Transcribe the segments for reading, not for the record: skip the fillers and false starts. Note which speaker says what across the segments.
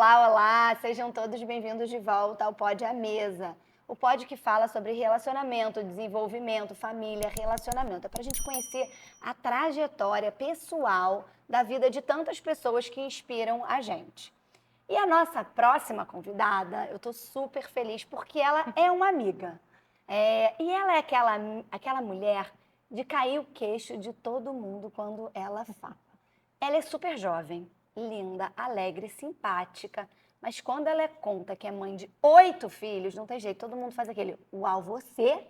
Speaker 1: Olá, olá! Sejam todos bem-vindos de volta ao Pod à Mesa. O pod que fala sobre relacionamento, desenvolvimento, família, relacionamento. É para a gente conhecer a trajetória pessoal da vida de tantas pessoas que inspiram a gente. E a nossa próxima convidada, eu estou super feliz porque ela é uma amiga. E ela é aquela mulher de cair o queixo de todo mundo quando ela fala. Ela é super jovem, linda, alegre, simpática, mas quando ela conta que é mãe de 8 filhos, não tem jeito, todo mundo faz aquele, uau, você?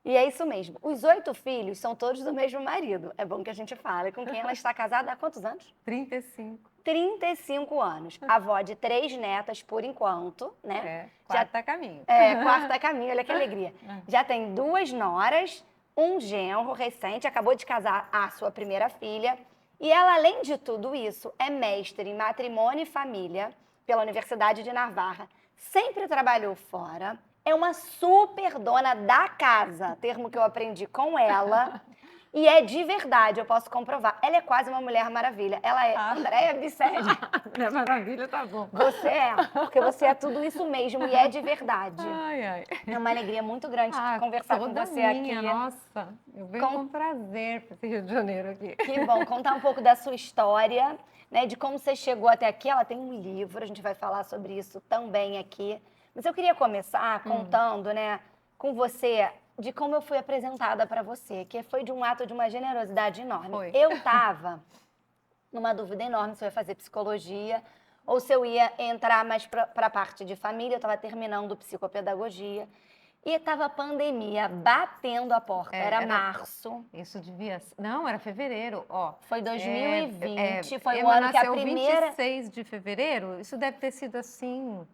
Speaker 1: E é isso mesmo, os 8 filhos são todos do mesmo marido, é bom que a gente fale. Com quem ela está casada há quantos anos?
Speaker 2: 35.
Speaker 1: 35 anos, avó de 3 netas por enquanto, né?
Speaker 2: Quarta caminho.
Speaker 1: Quarta caminho, olha que alegria. Já tem 2 noras, um genro recente, acabou de casar a sua primeira filha. E ela, além de tudo isso, é mestre em matrimônio e família pela Universidade de Navarra. Sempre trabalhou fora. É uma super dona da casa, termo que eu aprendi com ela. E é de verdade, eu posso comprovar. Ela é quase uma Mulher Maravilha. Ela é Andréia Bicedi.
Speaker 2: Mulher Maravilha, tá bom.
Speaker 1: Você porque você é tudo isso mesmo e é de verdade.
Speaker 2: Ai, ai.
Speaker 1: É uma alegria muito grande conversar com você
Speaker 2: minha,
Speaker 1: aqui.
Speaker 2: Nossa, eu venho com prazer para esse Rio de Janeiro aqui.
Speaker 1: Que bom, contar um pouco da sua história, né, de como você chegou até aqui. Ela tem um livro, a gente vai falar sobre isso também aqui. Mas eu queria começar contando, né, com você de como eu fui apresentada para você, que foi de um ato de uma generosidade enorme.
Speaker 2: Foi.
Speaker 1: Eu estava numa dúvida enorme se eu ia fazer psicologia ou se eu ia entrar mais para a parte de família. Eu estava terminando psicopedagogia. E estava a pandemia batendo a porta, era março.
Speaker 2: Isso devia... Não, era fevereiro, ó.
Speaker 1: Foi 2020, foi o
Speaker 2: Emma
Speaker 1: ano que a
Speaker 2: nasceu
Speaker 1: primeira...
Speaker 2: 26 de fevereiro, isso deve ter sido assim,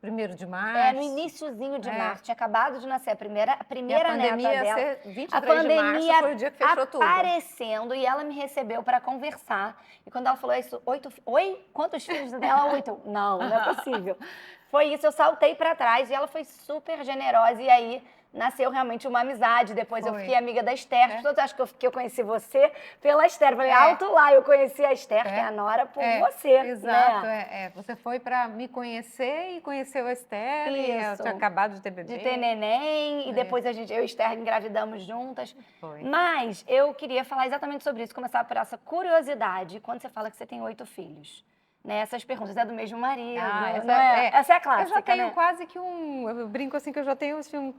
Speaker 2: 1º de março.
Speaker 1: No iniciozinho de março, tinha acabado de nascer a primeira
Speaker 2: e a pandemia
Speaker 1: neta dela.
Speaker 2: Ser 23 de março foi o dia que fechou tudo.
Speaker 1: Aparecendo, e ela me recebeu para conversar. E quando ela falou isso, 8... Oi? Quantos filhos dela? 8. Não é possível. Foi isso, eu saltei para trás e ela foi super generosa. E aí nasceu realmente uma amizade. Depois eu fiquei amiga da Esther. As pessoas acham que eu conheci você pela Esther. Eu falei, alto lá, eu conheci a Esther, que é a Nora, por você.
Speaker 2: Exato,
Speaker 1: né?
Speaker 2: Você foi para me conhecer e conheceu a Esther.
Speaker 1: Isso.
Speaker 2: E eu tinha acabado de ter bebê.
Speaker 1: De ter neném. E depois eu e a Esther engravidamos juntas.
Speaker 2: Foi.
Speaker 1: Mas eu queria falar exatamente sobre isso. Começar por essa curiosidade. Quando você fala que você tem 8 filhos. Né, essas perguntas, é do mesmo marido, essa é a clássica,
Speaker 2: eu já tenho
Speaker 1: né?
Speaker 2: quase que eu brinco assim que eu já tenho assim,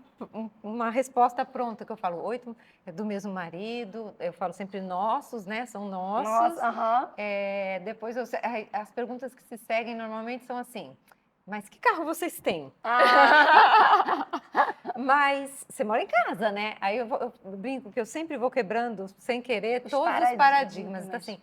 Speaker 2: uma resposta pronta, que eu falo, 8 é do mesmo marido, eu falo sempre nossos, né, são nossos. Depois as perguntas que se seguem normalmente são assim, mas que carro vocês têm? Mas você mora em casa, né? Aí eu brinco que eu sempre vou quebrando, sem querer, todos os paradigmas. Então, assim,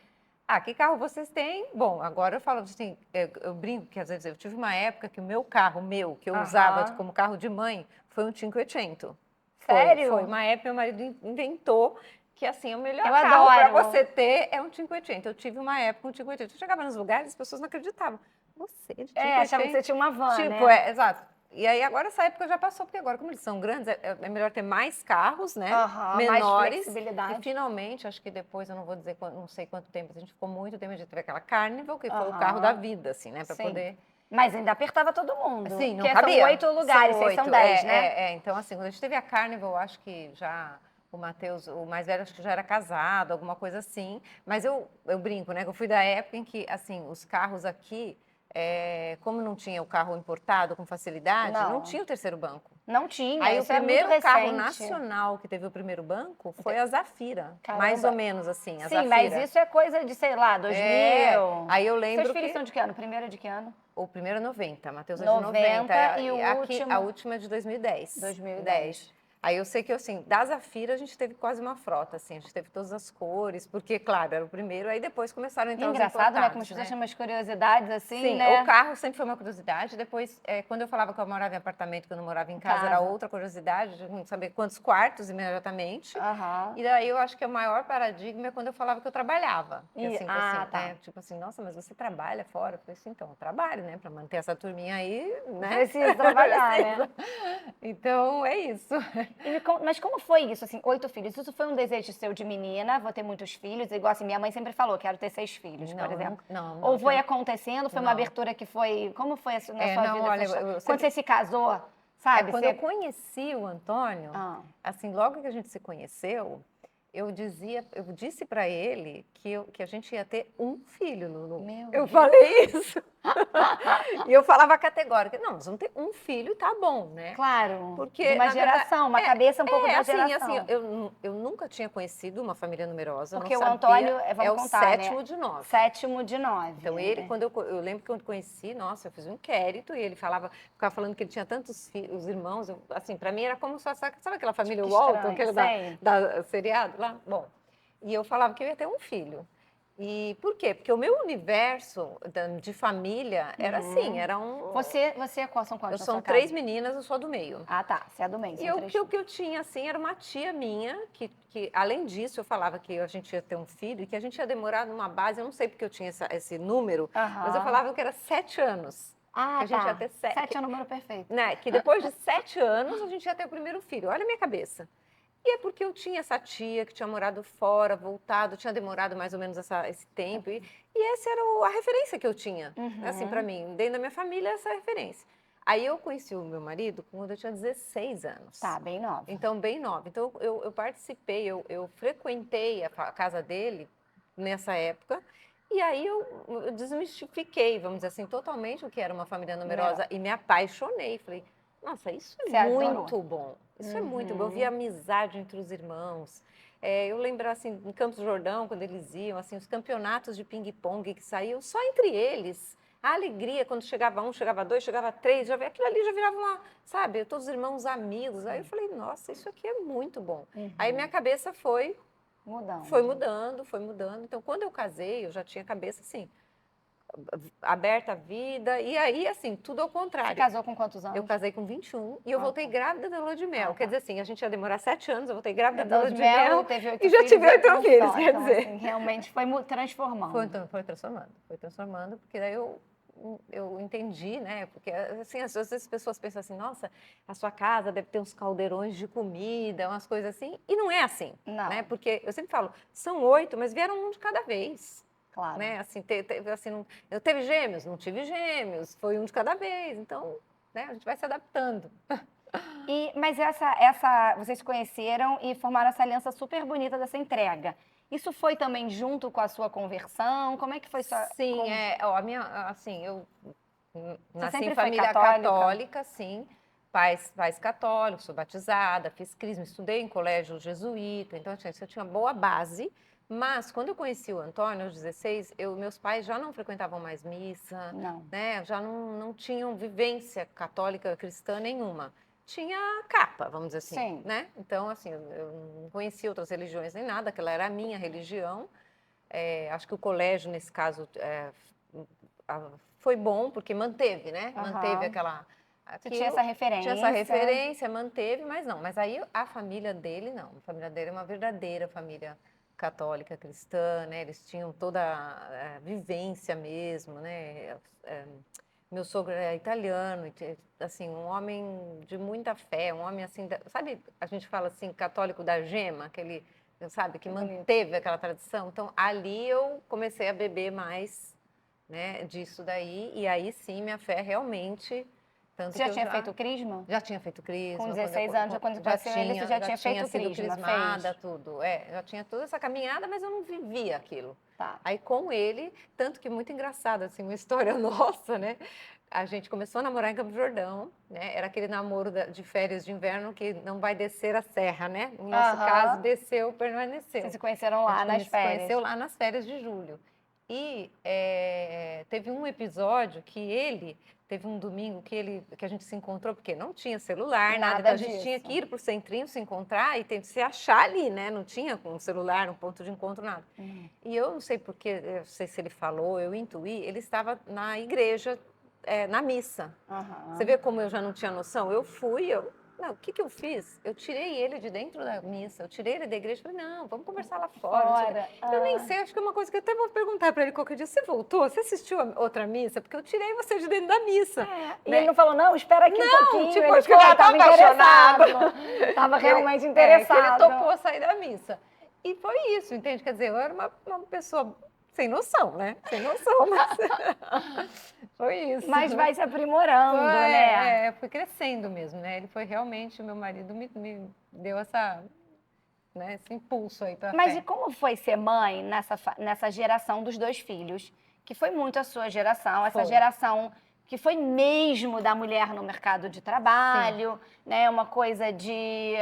Speaker 2: que carro vocês têm? Bom, agora eu falo assim, eu brinco que às vezes eu tive uma época que o meu carro, que eu usava como carro de mãe, foi um 500.
Speaker 1: Sério?
Speaker 2: Foi uma época, meu marido inventou que assim, o melhor carro para você ter é um 500. Eu tive uma época um 500. Eu chegava nos lugares, as pessoas não acreditavam. Você de 500?
Speaker 1: Achava que você tinha uma van, né?
Speaker 2: Exato. E aí agora essa época já passou, porque agora como eles são grandes, é melhor ter mais carros, né? Menores.
Speaker 1: Mais flexibilidade.
Speaker 2: E finalmente, acho que depois, eu não vou dizer, não sei quanto tempo, a gente ficou muito tempo, a gente teve aquela Carnival, que foi o carro da vida, assim, né? Para poder...
Speaker 1: Mas ainda apertava todo mundo.
Speaker 2: Sim, não
Speaker 1: porque
Speaker 2: cabia.
Speaker 1: São 8 lugares, vocês são 10, né?
Speaker 2: Então assim, quando a gente teve a Carnival, acho que já... O Matheus, o mais velho, acho que já era casado, alguma coisa assim. Mas eu brinco, né? Que eu fui da época em que, assim, os carros aqui... como não tinha o carro importado com facilidade, não tinha o terceiro banco.
Speaker 1: Não tinha.
Speaker 2: Aí o primeiro carro nacional que teve o primeiro banco foi a Zafira.
Speaker 1: Caramba.
Speaker 2: Mais ou menos assim, a Zafira.
Speaker 1: Sim, mas isso é coisa de, sei lá, 2000.
Speaker 2: Aí eu lembro
Speaker 1: Seus filhos são de que ano? Primeiro é de que ano?
Speaker 2: O primeiro é 90, Matheus é de 90.
Speaker 1: E o último?
Speaker 2: A última é de 2010.
Speaker 1: 2010.
Speaker 2: Aí eu sei que, assim, da Zafira a gente teve quase uma frota, assim, a gente teve todas as cores, porque, claro, era o primeiro, aí depois começaram a entrar os
Speaker 1: engraçado, né? Como as pessoas têm umas curiosidades, assim,
Speaker 2: Sim,
Speaker 1: né?
Speaker 2: o carro sempre foi uma curiosidade, depois, quando eu falava que eu morava em apartamento, que eu não morava em casa, era outra curiosidade, de não saber quantos quartos imediatamente. E daí eu acho que o maior paradigma é quando eu falava que eu trabalhava. Tipo assim, nossa, mas você trabalha fora? Eu falei assim, então, eu trabalho, né? Para manter essa turminha aí, né?
Speaker 1: Precisa trabalhar, né?
Speaker 2: Então, é isso.
Speaker 1: Mas como foi isso, assim, 8 filhos? Isso foi um desejo seu de menina, vou ter muitos filhos, igual assim, minha mãe sempre falou, quero ter 6 filhos, por exemplo.
Speaker 2: Não,
Speaker 1: Ou foi acontecendo, foi uma
Speaker 2: não.
Speaker 1: abertura que foi... Como foi na sua vida?
Speaker 2: Olha,
Speaker 1: Quando você se casou, sabe?
Speaker 2: Quando eu conheci o Antônio, assim, logo que a gente se conheceu, eu disse para ele que a gente ia ter um filho, Lulu. Eu falei isso. E eu falava categórica, não, nós vamos ter um filho, tá bom, né?
Speaker 1: Claro,
Speaker 2: porque
Speaker 1: uma geração, uma cabeça um pouco da geração.
Speaker 2: Assim, eu nunca tinha conhecido uma família numerosa.
Speaker 1: Porque
Speaker 2: não
Speaker 1: o Antônio,
Speaker 2: é o
Speaker 1: contar,
Speaker 2: sétimo de 9.
Speaker 1: Sétimo de 9.
Speaker 2: Então ele, quando eu lembro que eu conheci, nossa, eu fiz um inquérito e ele ficava falando que ele tinha tantos filhos, os irmãos, assim, para mim era como só, sabe aquela família
Speaker 1: tipo
Speaker 2: Walton, aquele da seriado lá? Bom, e eu falava que eu ia ter um filho. E por quê? Porque o meu universo de família era assim, era um...
Speaker 1: Você são quantos?
Speaker 2: São 3 meninas, eu sou a do meio.
Speaker 1: Ah, tá, você é a do meio.
Speaker 2: E o que eu tinha, assim, era uma tia minha, que além disso, eu falava que a gente ia ter um filho e que a gente ia demorar numa base, eu não sei porque eu tinha esse número, mas eu falava que era 7 anos.
Speaker 1: Ah,
Speaker 2: que a gente ia ter
Speaker 1: 7 é o número perfeito.
Speaker 2: Né? Que depois de 7 anos a gente ia ter o primeiro filho. Olha a minha cabeça. E é porque eu tinha essa tia que tinha morado fora, voltado, tinha demorado mais ou menos esse tempo. E essa era a referência que eu tinha, assim, para mim. Dentro da minha família, essa referência. Aí eu conheci o meu marido quando eu tinha 16 anos.
Speaker 1: Tá, bem nova.
Speaker 2: Então, bem nova. Então, eu participei, eu frequentei a casa dele nessa época. E aí eu desmistifiquei, vamos dizer assim, totalmente o que era uma família numerosa. E me apaixonei. Falei, nossa, isso é muito bom. Isso é muito bom. Eu vi a amizade entre os irmãos. Eu lembro, assim, em Campos do Jordão, quando eles iam, assim, os campeonatos de ping-pong que saíam só entre eles. A alegria, quando chegava um, chegava dois, chegava três, aquilo ali já virava uma, sabe, todos os irmãos amigos. Aí eu falei, nossa, isso aqui é muito bom. Aí minha cabeça foi mudando. Então, quando eu casei, eu já tinha a cabeça, assim, aberta à vida, e aí, assim, tudo ao contrário.
Speaker 1: Você casou com quantos anos?
Speaker 2: Eu casei com 21 e eu voltei grávida da lua de mel. Quer dizer assim, a gente ia demorar 7 anos, eu voltei grávida da lua de mel e já tive 8 filhos, quer dizer.
Speaker 1: Assim, realmente foi transformando.
Speaker 2: Foi transformando, porque daí eu entendi, né? Porque, assim, às vezes as pessoas pensam assim, nossa, a sua casa deve ter uns caldeirões de comida, umas coisas assim, e não é assim, né? Porque eu sempre falo, são 8, mas vieram um de cada vez.
Speaker 1: Claro.
Speaker 2: Né? Assim, eu teve gêmeos, não tive gêmeos, foi um de cada vez. Então, né, a gente vai se adaptando.
Speaker 1: Mas vocês se conheceram e formaram essa aliança super bonita dessa entrega. Isso foi também junto com a sua conversão? Como é que foi sua...
Speaker 2: Sim, eu nasci em família católica, sim. Pais católicos, sou batizada, fiz crisma, estudei em colégio jesuíta. Então, eu tinha boa base. Mas, quando eu conheci o Antônio, aos 16, meus pais já não frequentavam mais missa, né? Já não tinham vivência católica cristã nenhuma. Tinha capa, vamos dizer assim,
Speaker 1: Sim.
Speaker 2: Né? Então, assim, eu não conhecia outras religiões nem nada, aquela era a minha religião. Acho que o colégio, nesse caso, foi bom, porque manteve, né? Manteve aquela...
Speaker 1: Você tinha essa referência.
Speaker 2: Tinha essa referência, manteve, mas não. Mas aí, a família dele, não. A família dele é uma verdadeira família católica, cristã, né? Eles tinham toda a vivência mesmo, né? Meu sogro é italiano, assim, um homem de muita fé, um homem assim, sabe, a gente fala assim, católico da gema, aquele, sabe, que manteve aquela tradição. Então, ali eu comecei a beber mais, né, disso daí, e aí sim, minha fé realmente...
Speaker 1: Você já tinha feito crisma?
Speaker 2: Já tinha feito crisma.
Speaker 1: Com 16 anos, quando conheceu ele, você já tinha feito
Speaker 2: sido
Speaker 1: crisma,
Speaker 2: crismada, tudo. Já tinha toda essa caminhada, mas eu não vivia aquilo.
Speaker 1: Tá.
Speaker 2: Aí com ele, tanto que muito engraçado, assim, uma história nossa, né? A gente começou a namorar em Campos do Jordão, né? Era aquele namoro de férias de inverno que não vai descer a serra, né? No nosso caso, desceu, permaneceu.
Speaker 1: Vocês se conheceram lá nas férias?
Speaker 2: Se conheceu lá nas férias de julho. E teve um episódio que teve um domingo que a gente se encontrou, porque não tinha celular, nada. Então a gente tinha que ir para o centrinho se encontrar e se achar ali, né? Não tinha um celular, um ponto de encontro, nada. E eu não sei porquê, eu não sei se ele falou, eu intuí, ele estava na igreja, na missa. Você vê como eu já não tinha noção? Eu fui, Não, o que eu fiz? Eu tirei ele de dentro da missa, eu tirei ele da igreja e falei, não, vamos conversar lá fora. Eu nem sei, acho que é uma coisa que eu até vou perguntar para ele qualquer dia. Você voltou? Você assistiu a outra missa? Porque eu tirei você de dentro da missa.
Speaker 1: E ele não falou, não, espera aqui um pouquinho.
Speaker 2: Tipo,
Speaker 1: Ele
Speaker 2: acho que ele já
Speaker 1: estava
Speaker 2: apaixonado.
Speaker 1: Estava realmente
Speaker 2: Que
Speaker 1: interessado.
Speaker 2: ele topou sair da missa. E foi isso, entende? Quer dizer, eu era uma pessoa sem noção, né? Sem noção, mas foi isso.
Speaker 1: Mas vai se aprimorando, né?
Speaker 2: Fui crescendo mesmo, né? Ele foi realmente, o meu marido me deu esse impulso aí pra
Speaker 1: Mas
Speaker 2: fé.
Speaker 1: e como foi ser mãe nessa geração dos 2 filhos? Que foi muito a sua geração, essa geração que foi mesmo da mulher no mercado de trabalho, né? Uma coisa de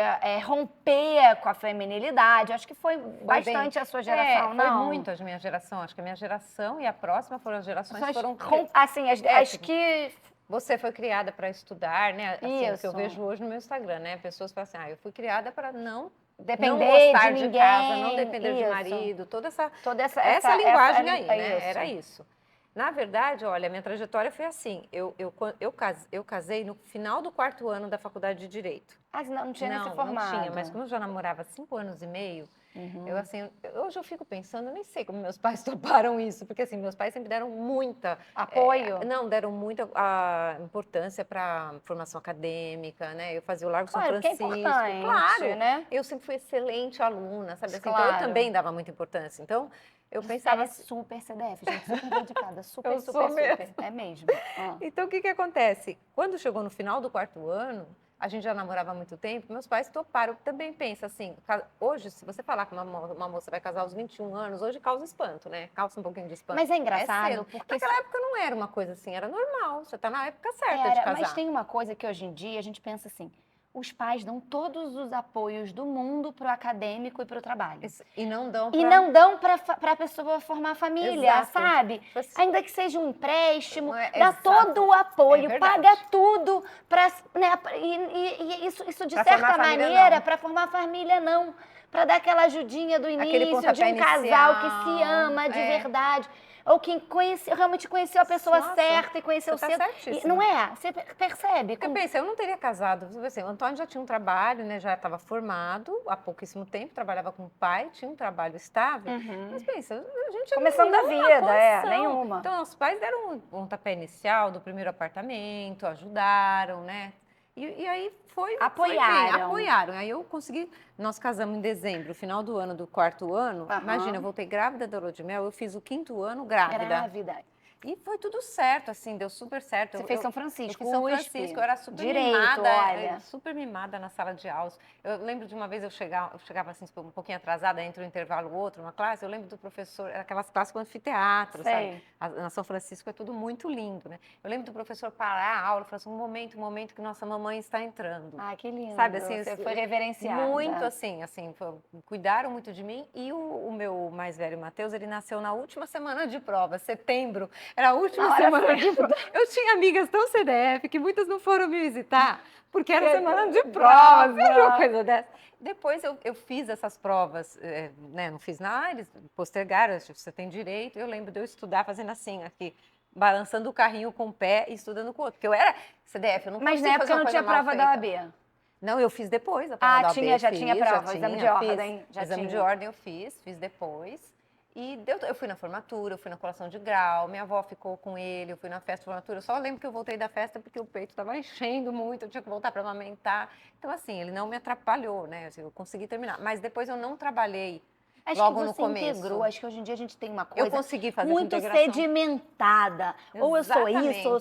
Speaker 1: romper com a feminilidade. Acho que foi bastante a sua geração, não?
Speaker 2: Foi muito a minha geração. Acho que a minha geração e a próxima foram as gerações que foram...
Speaker 1: Assim, as que...
Speaker 2: Você foi criada para estudar, né? Assim, o que eu
Speaker 1: Isso.
Speaker 2: vejo hoje no meu Instagram, né? Pessoas falam assim, eu fui criada para não
Speaker 1: depender
Speaker 2: gostar
Speaker 1: de ninguém,
Speaker 2: casa, não depender de
Speaker 1: isso.
Speaker 2: marido, toda essa
Speaker 1: essa
Speaker 2: linguagem aí, né?
Speaker 1: isso.
Speaker 2: Era isso. Na verdade, olha, a minha trajetória foi assim. Eu casei no final do 4º ano da faculdade de Direito.
Speaker 1: Ah, não tinha nem se formado.
Speaker 2: Não tinha, mas como eu já namorava há 5 anos e meio, eu assim, hoje eu fico pensando, eu nem sei como meus pais toparam isso, porque assim, meus pais sempre deram muita...
Speaker 1: Apoio?
Speaker 2: Deram muita importância para formação acadêmica, né? Eu fazia o Largo São
Speaker 1: Claro, que é
Speaker 2: Francisco.
Speaker 1: importante,
Speaker 2: Claro,
Speaker 1: né?
Speaker 2: eu sempre fui excelente aluna, sabe assim?
Speaker 1: Claro.
Speaker 2: Então eu também dava muita importância. Então, eu pensava...
Speaker 1: Ela é super CDF, gente, super dedicada, super,
Speaker 2: Eu
Speaker 1: super,
Speaker 2: sou
Speaker 1: super.
Speaker 2: mesmo.
Speaker 1: É mesmo.
Speaker 2: Então, o que acontece? Quando chegou no final do 4º ano, a gente já namorava há muito tempo, meus pais toparam. Também pensa assim, hoje, se você falar que uma moça vai casar aos 21 anos, hoje causa espanto, né? Causa um pouquinho de espanto.
Speaker 1: Mas é engraçado,
Speaker 2: cedo.
Speaker 1: porque...
Speaker 2: Naquela época não era uma coisa assim, era normal. Você tá na época certa de casar.
Speaker 1: Mas tem uma coisa que hoje em dia a gente pensa assim, os pais dão todos os apoios do mundo pro acadêmico e pro trabalho.
Speaker 2: E não dão
Speaker 1: para a pessoa formar família,
Speaker 2: Exato.
Speaker 1: sabe?
Speaker 2: Assim,
Speaker 1: ainda que seja um empréstimo, dá
Speaker 2: exato.
Speaker 1: todo o apoio,
Speaker 2: É
Speaker 1: paga tudo para, né, e isso de certa maneira para formar família não, para dar aquela ajudinha do início de um casal que se ama de verdade. Ou quem realmente conheceu a pessoa certa e conheceu cedo. Não é? Você percebe?
Speaker 2: Eu pensei, eu não teria casado. Assim, o Antônio já tinha um trabalho, né? Já estava formado há pouquíssimo tempo, trabalhava com o pai, tinha um trabalho estável. Mas pensa, a gente
Speaker 1: começando a vida, nenhuma.
Speaker 2: Então, nossos pais deram um pontapé inicial do primeiro apartamento, ajudaram, né? E aí apoiaram. Aí eu consegui, nós casamos em dezembro, final do ano do 4º ano. Imagina, eu voltei grávida da lua de mel, eu fiz o 5º ano grávida. E foi tudo certo, assim, deu super certo.
Speaker 1: Você fez São Francisco,
Speaker 2: São Francisco, eu era super mimada, super mimada na sala de aulas. Eu lembro de uma vez eu chegava assim, um pouquinho atrasada, entre um intervalo e outro, uma classe, eu lembro do professor, aquelas classes com anfiteatro, sabe? Na São Francisco é tudo muito lindo, né? Eu lembro do professor parar a aula e falar assim, um momento que nossa mamãe está entrando.
Speaker 1: Ah, que lindo.
Speaker 2: Sabe, assim,
Speaker 1: você foi reverenciada.
Speaker 2: Muito assim, cuidaram muito de mim. E o meu mais velho, Matheus, ele nasceu na última semana de prova, setembro. Era a última semana de prova. Eu tinha amigas tão CDF que muitas não foram me visitar porque era semana de prova. Viu uma coisa dessa? Depois eu fiz essas provas, né? Não fiz nada, eles postergaram, você tem direito. Eu lembro de eu estudar fazendo assim, aqui, balançando o carrinho com o pé e estudando com o outro. Porque eu era CDF, eu não
Speaker 1: Mas na época não tinha prova da OAB.
Speaker 2: Não, eu fiz depois a prova da OAB.
Speaker 1: Já tinha prova, exame de ordem.
Speaker 2: Exame de ordem eu fiz depois. E eu fui na formatura, eu fui na colação de grau, minha avó ficou com ele, eu fui na festa de formatura. Eu só lembro que eu voltei da festa porque o peito estava enchendo muito, eu tinha que voltar para amamentar. Então, assim, ele não me atrapalhou, né? Assim, eu consegui terminar. Mas depois eu não trabalhei logo no começo.
Speaker 1: Integrou. Acho que hoje em dia a gente tem uma coisa
Speaker 2: eu consegui fazer
Speaker 1: muito sedimentada. Ou eu sou isso, ou eu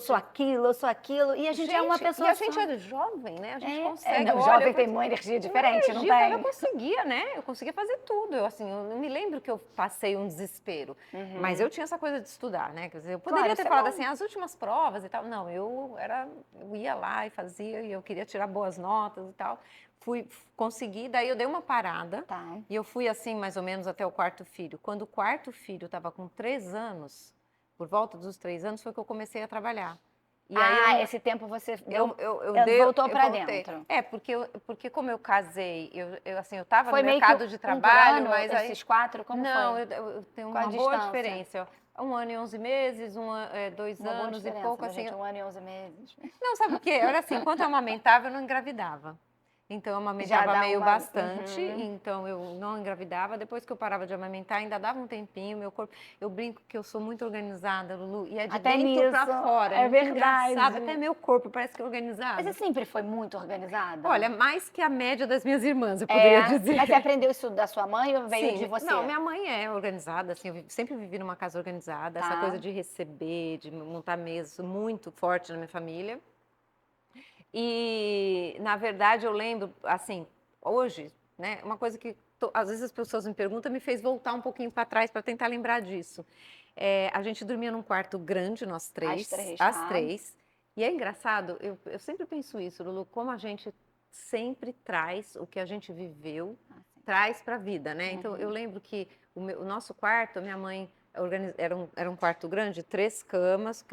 Speaker 1: sou aquilo, e a gente é uma pessoa.
Speaker 2: E a gente é jovem, né? A gente consegue.
Speaker 1: O jovem tem uma energia diferente, não tem?
Speaker 2: Eu conseguia, né? Eu conseguia fazer tudo. Eu não me lembro que eu passei um desespero. Mas eu tinha essa coisa de estudar, né? Quer dizer, eu poderia ter falado assim, as últimas provas e tal. Não, eu ia lá e fazia, e eu queria tirar boas notas e tal. Consegui, daí eu dei uma parada e eu fui assim mais ou menos até o 4º filho. Quando o 4º filho estava com 3 anos, por volta dos 3 anos, foi que eu comecei a trabalhar.
Speaker 1: E aí esse tempo você voltou para dentro.
Speaker 2: Porque como eu casei, eu estava no mercado de trabalho, mas aí...
Speaker 1: Esses 4, como foi?
Speaker 2: Não, eu tenho uma boa diferença. 1 ano e 11 meses, 2 anos e pouco, assim.
Speaker 1: 1 ano e 11 meses.
Speaker 2: Não, sabe o quê? Era assim, enquanto eu amamentava, eu não engravidava. Então, eu amamentava meio bastante,
Speaker 1: Uhum.
Speaker 2: então eu não engravidava. Depois que eu parava de amamentar, ainda dava um tempinho, meu corpo... Eu brinco que eu sou muito organizada, Lulu, e é de
Speaker 1: Até
Speaker 2: dentro para
Speaker 1: nisso,
Speaker 2: fora. É
Speaker 1: é
Speaker 2: muito
Speaker 1: verdade.
Speaker 2: engraçado, até meu corpo parece que é
Speaker 1: Mas você
Speaker 2: organizado.
Speaker 1: sempre foi muito organizada?
Speaker 2: Olha, mais que a média das minhas irmãs, eu poderia dizer.
Speaker 1: Mas você aprendeu isso da sua mãe ou veio de
Speaker 2: Sim,
Speaker 1: você?
Speaker 2: não, minha mãe é organizada, assim, sempre vivi numa casa organizada, essa coisa de receber, de montar mesa, muito forte na minha família. E, na verdade, eu lembro, assim, hoje, né, uma coisa que às vezes as pessoas me perguntam, me fez voltar um pouquinho para trás para tentar lembrar disso. A gente dormia num quarto grande, nós três, as três. E é engraçado, eu sempre penso isso, Lulu, como a gente sempre traz o que a gente viveu, traz para a vida, né? Então, eu lembro que o nosso quarto, a minha mãe era um quarto grande, 3 camas,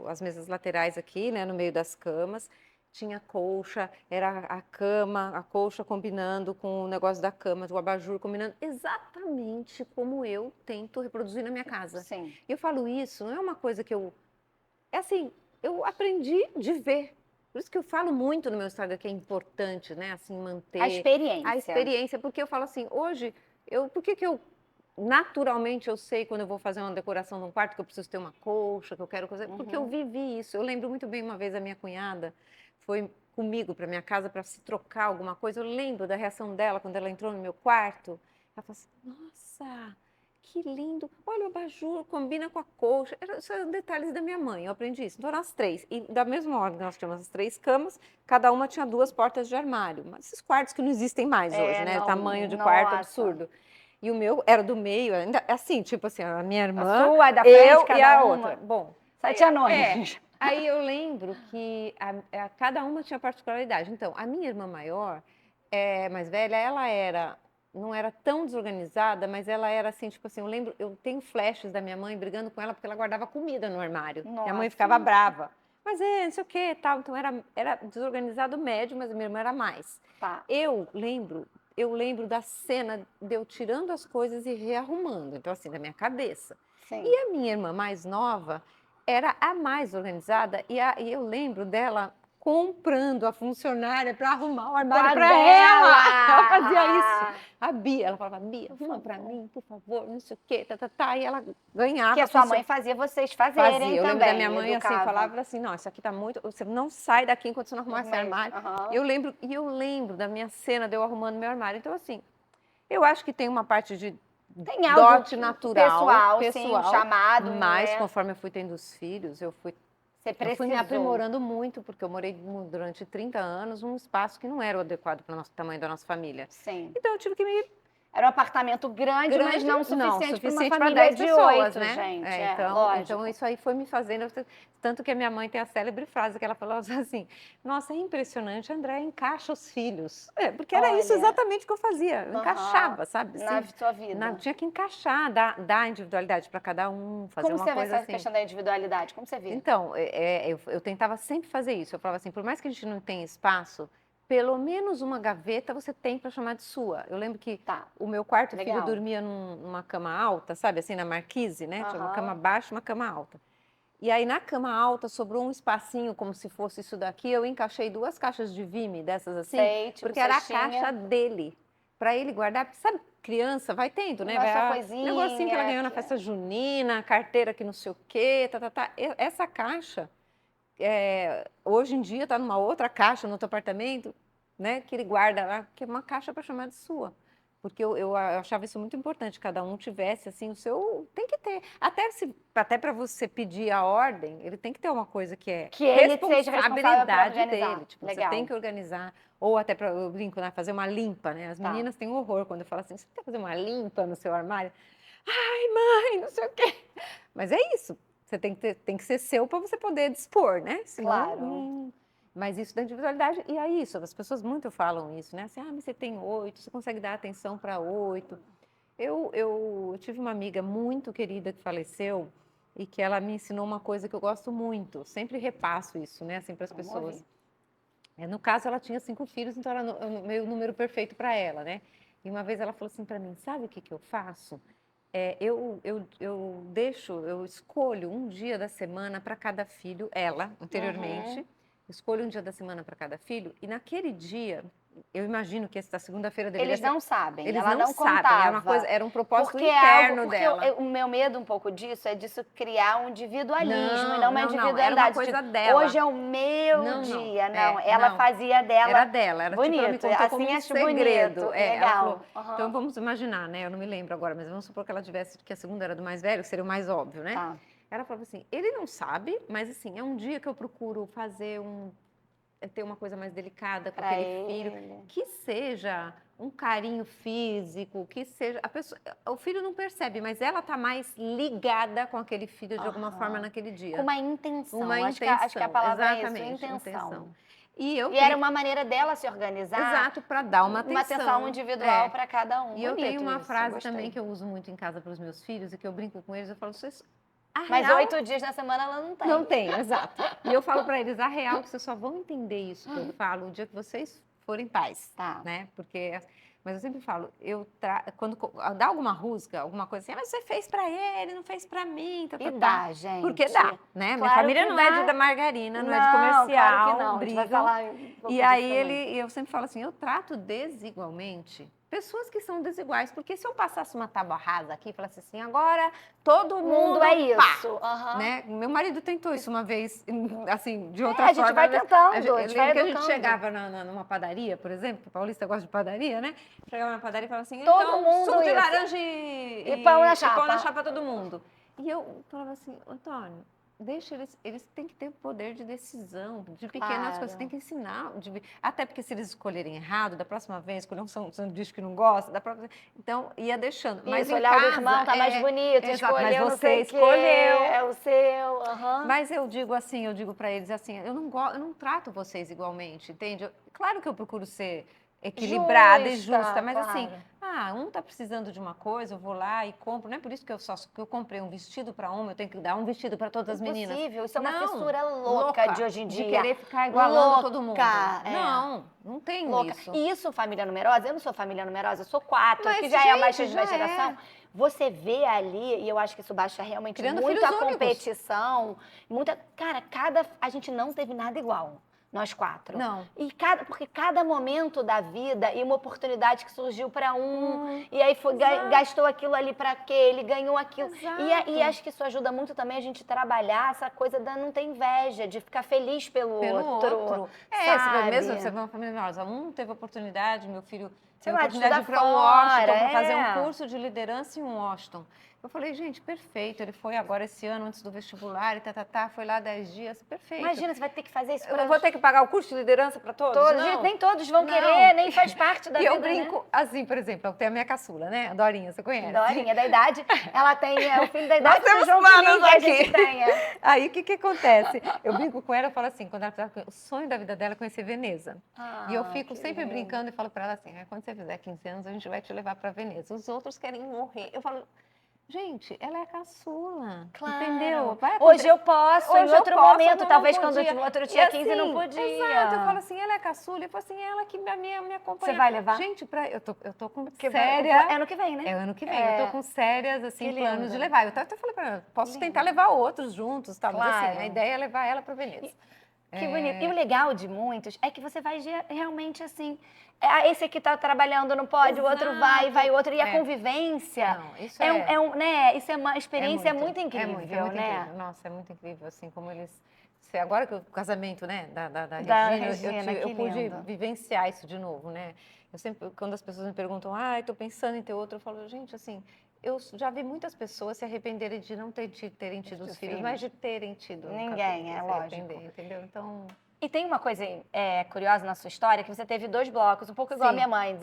Speaker 2: as mesas laterais aqui, né, no meio das camas. Tinha colcha, era a cama, a colcha combinando com o negócio da cama, o abajur combinando exatamente como eu tento reproduzir na minha casa.
Speaker 1: Sim.
Speaker 2: E eu falo isso, não é uma coisa que é assim, eu aprendi de ver. Por isso que eu falo muito no meu Instagram que é importante, né, assim, manter
Speaker 1: A experiência.
Speaker 2: A experiência, porque eu falo assim, hoje, por que eu naturalmente eu sei quando eu vou fazer uma decoração num quarto que eu preciso ter uma colcha, que eu quero coisa, porque eu vivi isso. Eu lembro muito bem uma vez a minha cunhada foi comigo para minha casa para se trocar alguma coisa. Eu lembro da reação dela quando ela entrou no meu quarto. Ela falou assim: nossa, que lindo! Olha o abajur, combina com a colcha. São detalhes da minha mãe, eu aprendi isso. Então, nós três. E da mesma ordem, nós tínhamos as 3 camas, cada uma tinha 2 portas de armário. Mas esses quartos que não existem mais hoje, né?
Speaker 1: Não,
Speaker 2: Tamanho de quarto
Speaker 1: nossa.
Speaker 2: absurdo. E o meu era do meio, ainda assim, tipo assim, a minha irmã,
Speaker 1: a sua, da frente,
Speaker 2: eu
Speaker 1: cada
Speaker 2: e a
Speaker 1: uma.
Speaker 2: outra. Bom,
Speaker 1: 7 anões.
Speaker 2: Aí eu lembro que cada uma tinha particularidade. Então, a minha irmã maior, mais velha, não era tão desorganizada, mas ela era assim, tipo assim, eu tenho flashes da minha mãe brigando com ela porque ela guardava comida no armário.
Speaker 1: Nossa.
Speaker 2: Minha mãe ficava brava. Mas não sei o que, tal. Então era desorganizado médio, mas a minha irmã era mais.
Speaker 1: Tá.
Speaker 2: Eu lembro da cena de eu tirando as coisas e rearrumando, então assim, da minha cabeça.
Speaker 1: Sim.
Speaker 2: E a minha irmã mais nova era a mais organizada e eu lembro dela comprando a funcionária para arrumar o armário para ela. Ela fazia isso. A Bia, ela falava: Bia, arruma para mim, por favor, não sei o quê, e ela ganhava.
Speaker 1: Que a sua mãe fazia vocês fazerem também.
Speaker 2: Eu lembro da minha mãe assim, falava assim: não, isso aqui tá muito, você não sai daqui enquanto você não arrumar esse armário. Eu lembro da minha cena de eu arrumando meu armário. Então assim, eu acho que tem uma parte de dote natural, pessoal,
Speaker 1: sim, chamado,
Speaker 2: mas conforme eu fui tendo os filhos, eu fui me aprimorando muito, porque eu morei durante 30 anos num espaço que não era o adequado para o tamanho da nossa família.
Speaker 1: Sim.
Speaker 2: Então eu tive que me...
Speaker 1: Era um apartamento grande, mas não suficiente para uma família
Speaker 2: 10
Speaker 1: de
Speaker 2: pessoas,
Speaker 1: 8,
Speaker 2: né?
Speaker 1: gente.
Speaker 2: Então isso aí foi me fazendo... Tanto que a minha mãe tem a célebre frase que ela falou assim: nossa, é impressionante, a Andréia encaixa os filhos. Porque era isso exatamente que eu fazia. Eu encaixava, sabe?
Speaker 1: Na sua vida.
Speaker 2: Tinha que encaixar, dar individualidade para cada um, fazer uma coisa assim.
Speaker 1: Como você vê essa questão da individualidade? Como você vê?
Speaker 2: Então, eu tentava sempre fazer isso. Eu falava assim, por mais que a gente não tenha espaço, pelo menos uma gaveta você tem para chamar de sua. Eu lembro que o meu quarto filho dormia numa cama alta, sabe, assim, na marquise, né? Tinha uma cama baixa e uma cama alta. E aí, na cama alta, sobrou um espacinho, como se fosse isso daqui. Eu encaixei 2 caixas de Vime, dessas assim, porque era a caixa dele, para ele guardar. Porque, sabe, criança vai tendo, né? Negocinho que ela ganhou na festa junina, carteira que não sei o quê, Essa caixa, hoje em dia, está numa outra caixa no outro apartamento, né? Que ele guarda lá, que é uma caixa para chamar de sua. Porque eu achava isso muito importante, cada um tivesse, assim, o seu... Tem que ter. Até para você pedir a ordem, ele tem que ter uma coisa que é responsabilidade dele. Tipo, você tem que organizar. Ou até para, eu brinco, né, fazer uma limpa, né? As meninas têm horror quando eu falo assim, você quer fazer uma limpa no seu armário? Ai, mãe, não sei o quê. Mas é isso. Você tem que ser seu para você poder dispor, né? Senão,
Speaker 1: claro.
Speaker 2: Mas isso da individualidade, e é isso, as pessoas muito falam isso, né? Assim, mas você tem 8, você consegue dar atenção para 8. Eu tive uma amiga muito querida que faleceu e que ela me ensinou uma coisa que eu gosto muito, sempre repasso isso, né, assim, para as pessoas. No caso, ela tinha 5 filhos, então era o meu número perfeito para ela, né? E uma vez ela falou assim para mim, sabe o que eu faço? Eu escolho um dia da semana para cada filho, ela, anteriormente, escolho um dia da semana para cada filho, e naquele dia, eu imagino que essa segunda-feira deveria
Speaker 1: Eles não sabem,
Speaker 2: Eles
Speaker 1: ela não
Speaker 2: sabem,
Speaker 1: contava.
Speaker 2: era um propósito
Speaker 1: Porque
Speaker 2: interno dela.
Speaker 1: o meu medo um pouco disso é disso criar um individualismo e não uma individualidade.
Speaker 2: Era uma coisa dela.
Speaker 1: Hoje é o meu dia. Não,
Speaker 2: É,
Speaker 1: ela fazia dela.
Speaker 2: Era dela, era
Speaker 1: bonito.
Speaker 2: Tipo, ela me contou
Speaker 1: assim
Speaker 2: como um
Speaker 1: acho
Speaker 2: segredo.
Speaker 1: Bonito.
Speaker 2: Ela
Speaker 1: Legal.
Speaker 2: falou, então vamos imaginar, né? Eu não me lembro agora, mas vamos supor que ela tivesse, que a segunda era do mais velho, que seria o mais óbvio, né?
Speaker 1: Tá.
Speaker 2: Ela falava assim, ele não sabe, mas assim, é um dia que eu procuro fazer ter uma coisa mais delicada com aquele filho, que seja um carinho físico, que seja a pessoa, o filho não percebe, mas ela tá mais ligada com aquele filho de alguma forma naquele dia.
Speaker 1: Com uma intenção. Acho que a palavra
Speaker 2: exatamente,
Speaker 1: é isso, intenção.
Speaker 2: E
Speaker 1: era uma maneira dela se organizar.
Speaker 2: Exato, para dar uma
Speaker 1: atenção individual para cada um.
Speaker 2: E eu tenho uma frase também que eu uso muito em casa para os meus filhos e que eu brinco com eles, eu falo,
Speaker 1: mas 8 dias na semana ela não tem.
Speaker 2: Não tem, exato. E eu falo para eles, a real que vocês só vão entender isso que eu falo o dia que vocês forem pais, né? Porque, mas eu sempre falo, quando dá alguma rusga, alguma coisa assim, mas você fez para ele, não fez para mim,
Speaker 1: dá, gente.
Speaker 2: Porque dá, né? Claro, minha família não é de margarina, não é de comercial,
Speaker 1: claro que não. Brigam. Vai falar
Speaker 2: e aí eu sempre falo assim, eu trato desigualmente pessoas que são desiguais, porque se eu passasse uma tábua rasa aqui e falasse assim, agora todo mundo
Speaker 1: é isso,
Speaker 2: né? Meu marido tentou isso uma vez, assim, de outra forma.
Speaker 1: A gente vai tentando,
Speaker 2: a gente chegava numa padaria, por exemplo, que o paulista gosta de padaria, né? Chegava na padaria e falava assim,
Speaker 1: todo mundo
Speaker 2: suco de laranja e
Speaker 1: pão na chapa.
Speaker 2: Pão na chapa todo mundo. E eu falava assim, Antônio, deixa eles têm que ter poder de decisão, de pequenas coisas, tem que ensinar. Até porque se eles escolherem errado, da próxima vez, escolher um sanduíche que não gosta, então ia deixando. Mas
Speaker 1: olhar o irmão tá mais bonito,
Speaker 2: mas você escolheu.
Speaker 1: É o seu.
Speaker 2: Mas eu digo para eles assim, eu não trato vocês igualmente, entende? Claro que eu procuro ser equilibrada e justa, mas assim, um tá precisando de uma coisa, eu vou lá e compro. Não é por isso que eu comprei um vestido para homem, eu tenho que dar um vestido para todas as meninas.
Speaker 1: Impossível, isso é uma fissura louca de hoje em dia.
Speaker 2: De querer ficar igualando todo mundo. Não tem isso.
Speaker 1: E isso, família numerosa, eu não sou família numerosa, eu sou 4, que já é mais de uma geração. Você vê ali, e eu acho que isso baixa realmente muito a competição. Cara, a gente não teve nada igual. Nós 4.
Speaker 2: Não.
Speaker 1: Porque cada momento da vida e uma oportunidade que surgiu para e aí gastou aquilo ali para aquele, ganhou aquilo. E acho que isso ajuda muito também a gente trabalhar essa coisa da não ter inveja, de ficar feliz pelo outro.
Speaker 2: Mesmo você vê uma família nossa, teve oportunidade, meu filho teve a oportunidade de ir para Washington, para fazer um curso de liderança em Washington. Eu falei, gente, perfeito, ele foi agora esse ano, antes do vestibular, foi lá 10 dias, perfeito.
Speaker 1: Imagina, você vai ter que fazer isso
Speaker 2: Eu vou ter que pagar o curso de liderança para todos?
Speaker 1: Nem todos vão querer, nem faz parte da vida,
Speaker 2: eu brinco, assim, por exemplo, eu tenho a minha caçula, né? A Dorinha, você conhece?
Speaker 1: Dorinha, da idade, ela tem o filho da idade
Speaker 2: do João Felipe que a gente tem. Aí, o que acontece? Eu brinco com ela, eu falo assim, quando ela o sonho da vida dela é conhecer Veneza. E eu fico sempre brincando e falo para ela assim, quando você fizer 15 anos, a gente vai te levar para Veneza. Os outros querem morrer. Eu falo... Gente, ela é caçula, entendeu?
Speaker 1: Hoje eu posso, em outro momento, talvez quando o outro tinha 15 não podia.
Speaker 2: Exato, eu falo assim, ela é caçula, e falo assim, ela que me acompanha.
Speaker 1: Você vai levar?
Speaker 2: Gente, eu tô com séria...
Speaker 1: É ano que vem, né?
Speaker 2: É ano que vem, eu tô com sérias, assim, planos de levar. Eu até falei pra ela, posso tentar levar outros juntos, tá? Mas assim, a ideia é levar ela pra Veneza.
Speaker 1: Que bonito. E o legal de muitos é que você vai realmente assim... Esse aqui tá trabalhando, não pode, o outro vai o outro. E a convivência...
Speaker 2: Não, isso
Speaker 1: isso é uma experiência muito incrível, né?
Speaker 2: Incrível. Nossa, é muito incrível, assim, como eles... Agora que o casamento, né,
Speaker 1: da
Speaker 2: Regina, eu pude vivenciar isso de novo, né? Eu sempre, quando as pessoas me perguntam, tô pensando em ter outro, eu falo, gente, assim... Eu já vi muitas pessoas se arrependerem de não terem tido os filhos, mas de terem tido.
Speaker 1: Ninguém, é lógico.
Speaker 2: Entendeu? Então...
Speaker 1: E tem uma coisa curiosa na sua história, que você teve 2 blocos, um pouco igual a minha mãe.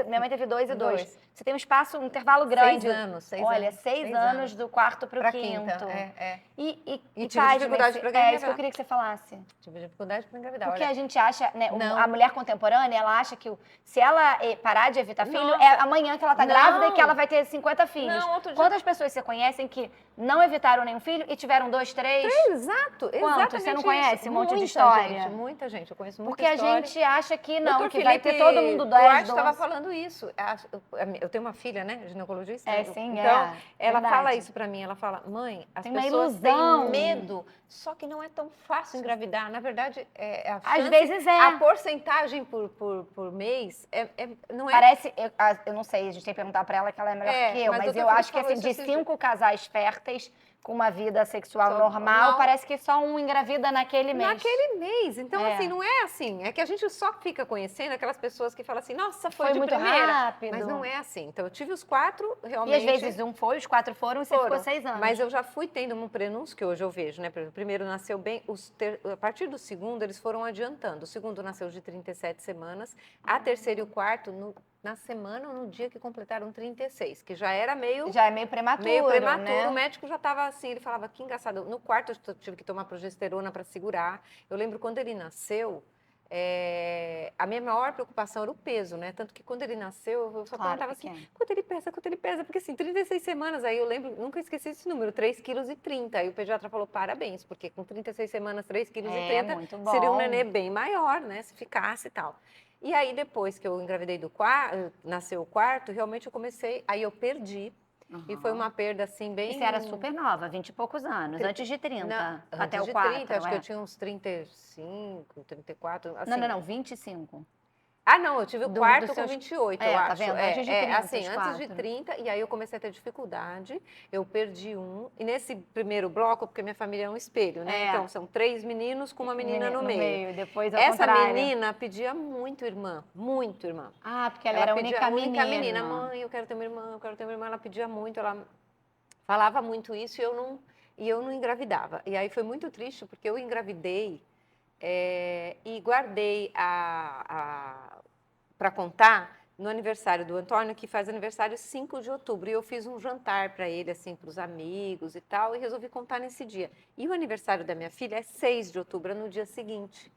Speaker 1: Minha mãe teve 2 e 2. Você tem um intervalo grande.
Speaker 2: 6 anos.
Speaker 1: Olha, 6 anos do quarto pro quinto.
Speaker 2: E
Speaker 1: tive dificuldade para engravidar. É isso que eu queria que você falasse.
Speaker 2: Tive dificuldade para engravidar.
Speaker 1: Porque a gente acha, né, a mulher contemporânea, ela acha que se ela parar de evitar filho, é amanhã que ela tá grávida e que ela vai ter 50 filhos. Quantas pessoas você conhecem que não evitaram nenhum filho e tiveram 2, 3?
Speaker 2: Exato.
Speaker 1: Quantos? Você não conhece um monte de história?
Speaker 2: muita gente. Eu conheço muita
Speaker 1: Porque
Speaker 2: história.
Speaker 1: a gente acha que não,
Speaker 2: Doutor
Speaker 1: que vai ter
Speaker 2: Felipe
Speaker 1: todo mundo 10
Speaker 2: Duarte
Speaker 1: doces.
Speaker 2: estava falando isso. Eu tenho uma filha, né, ginecologista.
Speaker 1: Sim,
Speaker 2: então, ela
Speaker 1: verdade.
Speaker 2: fala isso para mim. Ela fala, mãe, as
Speaker 1: tem uma
Speaker 2: pessoas
Speaker 1: ilusão.
Speaker 2: têm medo, só que não é tão fácil engravidar. Na verdade, a chance,
Speaker 1: Às vezes é.
Speaker 2: a porcentagem por mês não é.
Speaker 1: Parece, eu não sei, a gente tem que perguntar para ela que ela é melhor que eu, mas eu acho que assim, de 5 casais férteis com uma vida sexual normal, parece que só um engravida naquele mês.
Speaker 2: Naquele mês. Então, assim, não é assim. É que a gente só fica conhecendo aquelas pessoas que falam assim, nossa, foi de
Speaker 1: muito
Speaker 2: primeira.
Speaker 1: rápido.
Speaker 2: Mas não é assim. Então, eu tive os 4, realmente.
Speaker 1: E às vezes um foi, os 4 foram e você ficou 6 anos.
Speaker 2: Mas eu já fui tendo um prenúncio que hoje eu vejo, né? O primeiro nasceu bem, a partir do segundo eles foram adiantando. O segundo nasceu de 37 semanas, a terceira e o quarto na semana ou no dia que completaram 36, que já era meio...
Speaker 1: Já é meio prematuro, né?
Speaker 2: O médico já estava assim, ele falava, que engraçado. No quarto eu tive que tomar progesterona para segurar. Eu lembro quando ele nasceu, a minha maior preocupação era o peso, né? Tanto que quando ele nasceu, eu só perguntava assim, quanto ele pesa? Porque assim, 36 semanas, aí eu lembro, nunca esqueci esse número, 3,30 kg. Aí o pediatra falou, parabéns, porque com 36 semanas, 3,30 kg, seria um nenê bem maior, né? Se ficasse e tal. E aí, depois que eu engravidei nasceu o quarto, realmente eu comecei, aí eu perdi. E foi uma perda, assim, bem...
Speaker 1: E você era super nova, 20 e poucos anos, antes de 30, até o 4.
Speaker 2: 30, acho que eu tinha uns 35, 34, assim.
Speaker 1: Não, 25.
Speaker 2: Ah, não, eu tive o quarto com 28, eu acho.
Speaker 1: Tá vendo? Antes de 30,
Speaker 2: assim, antes de 30, e aí eu comecei a ter dificuldade, eu perdi um, e nesse primeiro bloco, porque minha família é um espelho, né? Então, são 3 meninos com uma menina no meio.
Speaker 1: Depois
Speaker 2: essa menina pedia muito irmã, muito irmã.
Speaker 1: Ah, porque ela era a única menina.
Speaker 2: Mãe, eu quero ter uma irmã, eu quero ter uma irmã. Ela pedia muito, ela falava muito isso e eu não engravidava. E aí foi muito triste, porque eu engravidei e guardei para contar no aniversário do Antônio, que faz aniversário 5 de outubro. E eu fiz um jantar para ele, assim, para os amigos e tal, e resolvi contar nesse dia. E o aniversário da minha filha é 6 de outubro, é no dia seguinte.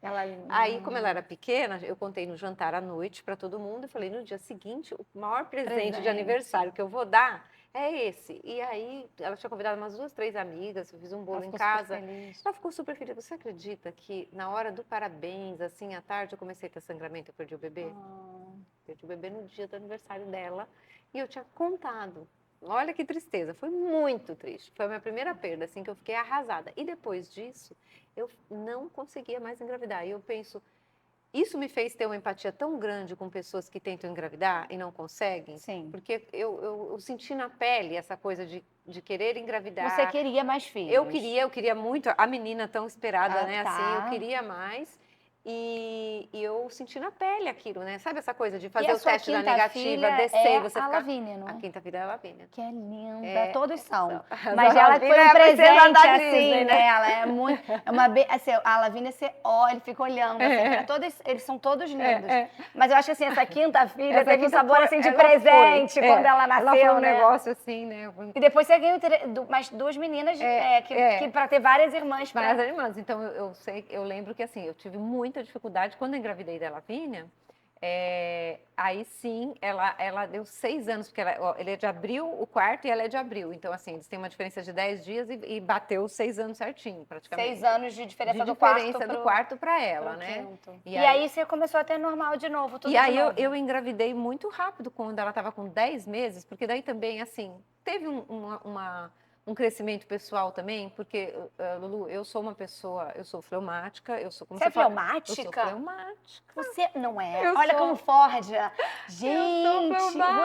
Speaker 2: Aí, como ela era pequena, eu contei no jantar à noite para todo mundo e falei, no dia seguinte, o maior presente de aniversário que eu vou dar é esse. E aí, ela tinha convidado umas 2, 3 amigas, eu fiz um bolo em casa. Ela ficou super feliz. Você acredita que na hora do parabéns, assim, à tarde, eu comecei a ter sangramento, eu perdi o bebê? Perdi o bebê no dia do aniversário dela e eu tinha contado. Olha que tristeza, foi muito triste. Foi a minha primeira perda, assim, que eu fiquei arrasada. E depois disso, eu não conseguia mais engravidar. E eu penso, isso me fez ter uma empatia tão grande com pessoas que tentam engravidar e não conseguem.
Speaker 1: Sim.
Speaker 2: Porque eu senti na pele essa coisa de querer engravidar.
Speaker 1: Você queria mais filhos?
Speaker 2: Eu queria muito, a menina tão esperada, né? Tá. Assim, eu queria mais. E eu senti na pele aquilo, né? Sabe essa coisa de fazer o teste da negativa, descer e você ficar...
Speaker 1: A Lavínia, não?
Speaker 2: A quinta filha é a Lavínia.
Speaker 1: Que é linda, todos são.
Speaker 2: Mas
Speaker 1: Mas ela foi um presente, assim, né? Ela é muito... assim, a Lavínia, você olha, ele fica olhando, assim, eles são todos lindos. Mas eu acho que, assim, essa quinta filha teve um sabor, assim, de presente quando ela nasceu,
Speaker 2: ela foi um
Speaker 1: né?
Speaker 2: negócio, assim, né?
Speaker 1: E depois você ganhou mais 2 meninas, que para ter várias irmãs.
Speaker 2: Várias irmãs. Então, eu lembro que, assim, eu tive muita dificuldade quando eu engravidei da Lavínia. Aí sim, ela deu 6 anos, porque ele é de abril, o quarto, e ela é de abril. Então, assim, eles têm uma diferença de 10 dias e bateu 6 anos certinho, praticamente.
Speaker 1: 6 anos de diferença do
Speaker 2: quarto para ela, né?
Speaker 1: E aí você começou a ter normal de novo, tudo
Speaker 2: E aí
Speaker 1: de novo.
Speaker 2: eu engravidei muito rápido quando ela estava com 10 meses, porque daí também, assim, teve um crescimento pessoal também, porque, Lulu, eu sou uma pessoa, eu sou fleumática,
Speaker 1: Você é fleumática?
Speaker 2: Eu sou fleumática.
Speaker 1: Você não é? Olha como forja. Gente,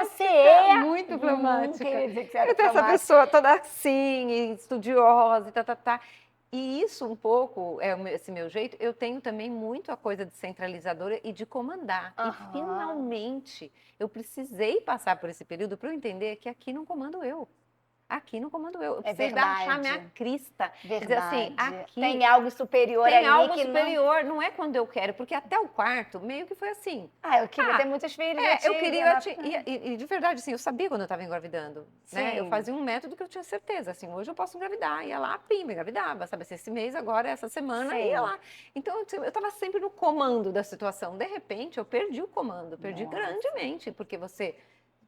Speaker 1: você
Speaker 2: é muito fleumática. Eu tenho essa pessoa toda assim, estudiosa, tá. E isso um pouco, esse meu jeito, eu tenho também muito a coisa de centralizadora e de comandar. E finalmente, eu precisei passar por esse período para eu entender que aqui não comando eu. Aqui no comando eu. Eu precisei achar minha crista.
Speaker 1: Verdade.
Speaker 2: Dizer assim, aqui
Speaker 1: tem algo superior ali.
Speaker 2: Tem algo superior, não é quando eu quero, porque até o quarto meio que foi assim.
Speaker 1: Eu queria ter muitos filhos.
Speaker 2: Eu queria, e de verdade, assim, eu sabia quando eu estava engravidando. Né? Eu fazia um método que eu tinha certeza, assim, hoje eu posso engravidar. Ia lá, pimba, engravidava, sabe? Esse mês, agora, essa semana, ia lá. Então, eu estava sempre no comando da situação. De repente, eu perdi o comando, perdi grandemente, porque você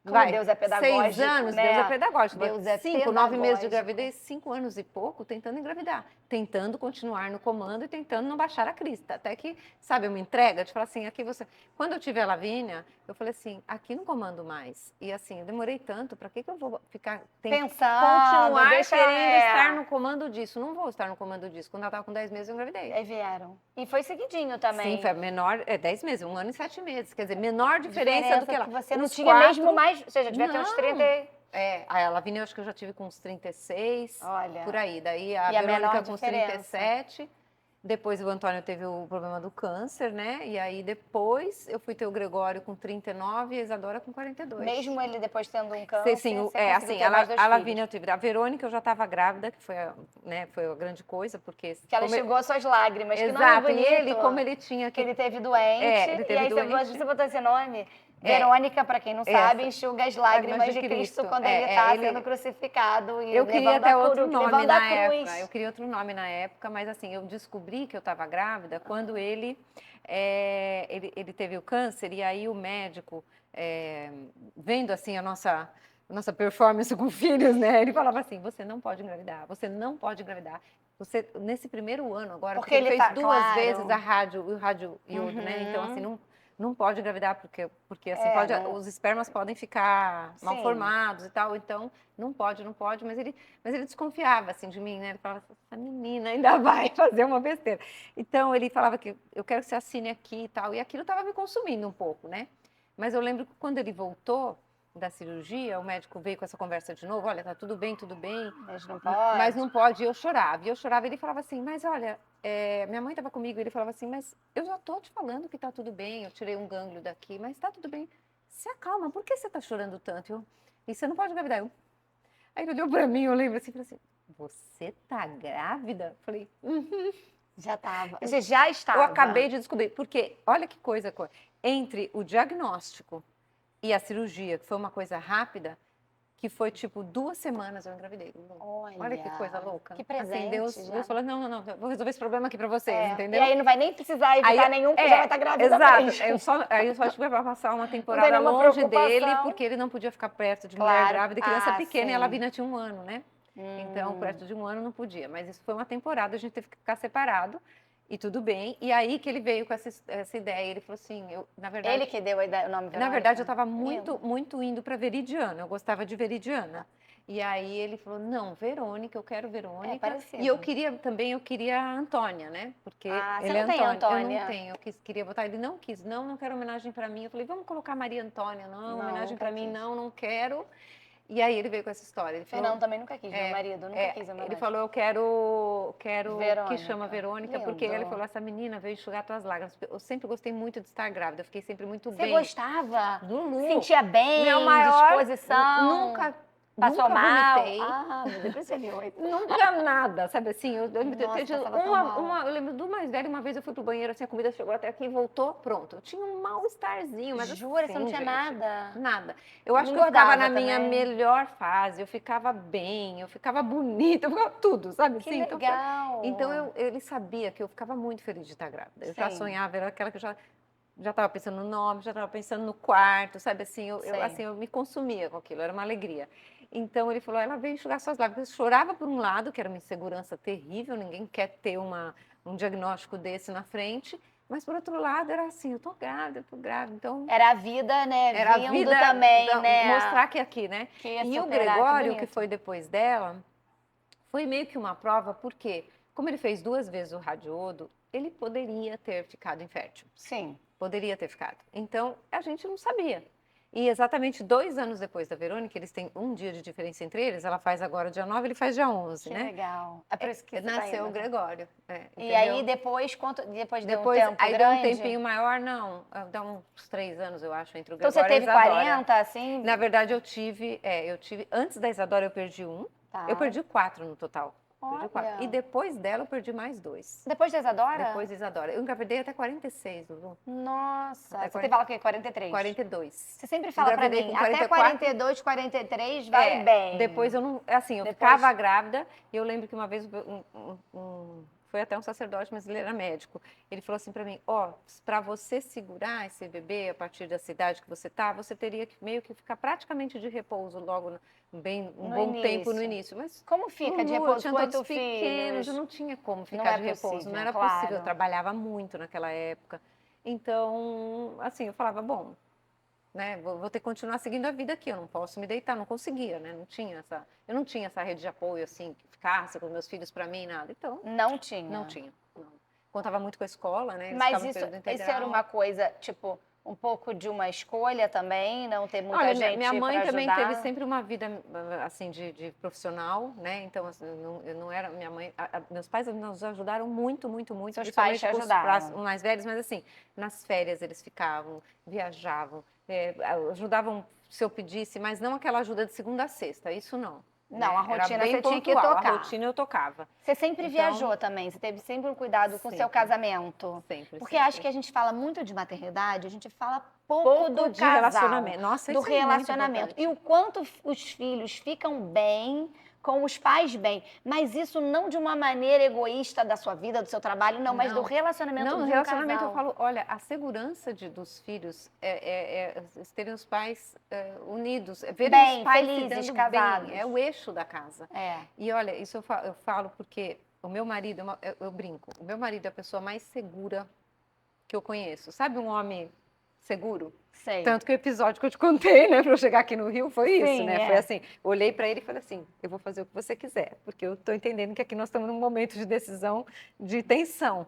Speaker 1: Como Deus é pedagógico,
Speaker 2: 6 anos,
Speaker 1: né?
Speaker 2: Deus é pedagógico.
Speaker 1: Deus é
Speaker 2: 5, 9 meses de
Speaker 1: pedagógico.
Speaker 2: gravidez, 5 anos e pouco tentando engravidar. Tentando continuar no comando e tentando não baixar a crista. Até que, sabe, uma entrega de falar assim, aqui você... Quando eu tive a Lavínia, eu falei assim, aqui não comando mais. E assim, eu demorei tanto, para que eu vou ficar...
Speaker 1: Pensando,
Speaker 2: continuar
Speaker 1: deixa
Speaker 2: querendo estar no comando disso. Não vou estar no comando disso. Quando ela estava com 10 meses, eu engravidei.
Speaker 1: Aí vieram. E foi seguidinho também.
Speaker 2: Sim, foi menor, 10 meses, 1 ano e 7 meses. Quer dizer, menor diferença do que ela.
Speaker 1: Você não tinha mesmo mais, ou seja, devia ter uns
Speaker 2: Não.
Speaker 1: 30...
Speaker 2: A Lavínia eu acho que eu já tive com uns 36,
Speaker 1: Olha.
Speaker 2: por aí. Daí a
Speaker 1: E a
Speaker 2: Verônica
Speaker 1: menor
Speaker 2: com uns
Speaker 1: diferença.
Speaker 2: 37. Depois o Antônio teve o problema do câncer, né? E aí depois eu fui ter o Gregório com 39 e a Isadora com 42.
Speaker 1: Mesmo ele depois tendo um câncer,
Speaker 2: Sim,
Speaker 1: você
Speaker 2: assim,
Speaker 1: ter mais 2
Speaker 2: a
Speaker 1: filhos.
Speaker 2: Lavínia eu tive. A Verônica eu já estava grávida, que foi a grande coisa, porque...
Speaker 1: Que ela enxugou suas lágrimas, que
Speaker 2: Exato,
Speaker 1: nome bonito.
Speaker 2: e ele, como ele tinha...
Speaker 1: Que ele teve doente,
Speaker 2: ele teve
Speaker 1: e aí
Speaker 2: doente.
Speaker 1: você botou esse nome... Verônica, para quem não sabe, enxuga as lágrimas de Cristo quando ele está sendo crucificado e
Speaker 2: eu queria até outro nome na
Speaker 1: cruz.
Speaker 2: época. Eu queria outro nome na época, mas assim, eu descobri que eu estava grávida quando ele teve o câncer e aí o médico, vendo assim a nossa performance com filhos, né? Ele falava assim, você não pode engravidar, você não pode engravidar. Você, nesse primeiro ano agora, porque ele fez duas vezes a rádio iodo, né? Então, assim, não pode engravidar, porque assim, os espermas podem ficar mal formados e tal, então não pode, mas ele desconfiava assim de mim, né? Ele falava, essa menina ainda vai fazer uma besteira. Então ele falava que eu quero que você assine aqui e tal, e aquilo estava me consumindo um pouco, né? Mas eu lembro que quando ele voltou da cirurgia, o médico veio com essa conversa de novo, olha, tá tudo bem, mas não pode, e eu chorava, e ele falava assim, mas olha, minha mãe estava comigo, e ele falava assim, mas eu já tô te falando que tá tudo bem, eu tirei um gânglio daqui, mas tá tudo bem, se acalma, por que você tá chorando tanto? E você não pode engravidar. Aí ele olhou pra mim, eu lembro assim, falei assim, você tá grávida? Falei,
Speaker 1: Já tava. Você já estava.
Speaker 2: Eu acabei de descobrir, porque olha que coisa, entre o diagnóstico e a cirurgia, que foi uma coisa rápida, que foi tipo 2 semanas eu engravidei. Olha que coisa louca.
Speaker 1: Que presente.
Speaker 2: Assim, Deus falou, não, vou resolver esse problema aqui pra vocês, entendeu?
Speaker 1: E aí não vai nem precisar evitar nenhum, porque já vai estar grávida.
Speaker 2: Exato. Aí eu só tive para passar uma temporada longe dele, porque ele não podia ficar perto de mulher grávida e criança pequena, e a Lavínia tinha 1 ano, né? Então, perto de 1 ano não podia. Mas isso foi uma temporada, a gente teve que ficar separado. E tudo bem. E aí que ele veio com essa ideia. Ele falou assim, na verdade...
Speaker 1: Ele que deu a ideia, o nome Verônica?
Speaker 2: Na verdade, eu estava muito indo para Veridiana. Eu gostava de Veridiana. E aí ele falou, não, Verônica, eu quero Verônica.
Speaker 1: Parecido.
Speaker 2: E eu queria a Antônia, né? Porque
Speaker 1: ele é Antônia.
Speaker 2: Eu não tenho. Eu queria botar, ele não quis. Não quero homenagem para mim. Eu falei, vamos colocar Maria Antônia. Não, homenagem para mim, não quero. E aí ele veio com essa história. Ele falou,
Speaker 1: Fernando também nunca quis, meu marido nunca quis homenagem.
Speaker 2: Ele falou, eu quero
Speaker 1: Verônica.
Speaker 2: que chama Verônica, porque ele falou, essa menina veio enxugar tuas lágrimas. Eu sempre gostei muito de estar grávida, eu fiquei sempre muito bem.
Speaker 1: Você gostava?
Speaker 2: Lulu.
Speaker 1: Sentia bem,
Speaker 2: Meu maior,
Speaker 1: disposição?
Speaker 2: Passou
Speaker 1: mal?
Speaker 2: Vomitei.
Speaker 1: Meu Deus, você viu.
Speaker 2: Nunca nada, sabe assim? Eu lembro do mais velho, uma vez eu fui pro banheiro, assim, a comida chegou até aqui e voltou, pronto. Eu tinha um mal-estarzinho, mas
Speaker 1: Jura,
Speaker 2: assim,
Speaker 1: você não tinha nada?
Speaker 2: Nada. Eu acho que eu ficava na minha melhor fase, eu ficava bem, eu ficava bonita, eu ficava tudo, sabe?
Speaker 1: Que legal!
Speaker 2: Então ele sabia que eu ficava muito feliz de estar grávida. Eu já sonhava, era aquela que eu já estava pensando no nome, já estava pensando no quarto, sabe assim? Eu me consumia com aquilo, era uma alegria. Então ele falou, ela veio enxugar suas lágrimas. Eu chorava por um lado, que era uma insegurança terrível, ninguém quer ter um diagnóstico desse na frente, mas por outro lado era assim, eu tô grávida. Então
Speaker 1: era a vida, né?
Speaker 2: Era
Speaker 1: vindo
Speaker 2: a vida
Speaker 1: também, né?
Speaker 2: Mostrar que aqui, né? E o Gregório, que foi depois dela, foi meio que uma prova, porque como ele fez 2 vezes o radiodo, ele poderia ter ficado infértil.
Speaker 1: Sim.
Speaker 2: Poderia ter ficado. Então, a gente não sabia. E exatamente 2 anos depois da Verônica, eles têm 1 dia de diferença entre eles. Ela faz agora dia 9, ele faz dia 11, né?
Speaker 1: Que legal. É por isso que
Speaker 2: nasceu o Gregório.
Speaker 1: E aí, depois deu um tempo
Speaker 2: aí
Speaker 1: grande?
Speaker 2: Deu um tempinho maior, não. Dá uns 3 anos, eu acho, entre o Gregório
Speaker 1: e a Isadora. Então, você teve 40, assim?
Speaker 2: Na verdade, eu tive... antes da Isadora, eu perdi 1. Eu perdi 4 no total. E depois dela eu perdi mais 2.
Speaker 1: Depois da Isadora?
Speaker 2: Depois da Isadora. Eu engravidei até 46, Lulu.
Speaker 1: Nossa, você teve o quê? 43?
Speaker 2: 42.
Speaker 1: Você sempre fala pra mim, até 42, 43 vai bem.
Speaker 2: Depois eu não... Assim, eu ficava grávida e eu lembro que uma vez foi até um sacerdote, mas ele era médico. Ele falou assim para mim, ó, para você segurar esse bebê a partir da cidade que você tá, você teria que meio que ficar praticamente de repouso logo um bom tempo no início. Mas
Speaker 1: como fica de
Speaker 2: eu
Speaker 1: repouso
Speaker 2: tinha
Speaker 1: com
Speaker 2: todos
Speaker 1: 8
Speaker 2: pequenos,
Speaker 1: filhos?
Speaker 2: eu não tinha como
Speaker 1: Não
Speaker 2: ficar
Speaker 1: é
Speaker 2: de repouso, não
Speaker 1: possível,
Speaker 2: era possível. Eu
Speaker 1: claro.
Speaker 2: trabalhava muito naquela época. Então, assim, eu falava, bom, né, vou ter que continuar seguindo a vida aqui, eu não posso me deitar, não conseguia, né? Eu não tinha essa rede de apoio assim, que ficasse com meus filhos para mim, nada. Então,
Speaker 1: Não tinha.
Speaker 2: não tinha. Não. Contava muito com a escola, né? Eles
Speaker 1: Mas
Speaker 2: ficavam no período
Speaker 1: isso era
Speaker 2: integral.
Speaker 1: uma coisa, tipo, um pouco de uma escolha também, não ter muita
Speaker 2: Olha,
Speaker 1: gente
Speaker 2: minha mãe
Speaker 1: para
Speaker 2: também
Speaker 1: ajudar?
Speaker 2: teve sempre uma vida assim de profissional, né? Então assim, eu não era minha mãe, meus pais nos ajudaram muito, muito, muito.
Speaker 1: Seus pais te ajudaram?
Speaker 2: Os mais velhos, mas assim, nas férias eles ficavam, viajavam, ajudavam se eu pedisse, mas não aquela ajuda de segunda a sexta, isso não.
Speaker 1: Não,
Speaker 2: Né?
Speaker 1: a rotina
Speaker 2: Era bem
Speaker 1: você tinha que
Speaker 2: pontual,
Speaker 1: tocar.
Speaker 2: a rotina eu tocava.
Speaker 1: Você sempre
Speaker 2: Então,
Speaker 1: viajou também, você teve sempre um cuidado com o seu
Speaker 2: sempre.
Speaker 1: casamento.
Speaker 2: Sempre,
Speaker 1: Porque
Speaker 2: sempre.
Speaker 1: acho que a gente fala muito de maternidade, a gente fala pouco do
Speaker 2: de
Speaker 1: casal,
Speaker 2: relacionamento. Nossa,
Speaker 1: do
Speaker 2: isso é muito
Speaker 1: relacionamento.
Speaker 2: importante.
Speaker 1: E o quanto os filhos ficam bem com os pais bem. Mas isso não de uma maneira egoísta da sua vida, do seu trabalho, não, mas do relacionamento
Speaker 2: Não,
Speaker 1: de
Speaker 2: no
Speaker 1: um
Speaker 2: relacionamento
Speaker 1: casal.
Speaker 2: eu falo, olha, a segurança dos filhos é terem os pais unidos, verem
Speaker 1: Bem,
Speaker 2: os pais
Speaker 1: felizes,
Speaker 2: se dando
Speaker 1: casados.
Speaker 2: bem, é o eixo da casa.
Speaker 1: É.
Speaker 2: E olha, isso eu falo porque o meu marido, eu brinco, o meu marido é a pessoa mais segura que eu conheço. Sabe um homem seguro?
Speaker 1: Sei.
Speaker 2: Tanto que o episódio que eu te contei, né, para eu chegar aqui no Rio foi isso,
Speaker 1: Sim,
Speaker 2: né?
Speaker 1: é.
Speaker 2: Foi assim, olhei para ele e falei assim, eu vou fazer o que você quiser, porque eu estou entendendo que aqui nós estamos num momento de decisão, de tensão.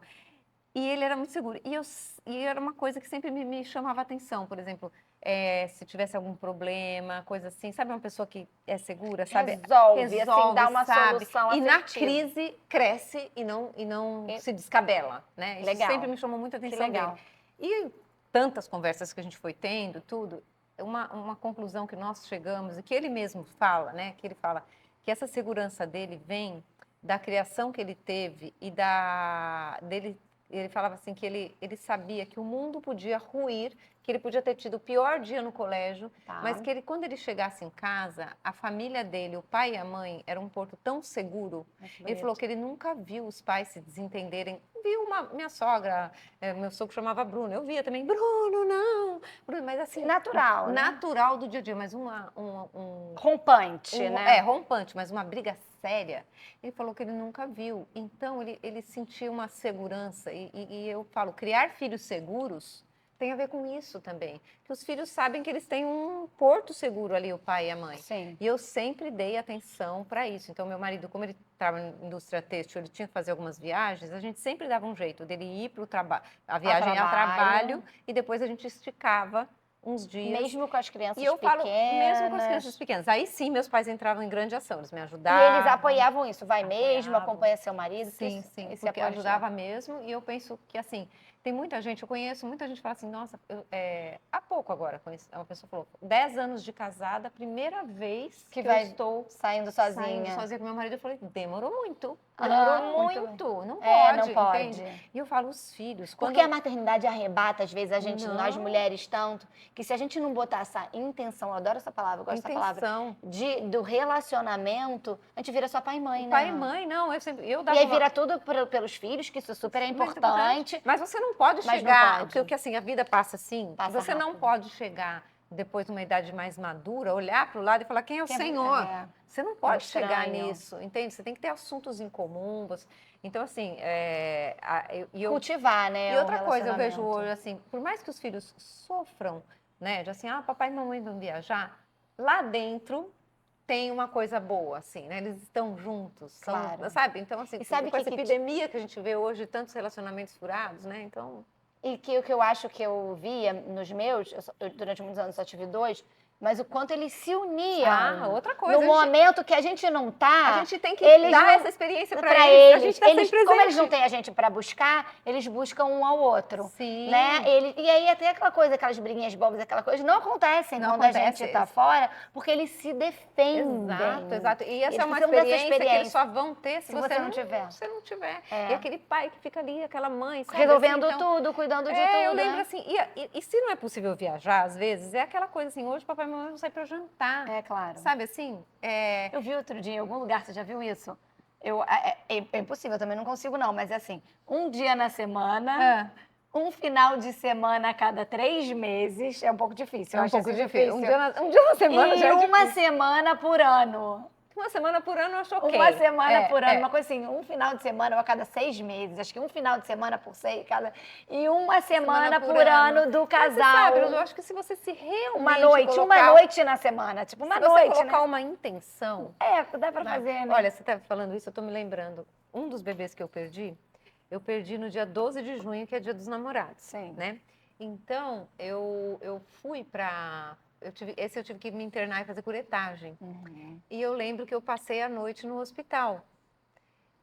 Speaker 2: E ele era muito seguro. E era uma coisa que sempre me chamava a atenção, por exemplo, se tivesse algum problema, coisa assim, sabe uma pessoa que é segura, sabe?
Speaker 1: Resolve, assim, dá uma solução
Speaker 2: E na
Speaker 1: afetiva.
Speaker 2: crise cresce e não se descabela, né? Isso
Speaker 1: Legal.
Speaker 2: sempre me chamou muita atenção
Speaker 1: Que legal.
Speaker 2: dele. E tantas conversas que a gente foi tendo, tudo, uma conclusão que nós chegamos, e que ele mesmo fala, né? Que ele fala que essa segurança dele vem da criação que ele teve e dele. Ele falava assim que ele sabia que o mundo podia ruir, que ele podia ter tido o pior dia no colégio,
Speaker 1: Tá.
Speaker 2: mas que quando ele chegasse em casa, a família dele, o pai e a mãe, era um porto tão seguro. Ele falou que ele nunca viu os pais se desentenderem. Viu minha sogra, meu sogro chamava Bruno, eu via também, Bruno, não, Bruno, mas assim...
Speaker 1: Natural, né?
Speaker 2: Natural do dia a dia, mas
Speaker 1: rompante, né?
Speaker 2: Rompante, mas uma briga séria, ele falou que ele nunca viu. Então, ele sentia uma segurança. E eu falo, criar filhos seguros tem a ver com isso também. Que os filhos sabem que eles têm um porto seguro ali, o pai e a mãe.
Speaker 1: Sim.
Speaker 2: E eu sempre dei atenção para isso. Então, meu marido, como ele trabalha na indústria têxtil, ele tinha que fazer algumas viagens, a gente sempre dava um jeito dele ir para o trabalho, a viagem a trabalho, e depois a gente esticava uns dias.
Speaker 1: Mesmo com as crianças
Speaker 2: pequenas. E eu falo, mesmo com as crianças pequenas. Aí sim, meus pais entravam em grande ação, eles me ajudavam.
Speaker 1: E eles apoiavam isso, vai mesmo, acompanha seu marido.
Speaker 2: Sim, sim, porque ajudava mesmo. E eu penso que, assim, tem muita gente, eu conheço, muita gente fala assim, nossa, há pouco agora, uma pessoa falou, 10 anos de casada, primeira vez que eu estou
Speaker 1: saindo sozinha.
Speaker 2: Saindo sozinha com meu marido, eu falei, demorou muito. Não pode, entende? E eu falo, os filhos...
Speaker 1: Porque a maternidade arrebata, às vezes, a gente, nós mulheres, tanto, que se a gente não botar essa intenção, eu adoro essa palavra, eu gosto dessa palavra, do relacionamento, a gente vira só pai e mãe, né?
Speaker 2: Pai e mãe, não, eu dava
Speaker 1: E aí vira tudo pelos filhos, que isso super é importante.
Speaker 2: Mas você não pode chegar, porque assim, a vida passa assim, você não pode chegar depois de uma idade mais madura, olhar para o lado e falar, quem é o Senhor? Você não pode chegar nisso, entende? Você tem que ter assuntos em comum. Então, assim...
Speaker 1: cultivar, né?
Speaker 2: E outra coisa, eu vejo hoje, assim, por mais que os filhos sofram, né? De assim, papai e mamãe vão viajar, lá dentro tem uma coisa boa, assim, né? Eles estão juntos, sabe? Então, assim, com essa epidemia que a gente vê hoje, tantos relacionamentos furados, né? Então...
Speaker 1: E que o que eu acho que eu via nos meus, eu durante muitos anos só tive 2, mas o quanto eles se uniam.
Speaker 2: Outra coisa.
Speaker 1: No momento que a gente não tá,
Speaker 2: a gente tem que dar essa experiência para eles. A gente tá sempre presente.
Speaker 1: Como eles não têm a gente para buscar, eles buscam um ao outro.
Speaker 2: Sim.
Speaker 1: Né? E aí até aquela coisa, aquelas briguinhas bobas, aquela coisa, não acontecem quando a gente tá fora, porque eles se defendem.
Speaker 2: Exato. E essa é uma experiência que eles só vão ter se você não tiver. Se você não tiver. E aquele pai que fica ali, aquela mãe, sabe?
Speaker 1: Resolvendo tudo, cuidando de tudo.
Speaker 2: Eu lembro assim, e se não é possível viajar, às vezes, é aquela coisa assim, hoje papai e mamãe vão sair para jantar.
Speaker 1: É claro.
Speaker 2: Sabe assim?
Speaker 1: Eu vi outro dia em algum lugar, você já viu isso? É impossível, eu também não consigo não, mas assim, um dia na semana, um final de semana a cada 3 meses, é um pouco difícil.
Speaker 2: É um pouco difícil. Um dia na semana
Speaker 1: e
Speaker 2: já é
Speaker 1: uma
Speaker 2: difícil.
Speaker 1: semana por ano.
Speaker 2: Uma semana por ano eu acho ok.
Speaker 1: Uma semana por ano, uma coisa assim, um final de semana a cada 6 meses, acho que um final de semana por 6, e uma semana por ano do casal. Mas você
Speaker 2: sabe, eu acho que se você se realmente
Speaker 1: uma noite na semana, tipo uma noite,
Speaker 2: se você colocar uma intenção...
Speaker 1: dá pra fazer, né?
Speaker 2: Olha, você tá falando isso, eu tô me lembrando, um dos bebês que eu perdi no dia 12 de junho, que é dia dos namorados.
Speaker 1: Sim.
Speaker 2: Né? Então, eu fui pra... eu tive que me internar e fazer curetagem. E eu lembro que eu passei a noite no hospital.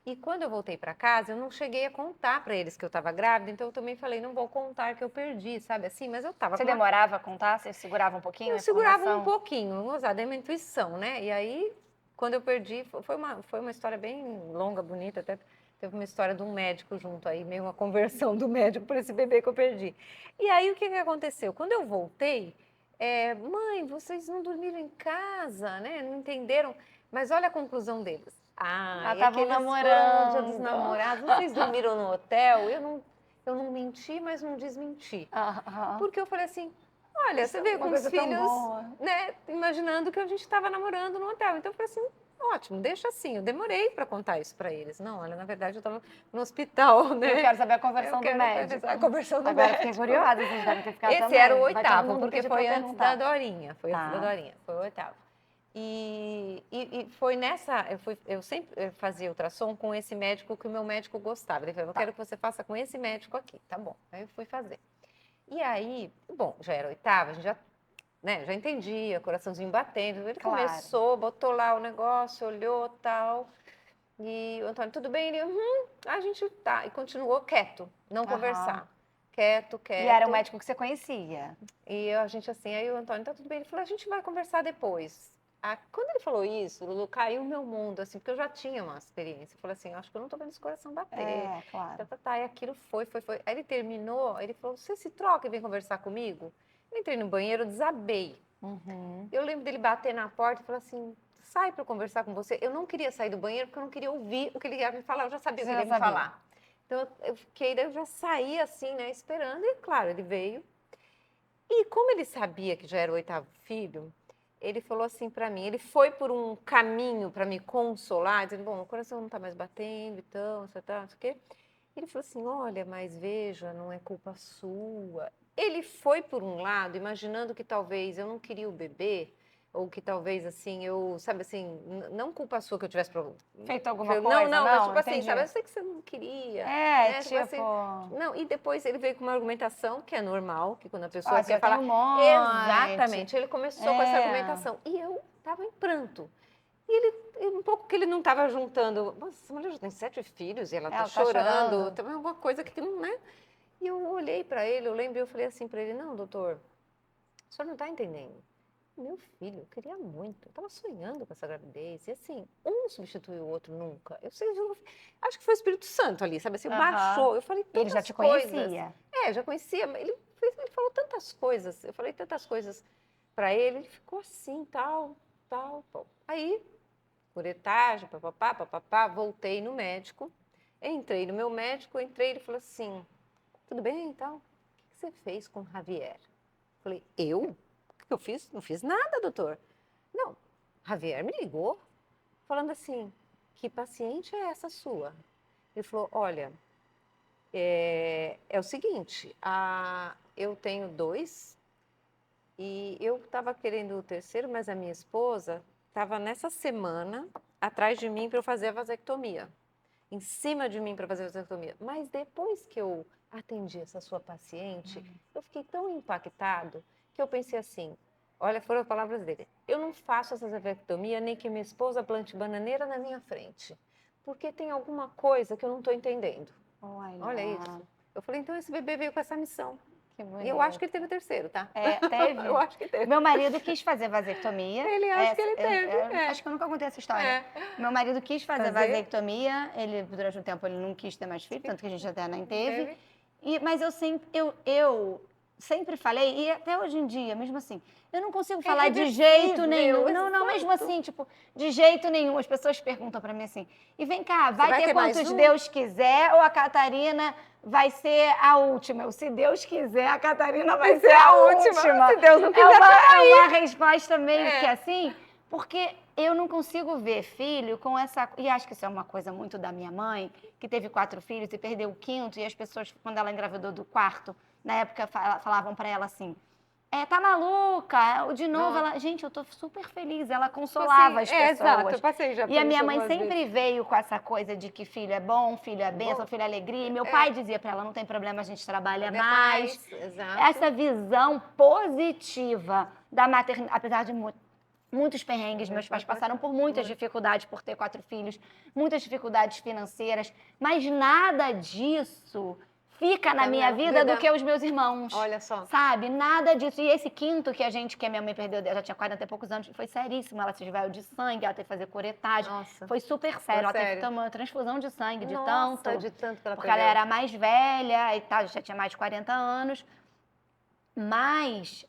Speaker 2: E quando eu voltei para casa, eu não cheguei a contar para eles que eu estava grávida, então eu também falei, não vou contar que eu perdi, sabe assim? Mas eu estava...
Speaker 1: Você demorava a contar? Você segurava um pouquinho?
Speaker 2: Eu segurava um pouquinho, usava a minha intuição, né? E aí, quando eu perdi, foi uma história bem longa, bonita, até teve uma história de um médico junto aí, meio uma conversão do médico para esse bebê que eu perdi. E aí, o que aconteceu? Quando eu voltei... mãe, vocês não dormiram em casa, né? Não entenderam. Mas olha a conclusão deles.
Speaker 1: Estavam namorando.
Speaker 2: Dia dos namorados, vocês dormiram no hotel? Eu não menti, mas não desmenti. Porque eu falei assim, olha, você veio com os filhos, né? Imaginando que a gente estava namorando no hotel. Então eu falei assim, ótimo, deixa assim. Eu demorei para contar isso para eles. Não, olha, na verdade eu estava no hospital, né?
Speaker 1: Eu quero saber a conversão do médico.
Speaker 2: A conversão do
Speaker 1: Agora
Speaker 2: médico.
Speaker 1: fiquei curiosa, vocês devem ter ficado
Speaker 2: Esse
Speaker 1: também.
Speaker 2: era o oitavo, porque foi antes
Speaker 1: perguntar.
Speaker 2: da Dorinha. Foi antes da Dorinha, foi o oitavo. E foi nessa... Eu sempre fazia ultrassom com esse médico que o meu médico gostava. Ele falou, eu quero que você faça com esse médico aqui. Tá bom. Aí eu fui fazer. E aí, bom, já era oitava, a gente já entendia, coraçãozinho batendo. Ele começou, botou lá o negócio, olhou, tal. E o Antônio, tudo bem? Ele, a gente tá. E continuou quieto, não conversar. Quieto.
Speaker 1: E era um médico que você conhecia.
Speaker 2: E a gente assim, aí o Antônio, tá tudo bem? Ele falou, a gente vai conversar depois. Quando ele falou isso, Lulu, caiu o meu mundo, assim, porque eu já tinha uma experiência. Eu falei assim, acho que eu não tô vendo esse coração bater.
Speaker 1: Claro.
Speaker 2: E aquilo foi. Aí ele terminou, ele falou, você se troca e vem conversar comigo? Eu entrei no banheiro, desabei. Eu lembro dele bater na porta e falar assim, sai para eu conversar com você. Eu não queria sair do banheiro porque eu não queria ouvir o que ele ia me falar, eu já sabia o que ele ia me falar. Então eu já saí assim, né, esperando, e claro, ele veio. E como ele sabia que já era o oitavo filho, ele falou assim para mim, ele foi por um caminho para me consolar, dizendo, bom, o coração não está mais batendo, então, você tá, não sei o quê. Ele falou assim, olha, mas veja, não é culpa sua. Ele foi por um lado, imaginando que talvez eu não queria o bebê, ou que talvez, assim, eu, sabe assim, não culpa sua que eu tivesse
Speaker 1: feito alguma coisa.
Speaker 2: Não, mas tipo assim, sabe, eu sei que você não queria. Né? Tipo assim, não, e depois ele veio com uma argumentação que é normal, que quando a pessoa quer falar... Exatamente, ele começou com essa argumentação. E eu estava em pranto. E ele, um pouco que ele não estava juntando... Nossa, essa mulher já tem 7 filhos e ela está chorando. Tem alguma coisa que não, né? E eu olhei para ele, eu lembro, e eu falei assim para ele, não, doutor, o senhor não está entendendo. Meu filho, eu queria muito, eu estava sonhando com essa gravidez. E assim, um não substitui o outro nunca. Acho que foi o Espírito Santo ali, sabe assim, baixou. Eu falei tantas coisas.
Speaker 1: Ele já te conhecia?
Speaker 2: Já conhecia. Ele falou tantas coisas. Eu falei tantas coisas para ele. Ele ficou assim, tal. Aí, curetagem, papapá, voltei no médico. Entrei no meu médico, ele falou assim, tudo bem e tal? O que você fez com o Javier? Eu falei, eu? O que eu fiz? Não fiz nada, doutor. Não, Javier me ligou, falando assim, que paciente é essa sua? Ele falou, olha, é o seguinte, eu tenho 2 e eu estava querendo o terceiro, mas a minha esposa estava nessa semana atrás de mim para eu fazer a vasectomia, em cima de mim para fazer a vasectomia. Mas depois que eu atendi essa sua paciente, eu fiquei tão impactado que eu pensei assim, olha, foram as palavras dele, eu não faço essa vasectomia nem que minha esposa plante bananeira na minha frente, porque tem alguma coisa que eu não estou entendendo. Olha isso. Eu falei, então esse bebê veio com essa missão. E eu acho que ele teve o terceiro, tá?
Speaker 1: Teve?
Speaker 2: Eu acho que teve.
Speaker 1: Meu marido quis fazer vasectomia.
Speaker 2: Ele acha que ele teve.
Speaker 1: Acho que eu nunca contei essa história. Meu marido quis fazer vasectomia, ele durante um tempo ele não quis ter mais filho, tanto que a gente até nem teve. Mas eu sempre, sempre falei, e até hoje em dia, mesmo assim, eu não consigo falar de jeito nenhum. Não, mesmo assim, tipo, de jeito nenhum. As pessoas perguntam pra mim assim, e vem cá, vai ter quantos Deus quiser ou a Catarina vai ser a última? Eu, se Deus quiser, a Catarina vai ser a última.
Speaker 2: Se Deus não quiser,
Speaker 1: é uma resposta meio que assim, porque eu não consigo ver filho com essa... E acho que isso é uma coisa muito da minha mãe, que teve 4 filhos e perdeu o 5º, e as pessoas, quando ela engravidou do 4º, na época falavam pra ela assim, tá maluca, de novo, ela... Gente, eu tô super feliz, ela consolava as pessoas.
Speaker 2: Exato, eu passei já por
Speaker 1: E a minha mãe
Speaker 2: isso
Speaker 1: sempre veio com essa coisa de que filho é bom, filho é bênção, filho é alegria. E meu pai dizia pra ela, não tem problema, a gente trabalha mais.
Speaker 2: Exato.
Speaker 1: Essa visão positiva da maternidade, apesar de muitos perrengues, meus pais passaram por muitas dificuldades por ter 4 filhos, muitas dificuldades financeiras, mas nada disso fica na minha vida do que os meus irmãos.
Speaker 2: Olha só.
Speaker 1: Sabe? Nada disso. E esse 5º que a minha mãe perdeu, ela já tinha 40 e poucos anos, foi seríssimo. Ela se desvaiou de sangue, ela teve que fazer curetagem.
Speaker 2: Nossa.
Speaker 1: Foi super sério. Ela teve que tomar uma transfusão de sangue, de tanto
Speaker 2: que ela
Speaker 1: porque ela era mais velha e tal, já tinha mais de 40 anos. Mas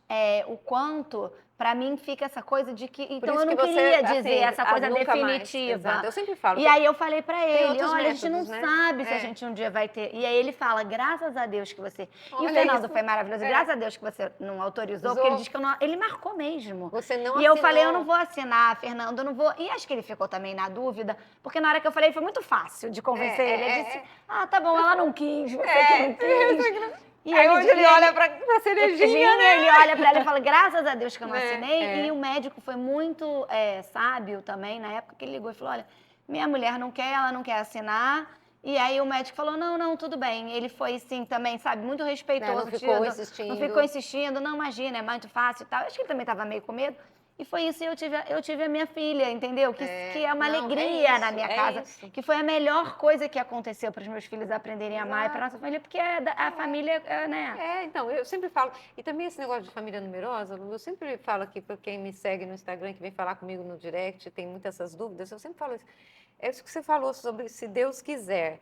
Speaker 1: o quanto... Pra mim fica essa coisa de que... Então eu não queria dizer essa coisa definitiva.
Speaker 2: Eu sempre falo.
Speaker 1: E aí eu falei pra ele, olha, a gente não
Speaker 2: né?
Speaker 1: sabe se a gente um dia vai ter. E aí ele fala, graças a Deus que você... E o Fernando foi maravilhoso. Graças a Deus que você não autorizou, porque ele disse que eu não... Ele marcou mesmo.
Speaker 2: Você não
Speaker 1: assinou. Eu falei, eu não vou assinar, Fernando, eu não vou... E acho que ele ficou também na dúvida, porque na hora que eu falei foi muito fácil de convencer ele. Ele disse, tá bom, ela não quis, você que não quis.
Speaker 2: E aí hoje ele olha pra cerejinha, né?
Speaker 1: Ele olha pra ela e fala, graças a Deus que eu não assinei. E o médico foi muito sábio também, na época que ele ligou e falou, olha, minha mulher não quer, ela não quer assinar. E aí o médico falou, não, tudo bem. Ele foi, sim, também, sabe, muito respeitoso.
Speaker 2: Não ficou insistindo.
Speaker 1: Não ficou insistindo, não, imagina, é muito fácil e tal. Acho que ele também estava meio com medo. E foi isso, eu tive a minha filha, entendeu? Que é uma alegria na minha casa. Que foi a melhor coisa que aconteceu para os meus filhos aprenderem a amar e para nossa família, porque a família, né?
Speaker 2: Então, eu sempre falo, e também esse negócio de família numerosa, Lu, eu sempre falo aqui para quem me segue no Instagram, que vem falar comigo no direct, tem muitas essas dúvidas, eu sempre falo isso. É isso que você falou sobre se Deus quiser.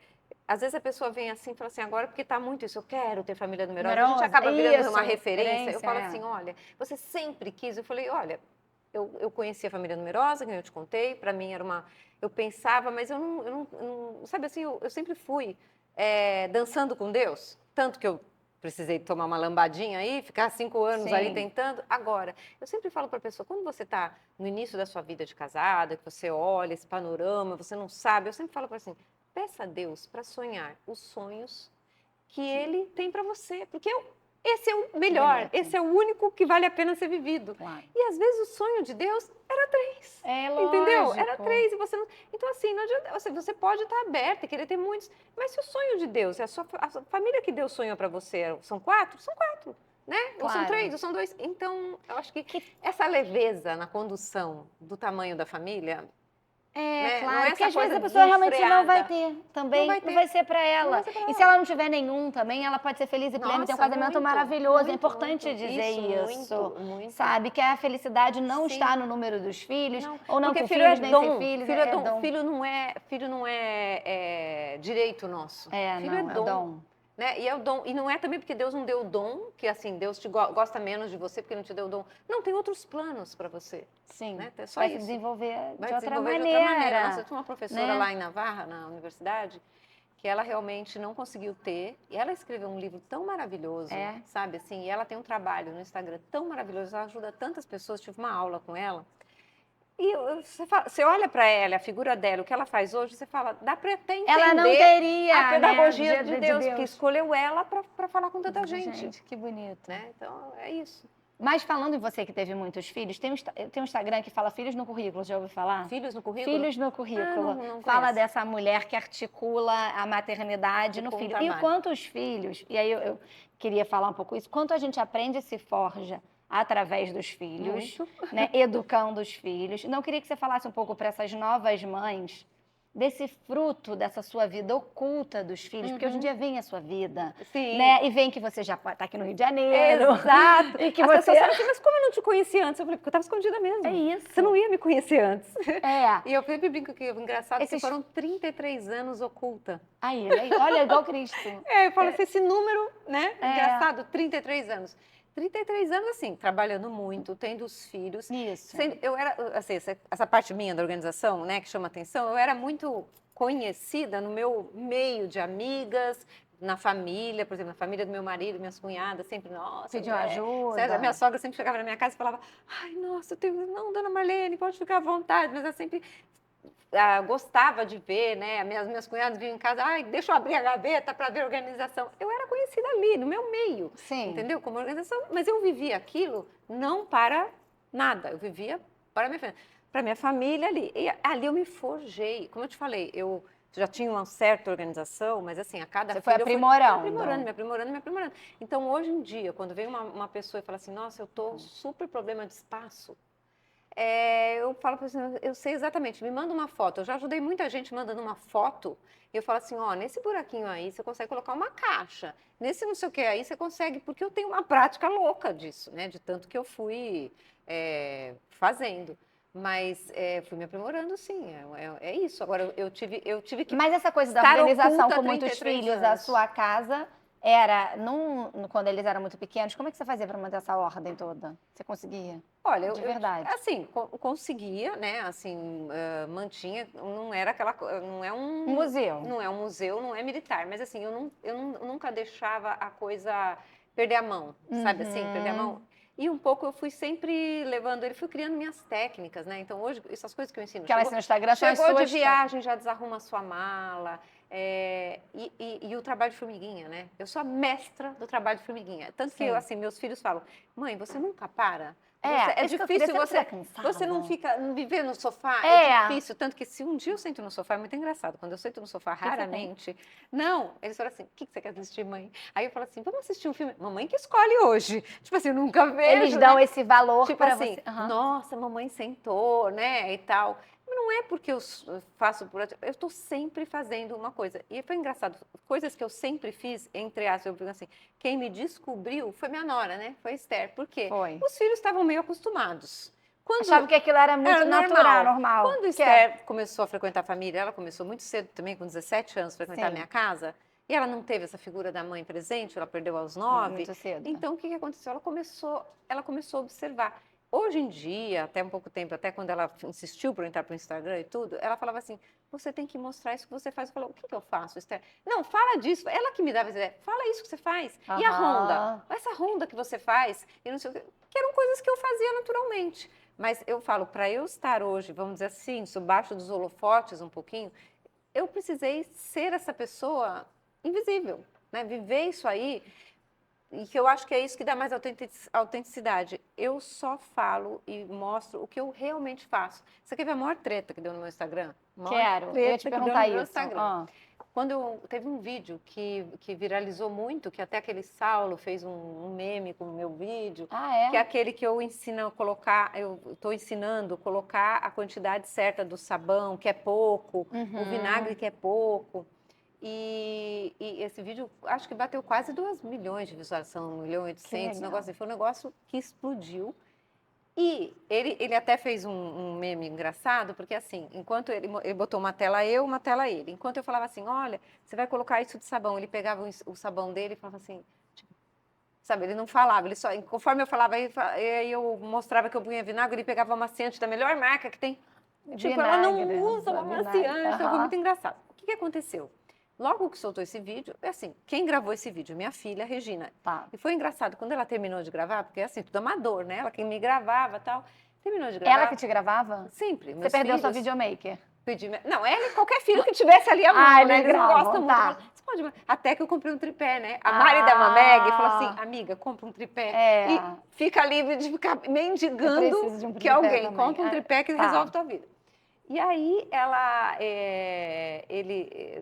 Speaker 2: Às vezes a pessoa vem assim e fala assim, agora porque está muito isso, eu quero ter família numerosa. A gente acaba virando uma referência. Eu falo assim, olha, você sempre quis. Eu falei, olha, eu conheci a família numerosa, que eu te contei, para mim era uma... Eu pensava, mas eu não sabe assim, eu sempre fui dançando com Deus, tanto que eu precisei tomar uma lambadinha aí, ficar 5 anos ali tentando. Agora, eu sempre falo para a pessoa, quando você está no início da sua vida de casada, que você olha esse panorama, você não sabe, eu sempre falo para assim, peça a Deus para sonhar os sonhos que Ele tem para você, porque esse é o melhor, esse é o único que vale a pena ser vivido.
Speaker 1: Claro.
Speaker 2: E às vezes o sonho de Deus era 3. Entendeu?
Speaker 1: Lógico.
Speaker 2: Era 3 e você não... Então assim, não adianta, você pode estar aberta e querer ter muitos, mas se o sonho de Deus, a família que Deus sonhou para você, são 4? São 4, né?
Speaker 1: Claro.
Speaker 2: Ou são 3, ou são 2. Então, eu acho que essa leveza na condução do tamanho da família...
Speaker 1: claro, porque às vezes a pessoa realmente não vai ter, também não vai ser para ela. E se ela não tiver nenhum também, ela pode ser feliz e plena e ter um casamento maravilhoso. É importante dizer isso,
Speaker 2: muito.
Speaker 1: Sabe? Que a felicidade não está no número dos filhos, ou não com
Speaker 2: filho
Speaker 1: filhos,
Speaker 2: nem
Speaker 1: sem
Speaker 2: dom.
Speaker 1: filhos,
Speaker 2: Filho é dom. Filho não é direito nosso. Filho
Speaker 1: é dom.
Speaker 2: Né? E é o dom. E não é também porque Deus não deu o dom, que assim, Deus gosta menos de você porque não te deu o dom. Não, tem outros planos para você.
Speaker 1: Sim,
Speaker 2: né? É só
Speaker 1: vai
Speaker 2: isso.
Speaker 1: se desenvolver
Speaker 2: Vai
Speaker 1: de outra
Speaker 2: desenvolver
Speaker 1: maneira.
Speaker 2: De outra maneira. Nossa, eu tinha uma professora
Speaker 1: né?
Speaker 2: lá em Navarra, na universidade, que ela realmente não conseguiu ter. E ela escreveu um livro tão maravilhoso, sabe? Assim, e ela tem um trabalho no Instagram tão maravilhoso, ela ajuda tantas pessoas. Tive uma aula com ela. E você olha para ela, a figura dela, o que ela faz hoje, você fala, dá para até entender
Speaker 1: ela não teria,
Speaker 2: a pedagogia
Speaker 1: de
Speaker 2: Deus, que escolheu ela para falar com tanta
Speaker 1: gente. Que bonito.
Speaker 2: Né? Então, é isso.
Speaker 1: Mas falando em você que teve muitos filhos, tem um Instagram que fala Filhos no Currículo, já ouviu falar?
Speaker 2: Filhos no Currículo?
Speaker 1: Filhos no Currículo.
Speaker 2: Não
Speaker 1: fala dessa mulher que articula a maternidade no filho. E quantos filhos, e aí eu queria falar um pouco isso, quanto a gente aprende e se forja através dos filhos, né, educando os filhos. Não queria que você falasse um pouco para essas novas mães desse fruto dessa sua vida oculta dos filhos, porque hoje em dia vem a sua vida,
Speaker 2: Sim.
Speaker 1: né? E vem que você já está aqui no Rio de Janeiro.
Speaker 2: Exato.
Speaker 1: E que
Speaker 2: As
Speaker 1: você...
Speaker 2: pessoas falam assim, mas como eu não te conhecia antes? Eu falei, porque eu estava escondida mesmo.
Speaker 1: É isso.
Speaker 2: Você não ia me conhecer antes.
Speaker 1: É.
Speaker 2: E eu sempre brinco que o engraçado é que foram 33 anos oculta.
Speaker 1: Aí, olha, igual Cristo.
Speaker 2: Eu falo assim, esse número, né? Engraçado, 33 anos. 33 anos, assim, trabalhando muito, tendo os filhos.
Speaker 1: Isso.
Speaker 2: Eu era, assim, essa parte minha da organização, né, que chama atenção, eu era muito conhecida no meu meio de amigas, na família, por exemplo, na família do meu marido, minhas cunhadas, sempre, nossa,
Speaker 1: pediu ajuda.
Speaker 2: Minha sogra sempre chegava na minha casa e falava, ai, nossa, não, dona Marlene, pode ficar à vontade, mas ela sempre gostava de ver, né? Minhas cunhadas vinham em casa, ai, deixa eu abrir a gaveta para ver a organização. Eu era conhecida ali, no meu meio,
Speaker 1: Sim.
Speaker 2: entendeu? Como organização, mas eu vivia aquilo não para nada, eu vivia para minha família ali. E ali eu me forjei, como eu te falei, eu já tinha uma certa organização, mas assim, a cada
Speaker 1: Você foi aprimorando.
Speaker 2: Me aprimorando. Então, hoje em dia, quando vem uma pessoa e fala assim, nossa, eu tô super problema de espaço, eu falo para você, eu sei exatamente, me manda uma foto. Eu já ajudei muita gente mandando uma foto. E eu falo assim, ó, nesse buraquinho aí você consegue colocar uma caixa. Nesse não sei o que aí você consegue, porque eu tenho uma prática louca disso, né? De tanto que eu fui fazendo. Mas fui me aprimorando, sim, é isso. Agora, eu tive que.
Speaker 1: Mas essa coisa da organização com muitos filhos, a sua casa, era, quando eles eram muito pequenos, como é que você fazia para manter essa ordem toda? Você conseguia?
Speaker 2: Olha,
Speaker 1: de verdade.
Speaker 2: Assim, conseguia, né? Assim, mantinha, não era aquela, não é um
Speaker 1: museu.
Speaker 2: Não é um museu, não é militar, mas assim, eu nunca deixava a coisa perder a mão, sabe assim, perder a mão. E um pouco eu fui sempre levando ele, fui criando minhas técnicas, né? Então hoje, essas coisas que eu ensino.
Speaker 1: Que ela ensina no Instagram são as
Speaker 2: Chegou
Speaker 1: suas
Speaker 2: de viagem, já desarruma a sua mala. E o trabalho de formiguinha, né? Eu sou a mestra do trabalho de formiguinha. Tanto que, assim, meus filhos falam, mãe, você nunca para? É difícil você não fica viver no sofá, é difícil. Tanto que se um dia eu sento no sofá, é muito engraçado. Quando eu sento no sofá, raramente. Não, eles falam assim: o que você quer assistir, mãe? Aí eu falo assim: vamos assistir um filme. Mamãe que escolhe hoje. Tipo assim, eu nunca vejo.
Speaker 1: Eles dão esse valor
Speaker 2: tipo
Speaker 1: para
Speaker 2: assim,
Speaker 1: você.
Speaker 2: Nossa, mamãe sentou, né? E tal. Não é porque eu faço por... Eu estou sempre fazendo uma coisa. E foi engraçado. Coisas que eu sempre fiz, entre aspas, eu digo assim, quem me descobriu foi minha nora, né? Foi Esther. Por quê? Os filhos estavam meio acostumados.
Speaker 1: Achavam que aquilo era muito natural, normal.
Speaker 2: Quando Esther começou a frequentar a família, ela começou muito cedo também, com 17 anos, a frequentar a minha casa. E ela não teve essa figura da mãe presente, ela perdeu aos 9.
Speaker 1: Muito cedo.
Speaker 2: Então, o que aconteceu? Ela começou a observar. Hoje em dia, até um pouco tempo, até quando ela insistiu para entrar para o Instagram e tudo, ela falava assim, você tem que mostrar isso que você faz. Eu falei, o que eu faço, Esther? Não, fala disso. Ela que me dava essa ideia. Fala isso que você faz. E a ronda? Essa ronda que você faz. E não sei o que eram coisas que eu fazia naturalmente. Mas eu falo, para eu estar hoje, vamos dizer assim, debaixo dos holofotes um pouquinho, eu precisei ser essa pessoa invisível, né? Viver isso aí. E que eu acho que é isso que dá mais autenticidade. Eu só falo e mostro o que eu realmente faço. Você quer ver a maior treta que deu no meu Instagram?
Speaker 1: Quero, eu ia te perguntar isso.
Speaker 2: Quando teve um vídeo que viralizou muito, que até aquele Saulo fez um meme com o meu vídeo, que é aquele que eu ensino a colocar, eu estou ensinando a colocar a quantidade certa do sabão, que é pouco, o vinagre, que é pouco. E esse vídeo, acho que bateu quase 2 milhões de visualização, 1.800.000, negócio, foi um negócio que explodiu. E ele até fez um meme engraçado, porque assim, enquanto ele botou uma tela eu, uma tela ele. Enquanto eu falava assim, olha, você vai colocar isso de sabão, ele pegava o sabão dele e falava assim, tipo, sabe, ele não falava, ele só, conforme eu falava, aí eu mostrava que eu punha vinagre, ele pegava amaciante da melhor marca que tem. Tipo, ela não usa o amaciante, então foi muito engraçado. O que aconteceu? Logo que soltou esse vídeo, assim, quem gravou esse vídeo? Minha filha, Regina. E foi engraçado, quando ela terminou de gravar, porque assim, tudo amador, né? Ela quem me gravava e tal, terminou de gravar.
Speaker 1: Ela que te gravava?
Speaker 2: Sempre.
Speaker 1: Você perdeu sua videomaker?
Speaker 2: Não, ela e qualquer filho que tivesse ali a mão, né? Eles não gostam muito. Você pode... Até que eu comprei um tripé, né? A Mari da Mameg falou assim, amiga, compra um tripé. E fica livre de ficar mendigando que alguém compra um tripé que resolve a tua vida. E aí,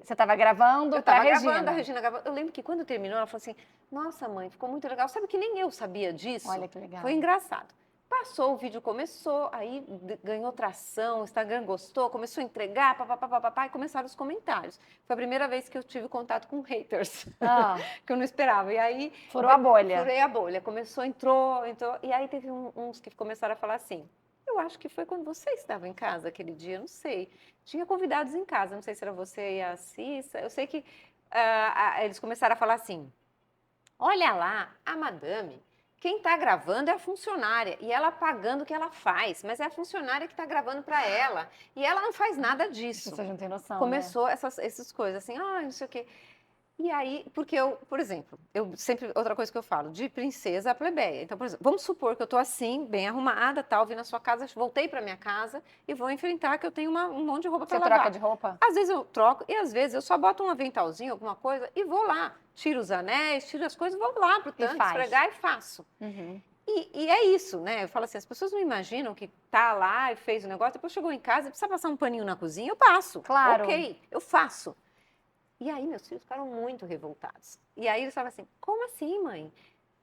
Speaker 1: Você estava gravando para a Regina? Eu estava
Speaker 2: gravando, a Regina gravando. Eu lembro que quando terminou, ela falou assim, nossa mãe, ficou muito legal. Sabe que nem eu sabia disso?
Speaker 1: Olha que legal.
Speaker 2: Foi engraçado. passou, o vídeo começou, aí ganhou tração, o Instagram gostou, começou a entregar, papapá, e começaram os comentários. Foi a primeira vez que eu tive contato com haters, que eu não esperava. E aí...
Speaker 1: Furou a bolha.
Speaker 2: Furei a bolha. Começou, entrou, e aí teve uns que começaram a falar assim, eu acho que foi quando você estava em casa aquele dia, não sei. Tinha convidados em casa, não sei se era você e a Cissa. Eu sei que eles começaram a falar assim, olha lá, a madame, quem está gravando é a funcionária, e ela pagando o que ela faz, mas é a funcionária que está gravando para ela, e ela não faz nada disso.
Speaker 1: Você não tem noção,
Speaker 2: começou, né? essas coisas assim, não sei o quê. E aí, porque eu, por exemplo, eu sempre, outra coisa que eu falo, de princesa a plebeia. Então, por exemplo, vamos supor que eu tô assim, bem arrumada, tal, vim na sua casa, voltei para minha casa e vou enfrentar que eu tenho um monte de roupa para lavar.
Speaker 1: Você troca de roupa?
Speaker 2: Às vezes eu troco e às vezes eu só boto um aventalzinho, alguma coisa e vou lá. Tiro os anéis, tiro as coisas, vou lá pro tanque, esfregar e faço. E é isso, né? Eu falo assim, as pessoas não imaginam que tá lá e fez o negócio, depois chegou em casa e precisa passar um paninho na cozinha, eu passo.
Speaker 1: Claro.
Speaker 2: Ok, eu faço. E aí meus filhos ficaram muito revoltados. E aí eles falavam assim, como assim, mãe?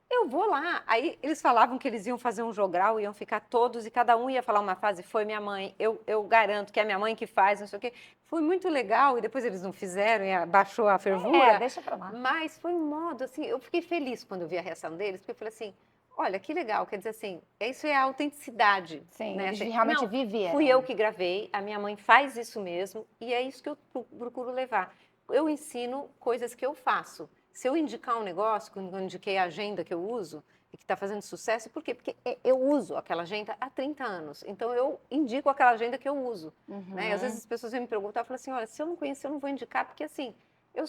Speaker 2: Eu vou lá. Aí eles falavam que eles iam fazer um jogral, iam ficar todos, e cada um ia falar uma frase, foi minha mãe, eu garanto que é minha mãe que faz, não sei o quê. Foi muito legal, e depois eles não fizeram, e baixou a fervura.
Speaker 1: Deixa pra lá.
Speaker 2: Mas foi um modo, assim, eu fiquei feliz quando eu vi a reação deles, porque eu falei assim, olha, que legal, quer dizer assim, isso é a autenticidade.
Speaker 1: Sim,
Speaker 2: né?
Speaker 1: eles
Speaker 2: Assim,
Speaker 1: realmente viveram.
Speaker 2: Fui eu que gravei, a minha mãe faz isso mesmo, e é isso que eu procuro levar. Eu ensino coisas que eu faço. Se eu indicar um negócio, quando eu indiquei a agenda que eu uso e que está fazendo sucesso, por quê? Porque eu uso aquela agenda há 30 anos. Então, eu indico aquela agenda que eu uso. Né? Às vezes as pessoas vêm me perguntar, eu falo assim, olha, se eu não conhecer, eu não vou indicar, porque assim, eu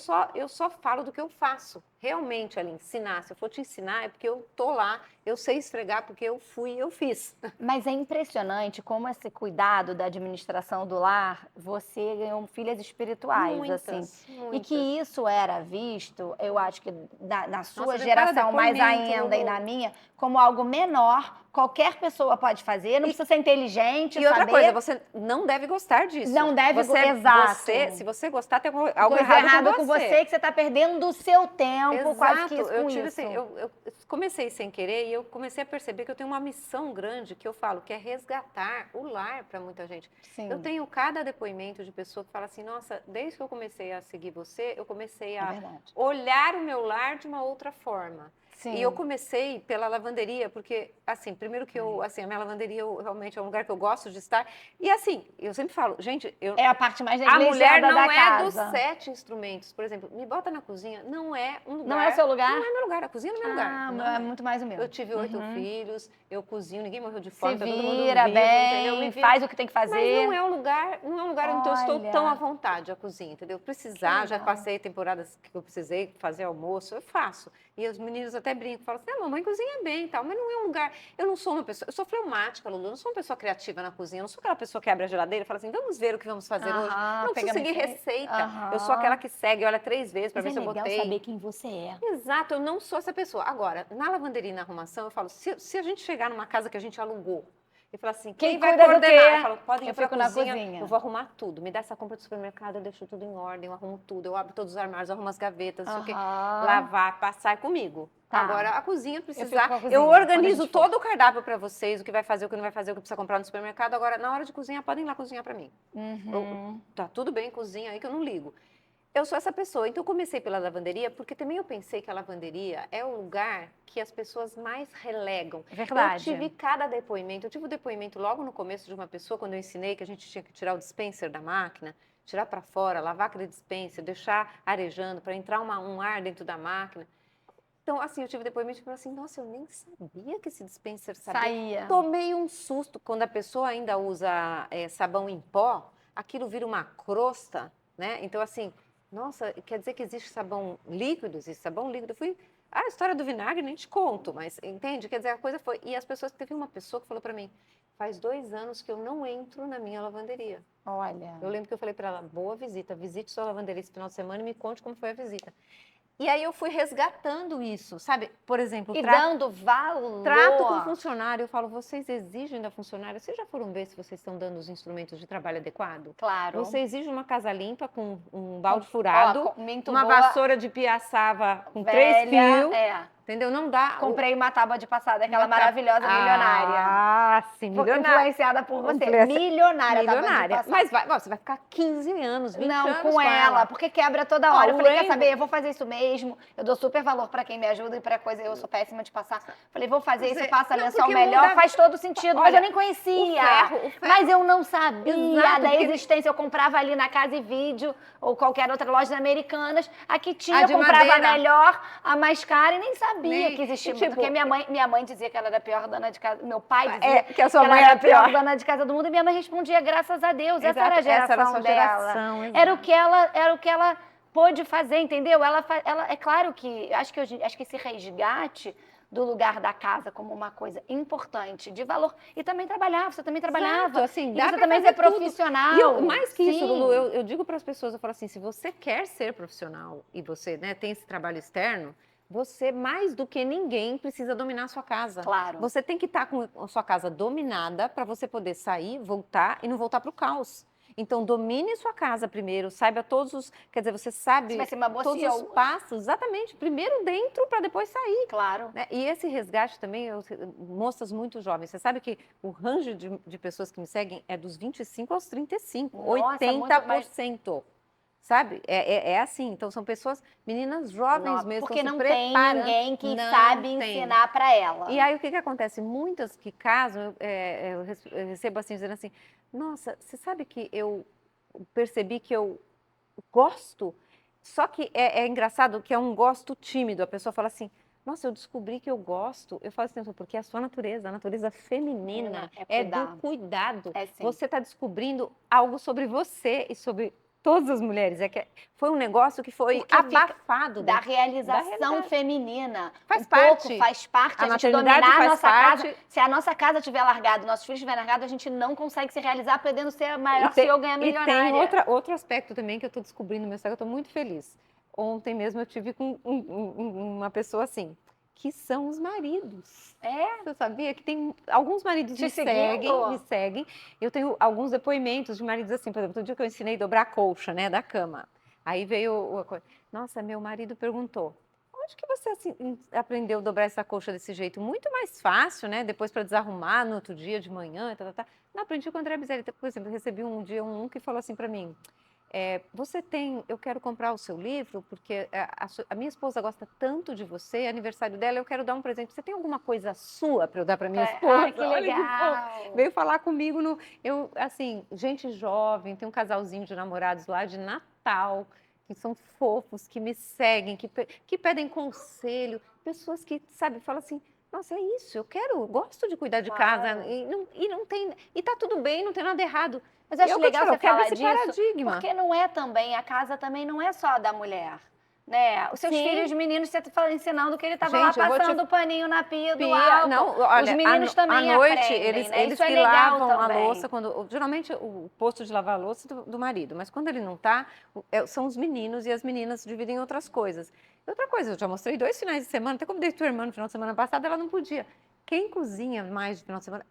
Speaker 2: só falo do que eu faço. Realmente, ali, ensinar. Se eu for te ensinar, é porque eu tô lá, eu sei esfregar, porque eu fui e eu fiz.
Speaker 1: Mas é impressionante como esse cuidado da administração do lar, você ganhou filhas espirituais,
Speaker 2: Muitas,
Speaker 1: assim.
Speaker 2: muitas.
Speaker 1: E que isso era visto, eu acho que na sua
Speaker 2: Nossa,
Speaker 1: geração mais ainda e na minha, como algo menor. Qualquer pessoa pode fazer, não precisa ser inteligente,
Speaker 2: e outra coisa, você não deve gostar disso.
Speaker 1: Não deve, exato.
Speaker 2: Se você gostar, tem algo errado com você.
Speaker 1: Que você está perdendo do seu tempo,
Speaker 2: Exato.
Speaker 1: quase que isso
Speaker 2: eu
Speaker 1: com
Speaker 2: tive,
Speaker 1: isso.
Speaker 2: Assim, eu comecei sem querer e eu comecei a perceber que eu tenho uma missão grande que eu falo, que é resgatar o lar para muita gente.
Speaker 1: Sim.
Speaker 2: Eu tenho cada depoimento de pessoa que fala assim, nossa, desde que eu comecei a seguir você, eu comecei a olhar o meu lar de uma outra forma.
Speaker 1: Sim.
Speaker 2: E eu comecei pela lavanderia, porque, assim, primeiro que a minha lavanderia realmente é um lugar que eu gosto de estar. E, assim, eu sempre falo, gente...
Speaker 1: É a parte mais
Speaker 2: negligenciada da casa. A mulher não é
Speaker 1: dos
Speaker 2: 7 instrumentos. Por exemplo, me bota na cozinha, não é um lugar...
Speaker 1: Não é seu lugar?
Speaker 2: Não é meu lugar, a cozinha não é meu lugar. Não
Speaker 1: é muito mais o meu.
Speaker 2: Eu tive 8 filhos, eu cozinho, ninguém morreu de fome,
Speaker 1: Se
Speaker 2: tá todo mundo
Speaker 1: vira
Speaker 2: vivo,
Speaker 1: bem,
Speaker 2: entendeu?
Speaker 1: faz o que tem que fazer.
Speaker 2: Mas não é um lugar onde eu estou tão à vontade, a cozinha, entendeu? Precisar, já passei temporadas que eu precisei fazer almoço, eu faço. E os meninos até brincam, falam assim, mamãe cozinha bem e tal, mas não é um lugar... Eu não sou uma pessoa... Eu sou fleumática, Lulu, eu não sou uma pessoa criativa na cozinha, eu não sou aquela pessoa que abre a geladeira e fala assim, vamos ver o que vamos fazer hoje. Eu não preciso seguir receita. Eu sou aquela que segue, olha 3 vezes para ver se eu botei.
Speaker 1: É legal saber quem você é.
Speaker 2: Exato, eu não sou essa pessoa. Agora, na lavanderia e na arrumação, eu falo, se a gente chegar numa casa que a gente alugou, e falar assim, quem vai coordenar? Eu falo, podem ir para a cozinha, eu vou arrumar tudo. Me dá essa compra do supermercado, eu deixo tudo em ordem, eu arrumo tudo, eu abro todos os armários, arrumo as gavetas, não sei o quê. Lavar, passar comigo. Agora, a cozinha precisar, eu organizo todo o cardápio para vocês, o que vai fazer, o que não vai fazer, o que precisa comprar no supermercado. Agora, na hora de cozinhar, podem ir lá cozinhar para mim. Tá tudo bem, cozinha aí que eu não ligo. Eu sou essa pessoa. Então, eu comecei pela lavanderia, porque também eu pensei que a lavanderia é o lugar que as pessoas mais relegam.
Speaker 1: Verdade.
Speaker 2: Eu tive cada depoimento. Eu tive um depoimento logo no começo de uma pessoa, quando eu ensinei que a gente tinha que tirar o dispenser da máquina, tirar para fora, lavar aquele dispenser, deixar arejando, para entrar um ar dentro da máquina. Então, assim, eu tive depoimento e falei assim, nossa, eu nem sabia que esse dispenser saía. Tomei um susto. Quando a pessoa ainda usa sabão em pó, aquilo vira uma crosta, né? Então, assim... Nossa, quer dizer que existe sabão líquido? Existe sabão líquido? A história do vinagre nem te conto, mas entende? Quer dizer, a coisa foi... E as pessoas... Teve uma pessoa que falou para mim, faz 2 anos que eu não entro na minha lavanderia.
Speaker 1: Olha.
Speaker 2: Eu lembro que eu falei para ela, boa visita, visite sua lavanderia esse final de semana e me conte como foi a visita. E aí eu fui resgatando isso, sabe? Por exemplo...
Speaker 1: dando valor.
Speaker 2: Trato com funcionário, eu falo, vocês exigem da funcionária, vocês já foram ver se vocês estão dando os instrumentos de trabalho adequado?
Speaker 1: Claro.
Speaker 2: Você exige uma casa limpa com um balde furado, uma vassoura de piaçava com 3 fios, entendeu? Não dá...
Speaker 1: Comprei uma tábua de passada, aquela maravilhosa milionária.
Speaker 2: Ah, sim, milionária.
Speaker 1: Influenciada por você. Milionária, tábua de passada.
Speaker 2: Mas você vai ficar 15 anos, 20 anos
Speaker 1: com ela, porque quebra toda hora. Eu falei, quer saber, eu vou fazer isso mesmo. Eu dou super valor pra quem me ajuda e pra coisa, eu sou péssima de passar. Falei, vou fazer isso, passa lençol melhor, faz todo sentido. Olha, mas eu nem conhecia. O ferro. Mas eu não sabia da existência. Eu comprava ali na Casa e Vídeo, ou qualquer outra loja Americanas. Aqui tinha, eu comprava melhor, a mais cara, e nem sabia que existia. Tipo, porque minha mãe dizia que ela era a pior dona de casa. Meu pai dizia
Speaker 2: que a sua mãe
Speaker 1: era a pior dona de casa do mundo. E minha mãe respondia, graças a Deus. Essa era a geração dela. Era o que ela pôde fazer, entendeu? Ela é claro que acho que esse resgate do lugar da casa como uma coisa importante, de valor. E também trabalhava, você também trabalhava.
Speaker 2: Exato, assim,
Speaker 1: e você também ser profissional.
Speaker 2: E mais que isso, Lulu, eu digo para as pessoas, eu falo assim, se você quer ser profissional e você, né, tem esse trabalho externo, você, mais do que ninguém, precisa dominar a sua casa.
Speaker 1: Claro.
Speaker 2: Você tem que estar com a sua casa dominada para você poder sair, voltar e não voltar para o caos. Então, domine sua casa primeiro, saiba todos os... Quer dizer, você sabe todos os passos, exatamente. Primeiro dentro, para depois sair.
Speaker 1: Claro.
Speaker 2: Né? E esse resgate também, moças muito jovens. Você sabe que o range de pessoas que me seguem é dos 25 aos 35. Nossa, 80%. Sabe? É assim. Então, são pessoas, meninas jovens mesmo,
Speaker 1: porque não tem ninguém que sabe ensinar para ela.
Speaker 2: E aí, o que acontece? Muitas que casam, eu recebo assim, dizendo assim, nossa, você sabe que eu percebi que eu gosto, só que é engraçado que é um gosto tímido. A pessoa fala assim, nossa, eu descobri que eu gosto. Eu falo assim, porque é a sua natureza, a natureza feminina é do cuidado. Você está descobrindo algo sobre você e sobre todas as mulheres. Foi um negócio que foi abafado.
Speaker 1: Da realização feminina.
Speaker 2: Faz parte.
Speaker 1: Faz parte. A gente dominar a nossa casa. Se a nossa casa tiver largado, nossos filhos tiver largado, a gente não consegue se realizar, podendo ser a maior CEO, ganhar milionária.
Speaker 2: E tem outro aspecto também que eu estou descobrindo no meu Instagram, eu estou muito feliz. Ontem mesmo eu tive com uma pessoa assim, que são os maridos. Você sabia que tem alguns maridos me seguem. Eu tenho alguns depoimentos de maridos assim, por exemplo, todo dia que eu ensinei a dobrar a colcha, né, da cama. Aí veio nossa, meu marido perguntou, onde que você aprendeu a dobrar essa colcha desse jeito? Muito mais fácil, né, depois para desarrumar no outro dia de manhã, Não, aprendi com o André Biselli. Por exemplo, eu recebi um dia um que falou assim para mim, eu quero comprar o seu livro, porque a minha esposa gosta tanto de você, aniversário dela, eu quero dar um presente. Você tem alguma coisa sua para eu dar para minha esposa?
Speaker 1: Que legal!
Speaker 2: Veio falar comigo, gente jovem, tem um casalzinho de namorados lá de Natal, que são fofos, que me seguem, que pedem conselho, pessoas que, falam assim, nossa, é isso, eu gosto de cuidar de casa, e tá tudo bem, não tem nada errado.
Speaker 1: Mas eu acho legal você falar disso, paradigma. Porque a casa também não é só da mulher, né? Os seus filhos meninos, você está ensinando que ele estava lá passando o paninho na pia do álcool.
Speaker 2: Não, olha, os meninos também à noite,
Speaker 1: aprendem,
Speaker 2: eles
Speaker 1: isso
Speaker 2: que lavam a louça, geralmente o posto de lavar a louça do marido, mas quando ele não está, são os meninos e as meninas dividem outras coisas. E outra coisa, eu já mostrei 2 finais de semana, até como dei tua irmã no final de semana passado, ela não podia. Quem cozinha mais de final de semana,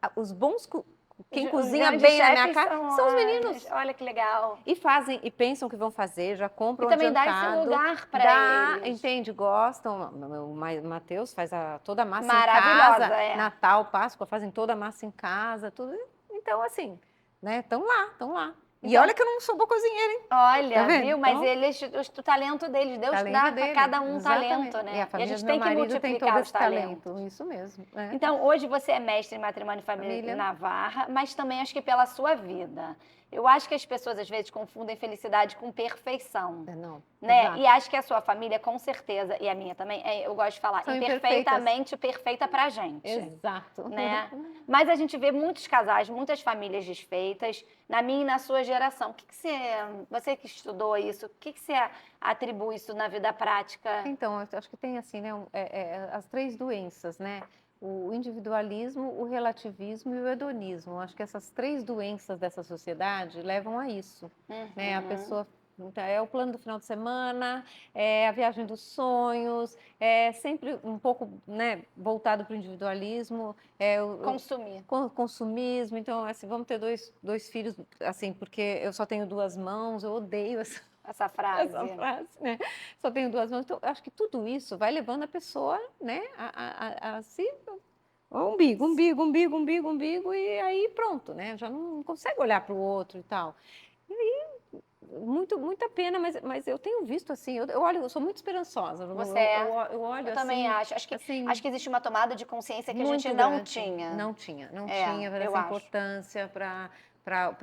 Speaker 2: quem cozinha bem na minha casa são os meninos.
Speaker 1: Olha que legal.
Speaker 2: E fazem, e pensam que vão fazer, já compram
Speaker 1: e também adiantado. Dá esse lugar para eles.
Speaker 2: Entende, gostam. O Matheus faz toda a massa em casa. Natal, Páscoa, fazem toda a massa em casa, tudo. Então, assim, né, estão lá. E olha que eu não sou boa cozinheira, hein?
Speaker 1: Olha, tá viu? Mas o talento deles, Deus dá para cada um talento, né?
Speaker 2: E a gente tem que multiplicar os talentos. Isso mesmo.
Speaker 1: Então, hoje você é mestre em matrimônio e família Navarra, mas também acho que pela sua vida. Eu acho que as pessoas, às vezes, confundem felicidade com perfeição.
Speaker 2: Não.
Speaker 1: Né?
Speaker 2: Exato.
Speaker 1: E acho que a sua família, com certeza, e a minha também, eu gosto de falar, imperfeitamente perfeita pra gente.
Speaker 2: Exato.
Speaker 1: Né? Mas a gente vê muitos casais, muitas famílias desfeitas, na minha e na sua geração. Você que estudou isso, o que você atribui isso na vida prática?
Speaker 2: Então, eu acho que tem assim, né, as 3 doenças, né? O individualismo, o relativismo e o hedonismo. Eu acho que essas 3 doenças dessa sociedade levam a isso. Né? A pessoa é o plano do final de semana, é a viagem dos sonhos, é sempre um pouco, né, voltado para o individualismo. Consumismo. Então, assim, vamos ter dois filhos, assim, porque eu só tenho 2 mãos, eu odeio essa
Speaker 1: essa frase.
Speaker 2: Essa frase, né? Só tenho duas mãos. Então, eu acho que tudo isso vai levando a pessoa, né, a se... Umbigo, umbigo, umbigo, umbigo, umbigo, e aí pronto, né? Já não consegue olhar para o outro e tal. E aí, muita pena, mas eu tenho visto assim, eu olho, eu sou muito esperançosa.
Speaker 1: Você é?
Speaker 2: Eu olho
Speaker 1: Eu
Speaker 2: assim.
Speaker 1: também acho.
Speaker 2: Assim,
Speaker 1: Acho que existe uma tomada de consciência que a gente
Speaker 2: muito
Speaker 1: não
Speaker 2: grande.
Speaker 1: tinha.
Speaker 2: Não tinha
Speaker 1: Eu
Speaker 2: essa
Speaker 1: acho.
Speaker 2: importância para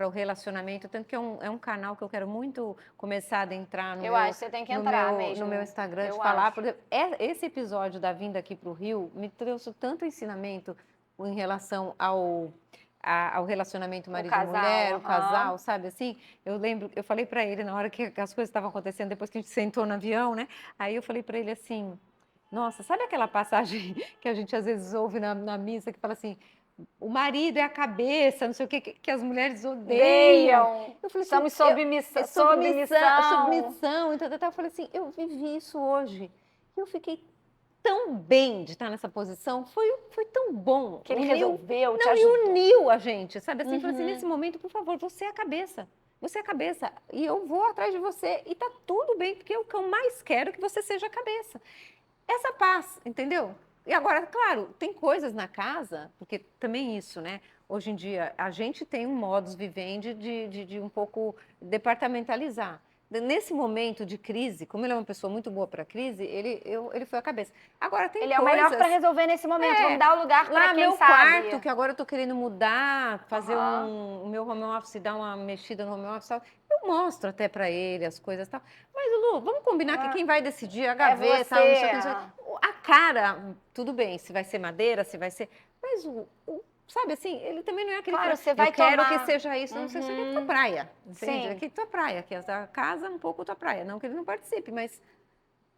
Speaker 2: o relacionamento, tanto que é um canal que eu quero muito começar a adentrar
Speaker 1: Eu acho, você tem que entrar mesmo.
Speaker 2: no meu Instagram,
Speaker 1: Eu
Speaker 2: de falar.
Speaker 1: acho.
Speaker 2: Por exemplo, esse episódio da vinda aqui para o Rio me trouxe tanto ensinamento em relação ao relacionamento marido-mulher, o casal, sabe assim? Eu lembro, eu falei para ele na hora que as coisas estavam acontecendo, depois que a gente sentou no avião, né? Aí eu falei para ele assim, nossa, sabe aquela passagem que a gente às vezes ouve na missa que fala assim, o marido é a cabeça, não sei o que as mulheres odeiam. Eu falei assim, submissão, então eu falei assim, eu vivi isso hoje. Eu fiquei tão bem de estar nessa posição, foi tão bom.
Speaker 1: Que ele resolveu, te
Speaker 2: e
Speaker 1: ajudou.
Speaker 2: uniu a gente, sabe assim? Falei assim, nesse momento, por favor, você é a cabeça. Você é a cabeça e eu vou atrás de você e tá tudo bem, porque o que eu mais quero é que você seja a cabeça. Essa paz, entendeu? E agora, claro, tem coisas na casa, porque também isso, né? Hoje em dia, a gente tem um modus vivendi de um pouco departamentalizar. Nesse momento de crise, como ele é uma pessoa muito boa para crise, ele foi a cabeça. Agora tem
Speaker 1: ele
Speaker 2: coisas...
Speaker 1: é o melhor para resolver nesse momento. Vamos dar o lugar para quem
Speaker 2: meu
Speaker 1: sabe.
Speaker 2: quarto, que agora eu tô querendo mudar, fazer o meu home office, dar uma mexida no home office, tal. Eu mostro até para ele as coisas, tal. Mas Lu, vamos combinar que quem vai decidir é a gaveta,
Speaker 1: você.
Speaker 2: Não sei o que. A cara, tudo bem, se vai ser madeira, se vai ser, mas sabe assim, ele também não é aquele
Speaker 1: claro,
Speaker 2: cara,
Speaker 1: você vai
Speaker 2: eu quero
Speaker 1: tomar...
Speaker 2: que seja isso, não sei se é tua praia, entende?
Speaker 1: Sim.
Speaker 2: Aqui tua praia, que a casa é um pouco tua praia, não que ele não participe, mas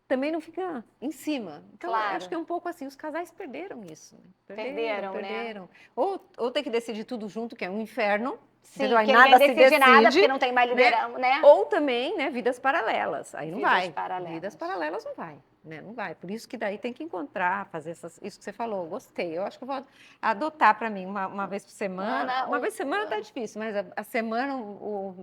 Speaker 2: também não fica em cima. Então,
Speaker 1: claro.
Speaker 2: eu acho que é um pouco assim, os casais perderam isso. Né?
Speaker 1: Perderam.
Speaker 2: Né? Ou ter que decidir tudo junto, que é um inferno.
Speaker 1: Sim,
Speaker 2: entendeu? Aí
Speaker 1: que
Speaker 2: nada
Speaker 1: ninguém decide nada, porque não tem mais
Speaker 2: né?
Speaker 1: liderança, né?
Speaker 2: Ou também, né, vidas paralelas. Aí não vai.
Speaker 1: Paralelas.
Speaker 2: Vidas paralelas não vai. Né? Não vai. Por isso que daí tem que encontrar, fazer isso que você falou. Gostei. Eu acho que eu vou adotar para mim uma vez por semana. Uma vez por semana tá difícil, mas a semana, o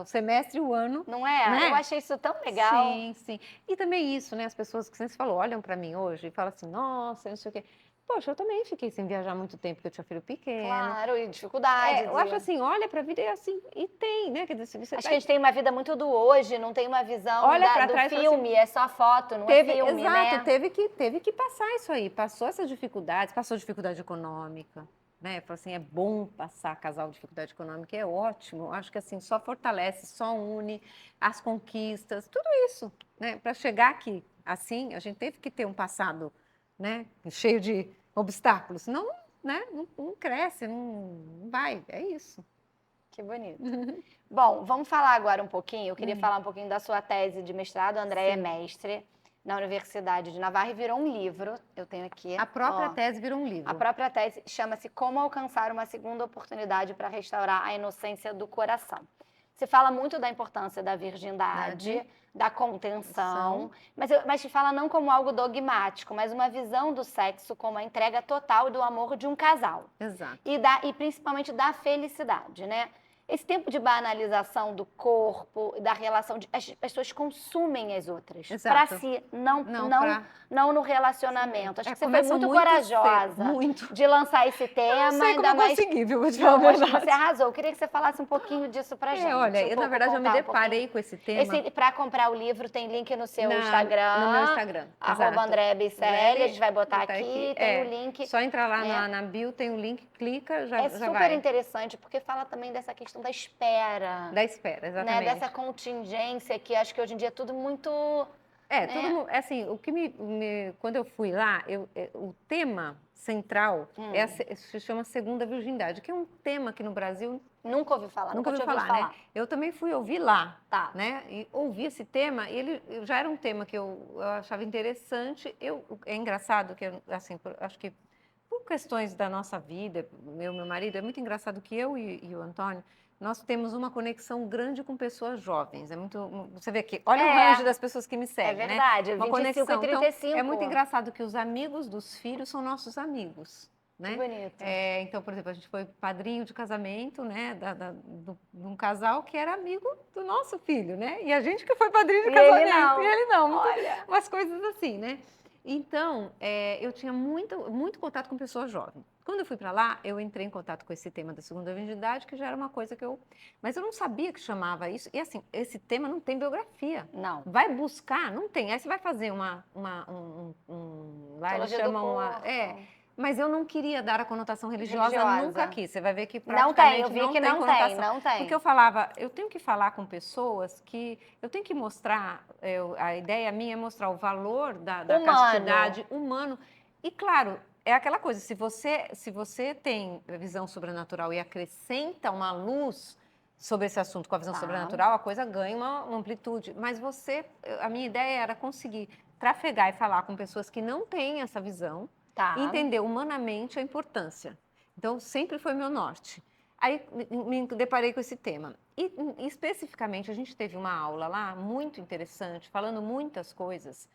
Speaker 2: semestre, o ano.
Speaker 1: Não é? Né? Eu achei isso tão legal.
Speaker 2: Sim. E também isso, né? As pessoas que você falou, olham para mim hoje e falam assim, nossa, não sei o quê. Poxa, eu também fiquei sem viajar muito tempo, porque eu tinha filho pequeno.
Speaker 1: Claro, e dificuldade.
Speaker 2: Eu acho assim, olha para a vida e assim, e tem, né? Quer dizer, você
Speaker 1: acho que a gente tem uma vida muito do hoje, não tem uma visão do
Speaker 2: trás,
Speaker 1: filme, assim, é só foto, não
Speaker 2: é
Speaker 1: filme,
Speaker 2: exato,
Speaker 1: né?
Speaker 2: Teve que passar isso aí, passou essas dificuldades, passou dificuldade econômica, né? Falou assim, é bom passar casal dificuldade econômica, é ótimo, acho que assim, só fortalece, só une as conquistas, tudo isso, né? Para chegar aqui, assim, a gente teve que ter um passado, né? Cheio de obstáculos, senão, né? Não cresce, não vai, é isso.
Speaker 1: Que bonito. Bom, vamos falar agora um pouquinho, eu queria falar um pouquinho da sua tese de mestrado, a Andréia é mestre na Universidade de Navarra e virou um livro, eu tenho aqui.
Speaker 2: A própria tese virou um livro.
Speaker 1: A própria tese chama-se Como Alcançar uma Segunda Oportunidade para Restaurar a Inocência do Coração. Você fala muito da importância da virgindade, da contenção, mas te fala não como algo dogmático, mas uma visão do sexo como a entrega total do amor de um casal.
Speaker 2: Exato.
Speaker 1: E principalmente da felicidade, né? Esse tempo de banalização do corpo, da relação, as pessoas consumem as outras para si, não no relacionamento. Acho que você foi muito corajosa de lançar esse tema.
Speaker 2: Eu não sei como eu consegui, viu? Vou te
Speaker 1: falar a verdade. Acho que você arrasou. Eu queria que você falasse um pouquinho disso pra gente.
Speaker 2: Olha, na verdade, eu me deparei com esse tema.
Speaker 1: Para comprar o livro, tem link no seu Instagram.
Speaker 2: No meu Instagram.
Speaker 1: @Andréia Bicelli, a gente vai botar aqui, tem o link.
Speaker 2: Só entrar lá na bio, tem o link, clica, já vai.
Speaker 1: É super interessante, porque fala também dessa questão da espera.
Speaker 2: Da espera, exatamente.
Speaker 1: Né? Dessa contingência que acho que hoje em dia é tudo muito...
Speaker 2: tudo, assim, o que quando eu fui lá, o tema central se chama Segunda Virgindade, que é um tema que no Brasil...
Speaker 1: Nunca ouvi falar,
Speaker 2: nunca ouvi falar. Né? Eu também fui ouvir lá, né? E ouvi esse tema, e ele já era um tema que eu achava interessante. É engraçado que, assim, acho que por questões da nossa vida, meu marido, é muito engraçado que eu e o Antônio, nós temos uma conexão grande com pessoas jovens. É muito, você vê aqui, olha o range das pessoas que me seguem,
Speaker 1: verdade,
Speaker 2: né?
Speaker 1: Uma 25 conexão. E 35.
Speaker 2: Então, é muito engraçado que os amigos dos filhos são nossos amigos. né?
Speaker 1: Que bonito.
Speaker 2: Então, por exemplo, a gente foi padrinho de casamento, né, de um casal que era amigo do nosso filho, né? E a gente que foi padrinho de casamento.
Speaker 1: E ele não.
Speaker 2: Olha. Umas coisas assim, né? Então, eu tinha muito contato com pessoas jovens. Quando eu fui para lá, eu entrei em contato com esse tema da segunda virgindade, que já era uma coisa que eu... Mas eu não sabia que chamava isso. E assim, esse tema não tem biografia.
Speaker 1: Não.
Speaker 2: Vai buscar, não tem. Aí você vai fazer lá eles chamam... Mas eu não queria dar a conotação religiosa nunca quis. Você vai ver que praticamente
Speaker 1: não tem. Eu vi que não tem.
Speaker 2: Porque eu falava, eu tenho que falar com pessoas que... Eu tenho que mostrar... a ideia minha é mostrar o valor da castidade humano. E, claro, é aquela coisa, se você tem visão sobrenatural e acrescenta uma luz sobre esse assunto com a visão sobrenatural, a coisa ganha uma amplitude. Mas a minha ideia era conseguir trafegar e falar com pessoas que não têm essa visão, entender humanamente a importância. Então, sempre foi meu norte. Aí me deparei com esse tema. E, especificamente, a gente teve uma aula lá muito interessante, falando muitas coisas.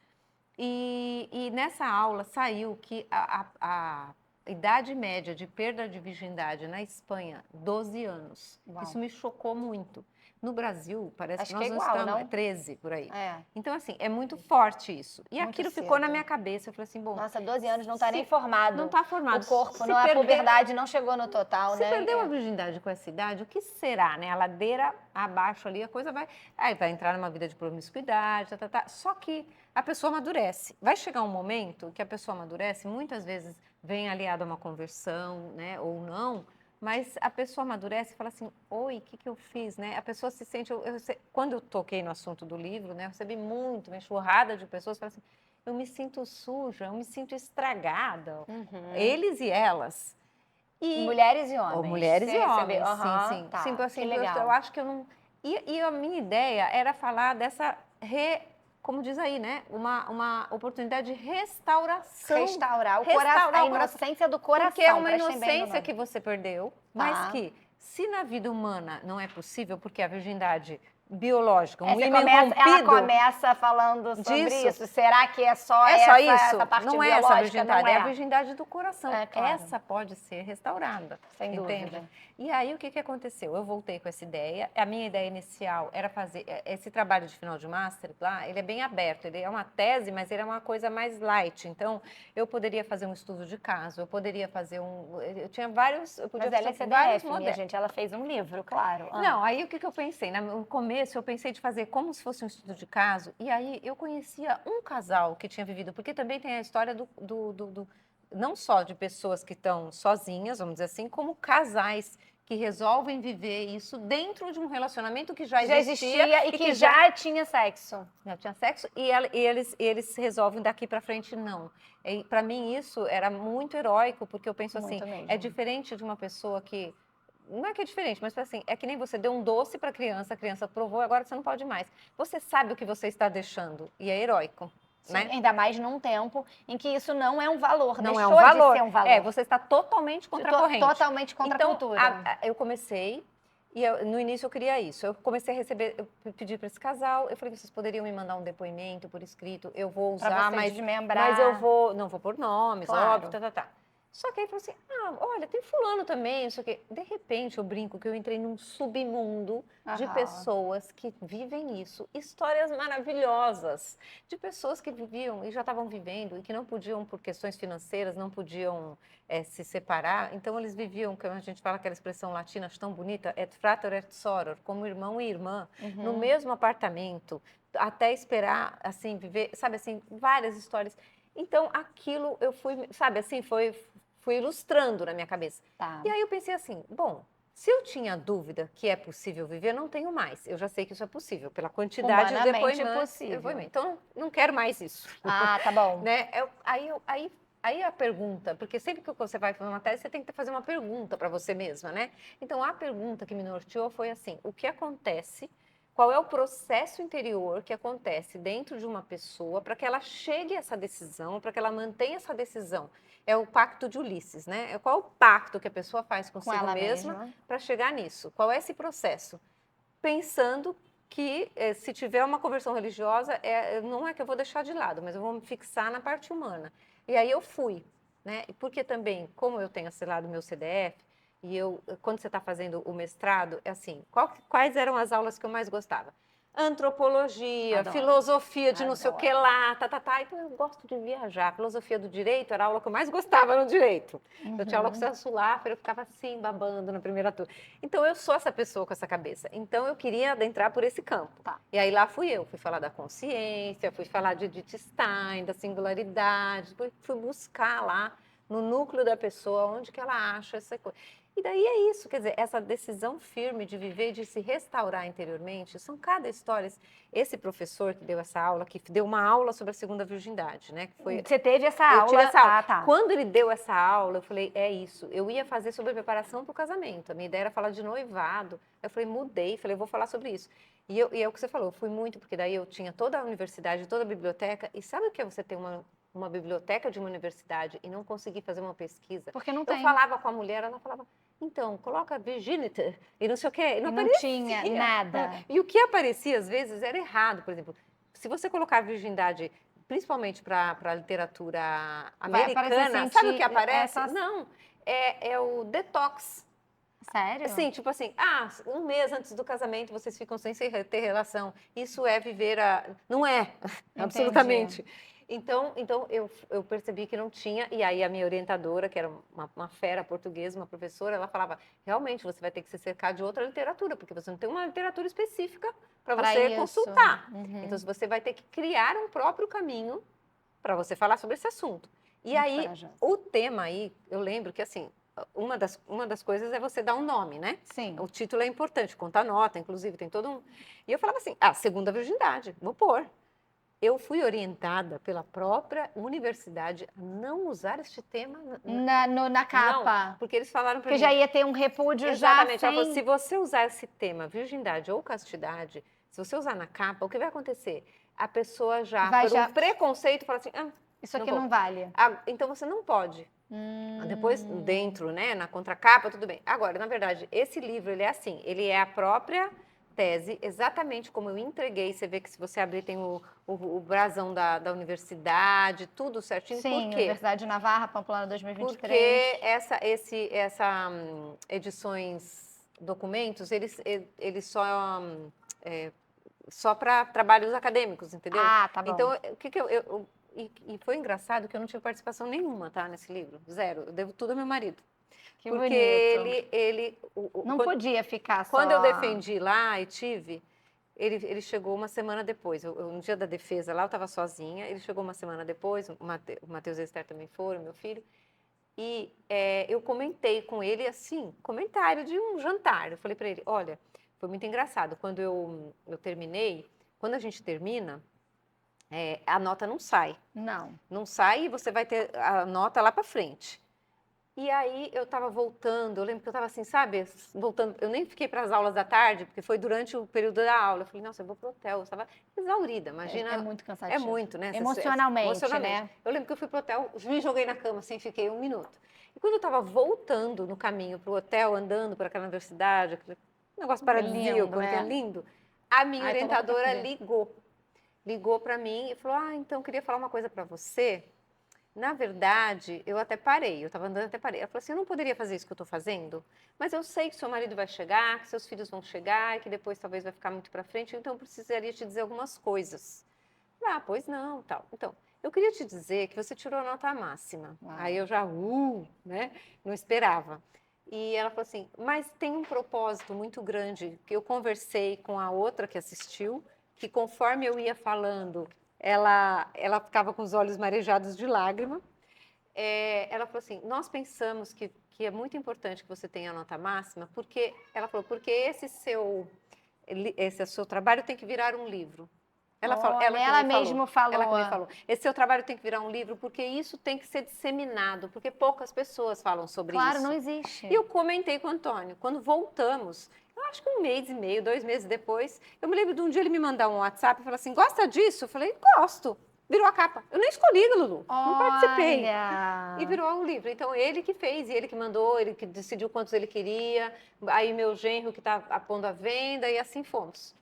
Speaker 2: E nessa aula saiu que a idade média de perda de virgindade na Espanha, 12 anos. Uau. Isso me chocou muito. No Brasil, parece que nós não estamos... 13, por aí. Então, assim, é muito forte isso. E muito aquilo ficou na minha cabeça. Eu falei assim, bom...
Speaker 1: Nossa, 12 anos não está nem formado.
Speaker 2: Não está formado.
Speaker 1: O corpo, não, a puberdade não chegou no total,
Speaker 2: né? Se perdeu a virgindade com essa idade, o que será, né? A ladeira abaixo ali, a coisa vai... Aí vai entrar numa vida de promiscuidade, Só que a pessoa amadurece. Vai chegar um momento que a pessoa amadurece, muitas vezes vem aliado a uma conversão, né? Ou não... Mas a pessoa amadurece e fala assim, oi, o que eu fiz, né? A pessoa se sente... Quando eu toquei no assunto do livro, né? Eu recebi uma enxurrada de pessoas que falam assim, eu me sinto suja, eu me sinto estragada. Eles e elas.
Speaker 1: Mulheres e homens.
Speaker 2: Ou mulheres e homens, sim.
Speaker 1: Tá,
Speaker 2: sim, assim,
Speaker 1: que legal.
Speaker 2: Eu acho que eu não... E a minha ideia era falar dessa... Como diz aí, né? Uma oportunidade de restauração.
Speaker 1: Restaurar o coração, a inocência do coração.
Speaker 2: Porque é uma inocência que você perdeu, mas que, se na vida humana não é possível, porque a virgindade biológica,
Speaker 1: ela começa falando sobre isso. Será que é só essa parte
Speaker 2: não
Speaker 1: biológica?
Speaker 2: Essa virgindade,
Speaker 1: não é
Speaker 2: a virgindade do coração.
Speaker 1: Claro.
Speaker 2: Essa pode ser restaurada.
Speaker 1: Sem dúvida.
Speaker 2: E aí, o que aconteceu? Eu voltei com essa ideia. A minha ideia inicial era fazer... Esse trabalho de final de master lá, ele é bem aberto. Ele é uma tese, mas ele é uma coisa mais light. Então, eu poderia fazer um estudo de caso, eu poderia fazer Eu tinha vários...
Speaker 1: Mas ela é CDF, minha gente. Ela fez um livro, claro.
Speaker 2: Não, aí o que eu pensei? No começo, eu pensei de fazer como se fosse um estudo de caso. E aí, eu conhecia um casal que tinha vivido... Porque também tem a história não só de pessoas que estão sozinhas, vamos dizer assim, como casais que resolvem viver isso dentro de um relacionamento que já existia
Speaker 1: e que já tinha sexo.
Speaker 2: Já tinha sexo e eles resolvem daqui para frente não. Para mim isso era muito heróico, porque eu penso muito assim, é diferente de uma pessoa que... Não é que é diferente, mas assim, é que nem você deu um doce para a criança provou, agora você não pode mais. Você sabe o que você está deixando e é heróico.
Speaker 1: Sim, né? Ainda mais num tempo em que isso não é um valor,
Speaker 2: não
Speaker 1: deixou
Speaker 2: é um valor.
Speaker 1: de ser um valor.
Speaker 2: Você está totalmente contra a corrente.
Speaker 1: Totalmente contra a cultura.
Speaker 2: Eu comecei, e no início eu queria isso. Eu comecei a receber, eu pedi para esse casal, eu falei, vocês poderiam me mandar um depoimento por escrito, eu vou usar, mas eu não vou pôr nomes,
Speaker 1: claro.
Speaker 2: óbvio, Só que aí falou assim, olha, tem fulano também, isso aqui. De repente, eu brinco que eu entrei num submundo de pessoas que vivem isso. Histórias maravilhosas de pessoas que viviam e já estavam vivendo e que não podiam, por questões financeiras, não podiam se separar. Então, eles viviam, como a gente fala aquela expressão latina, acho tão bonita, et frater et soror, como irmão e irmã, no mesmo apartamento, até esperar, assim, viver, sabe, assim, várias histórias. Então, aquilo eu fui, sabe, assim, fui ilustrando na minha cabeça. E aí eu pensei assim, bom, se eu tinha dúvida que é possível viver, eu não tenho mais. Eu já sei que isso é possível, pela quantidade de depoimentos. Então, não quero mais isso.
Speaker 1: Tá bom.
Speaker 2: Né? Aí a pergunta, porque sempre que você vai fazer uma tese, você tem que fazer uma pergunta para você mesma, né? Então, a pergunta que me norteou foi assim, o que acontece... Qual é o processo interior que acontece dentro de uma pessoa para que ela chegue a essa decisão, para que ela mantenha essa decisão? É o pacto de Ulisses, né? Qual é o pacto que a pessoa faz consigo
Speaker 1: ela
Speaker 2: mesma para chegar nisso? Qual é esse processo? Pensando que se tiver uma conversão religiosa, não é que eu vou deixar de lado, mas eu vou me fixar na parte humana. E aí eu fui. né? E porque também, como eu tenho assinado o meu CDF, e quando você está fazendo o mestrado, é assim, quais eram as aulas que eu mais gostava? Antropologia,
Speaker 1: Adoro.
Speaker 2: filosofia de não sei o que lá, Então eu gosto de viajar. Filosofia do direito era a aula que eu mais gostava no direito. Eu tinha aula com o Celso Laffer, eu ficava assim, babando na primeira turma. Então eu sou essa pessoa com essa cabeça. Então eu queria adentrar por esse campo.
Speaker 1: Tá.
Speaker 2: E aí lá fui falar da consciência, fui falar de Edith Stein, da singularidade, fui buscar lá no núcleo da pessoa onde que ela acha essa coisa. E daí é isso, quer dizer, essa decisão firme de viver, de se restaurar interiormente, são cada história. Esse professor que deu essa aula, que deu uma aula sobre a segunda virgindade, né?
Speaker 1: Você teve essa
Speaker 2: eu
Speaker 1: aula?
Speaker 2: Tive essa aula.
Speaker 1: Tá.
Speaker 2: Quando ele deu essa aula, eu falei, é isso. Eu ia fazer sobre a preparação para o casamento. A minha ideia era falar de noivado. Eu falei, mudei, falei, eu vou falar sobre isso. E é o que você falou, eu fui muito, porque daí eu tinha toda a universidade, toda a biblioteca. E sabe o que é você ter uma biblioteca de uma universidade e não conseguir fazer uma pesquisa?
Speaker 1: Porque não tem.
Speaker 2: Eu falava com a mulher, ela falava, então, coloca virginity e não sei o quê.
Speaker 1: Não tinha nada.
Speaker 2: E o que aparecia, às vezes, era errado. Por exemplo, se você colocar virgindade, principalmente para a literatura americana, sabe o que aparece? Não, é o detox.
Speaker 1: Sério?
Speaker 2: Sim, tipo assim, um mês antes do casamento vocês ficam sem ter relação. Isso é viver Não é, absolutamente. Então eu percebi que não tinha, e aí a minha orientadora, que era uma fera portuguesa, uma professora, ela falava, realmente você vai ter que se cercar de outra literatura, porque você não tem uma literatura específica para você consultar. Então você vai ter que criar um próprio caminho para você falar sobre esse assunto. E aí, o tema aí, eu lembro que assim, uma das coisas é você dar um nome, né?
Speaker 1: Sim.
Speaker 2: O título é importante, conta nota, inclusive, tem todo um... E eu falava assim, segunda virgindade, vou pôr. Eu fui orientada pela própria universidade a não usar este tema
Speaker 1: na capa.
Speaker 2: Não, porque eles falaram para mim...
Speaker 1: Porque já ia ter um repúdio.
Speaker 2: Exatamente.
Speaker 1: Já
Speaker 2: Ela falou, se você usar esse tema, virgindade ou castidade, se você usar na capa, o que vai acontecer? A pessoa um preconceito, fala assim...
Speaker 1: isso aqui não vale.
Speaker 2: Então você não pode. Depois, dentro, né, na contracapa, tudo bem. Agora, na verdade, esse livro, ele é assim, ele é a própria tese, exatamente como eu entreguei. Você vê que se você abrir tem o brasão da universidade, tudo certinho.
Speaker 1: Sim,
Speaker 2: por quê?
Speaker 1: Universidade de Navarra, Pamplona 2023.
Speaker 2: Porque edições, documentos, eles só para trabalhos acadêmicos, entendeu?
Speaker 1: Tá bom.
Speaker 2: Então, o que E foi engraçado que eu não tive participação nenhuma, tá, nesse livro. Zero. Eu devo tudo ao meu marido.
Speaker 1: Que
Speaker 2: porque
Speaker 1: bonito.
Speaker 2: ele
Speaker 1: não podia ficar só...
Speaker 2: Quando eu defendi lá e tive, ele chegou uma semana depois. No dia da defesa lá, eu estava sozinha. Ele chegou uma semana depois, o Matheus e a Esther também foram, meu filho. E eu comentei com ele, assim, comentário de um jantar. Eu falei para ele, olha, foi muito engraçado. Quando eu terminei, quando a gente termina... a nota não sai. Não sai e você vai ter a nota lá para frente. E aí eu estava voltando, eu lembro que eu estava assim, sabe, voltando, eu nem fiquei para as aulas da tarde, porque foi durante o período da aula. Eu falei, nossa, eu vou pro hotel, eu estava exaurida, imagina.
Speaker 1: É muito cansativo.
Speaker 2: É muito, né?
Speaker 1: Emocionalmente, né?
Speaker 2: Eu lembro que eu fui pro hotel, me joguei na cama, assim, fiquei 1 minuto. E quando eu estava voltando no caminho pro hotel, andando por aquela universidade, aquele negócio paradisíaco, que é lindo, a minha orientadora ligou para mim e falou, então eu queria falar uma coisa para você. Na verdade, eu até parei, eu estava andando até parei. Ela falou assim, eu não poderia fazer isso que eu estou fazendo, mas eu sei que seu marido vai chegar, que seus filhos vão chegar, e que depois talvez vai ficar muito para frente, então eu precisaria te dizer algumas coisas. Pois não, tal. Então, eu queria te dizer que você tirou a nota máxima. Aí eu já, né, não esperava. E ela falou assim, mas tem um propósito muito grande, que eu conversei com a outra que assistiu, que conforme eu ia falando, ela ficava com os olhos marejados de lágrima. Ela falou assim, nós pensamos que é muito importante que você tenha a nota máxima, porque ela falou, porque esse seu trabalho tem que virar um livro. Ela mesma falou. Esse seu trabalho tem que virar um livro, porque isso tem que ser disseminado, porque poucas pessoas falam sobre isso.
Speaker 1: Claro, não existe.
Speaker 2: E eu comentei com o Antônio, quando voltamos, eu acho que 1 mês e meio, 2 meses depois, eu me lembro de um dia ele me mandar um WhatsApp e falar assim, gosta disso? Eu falei, gosto. Virou a capa. Eu nem escolhi, Lulu. Não participei. E virou o livro. Então, ele que fez, e ele que mandou, ele que decidiu quantos ele queria. Aí, meu genro que está pondo à venda, e assim fomos.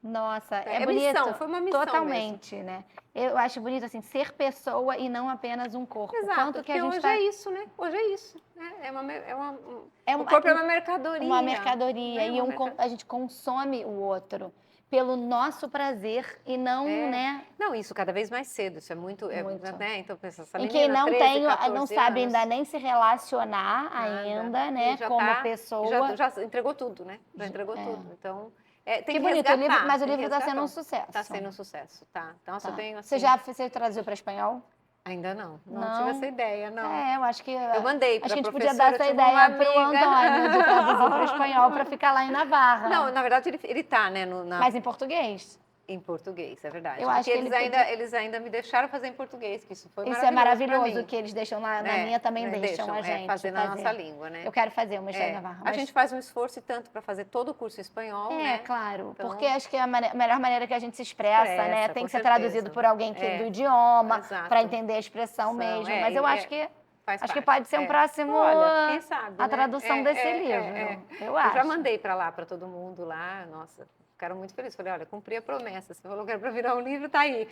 Speaker 1: Nossa, é bonito.
Speaker 2: Foi uma missão
Speaker 1: totalmente,
Speaker 2: mesmo.
Speaker 1: Né? Eu acho bonito, assim, ser pessoa e não apenas um corpo.
Speaker 2: Exato,
Speaker 1: Quanto que a gente
Speaker 2: hoje é isso, né? Hoje é isso. Né? O corpo é uma mercadoria.
Speaker 1: Uma mercadoria.
Speaker 2: Né?
Speaker 1: A gente consome o outro pelo nosso prazer e não, né?
Speaker 2: Não, isso cada vez mais cedo. Isso é muito. Né? Então, pensa, essa menina,
Speaker 1: quem não
Speaker 2: 13,
Speaker 1: não sabe ainda nem se relacionar ainda, né? Como pessoa.
Speaker 2: Já entregou tudo, né? Já entregou tudo. Então. Tem que
Speaker 1: bonito,
Speaker 2: resgatar,
Speaker 1: mas o livro está sendo um sucesso.
Speaker 2: Está sendo um sucesso, tá. Nossa, eu tenho assim...
Speaker 1: Você traduziu para espanhol?
Speaker 2: Ainda não tive essa ideia, não.
Speaker 1: Eu acho que...
Speaker 2: Eu mandei para a professora,
Speaker 1: acho que a gente podia dar essa ideia para o Antônio, de traduzir para o espanhol, para ficar lá em Navarra.
Speaker 2: Não, na verdade ele está, né?
Speaker 1: Mas em português?
Speaker 2: Em português, é verdade.
Speaker 1: Eu acho que
Speaker 2: eles ainda me deixaram fazer em português, que isso foi maravilhoso.
Speaker 1: Isso é maravilhoso, que eles deixam na minha também deixam a gente
Speaker 2: fazer na nossa língua, né?
Speaker 1: Eu quero fazer uma história Navarra.
Speaker 2: A gente faz um esforço e tanto para fazer todo o curso em espanhol, né?
Speaker 1: Claro, então, porque acho que é a melhor maneira que a gente se expressa, né? Tem que ser traduzido por alguém do idioma, para entender a expressão mesmo. Mas eu acho que pode ser um próximo...
Speaker 2: Olha, quem sabe,
Speaker 1: a tradução desse livro. Eu acho.
Speaker 2: Eu já mandei para lá, para todo mundo lá, nossa... Ficaram muito felizes. Falei, olha, cumpri a promessa. Você falou que era para virar um livro, tá aí.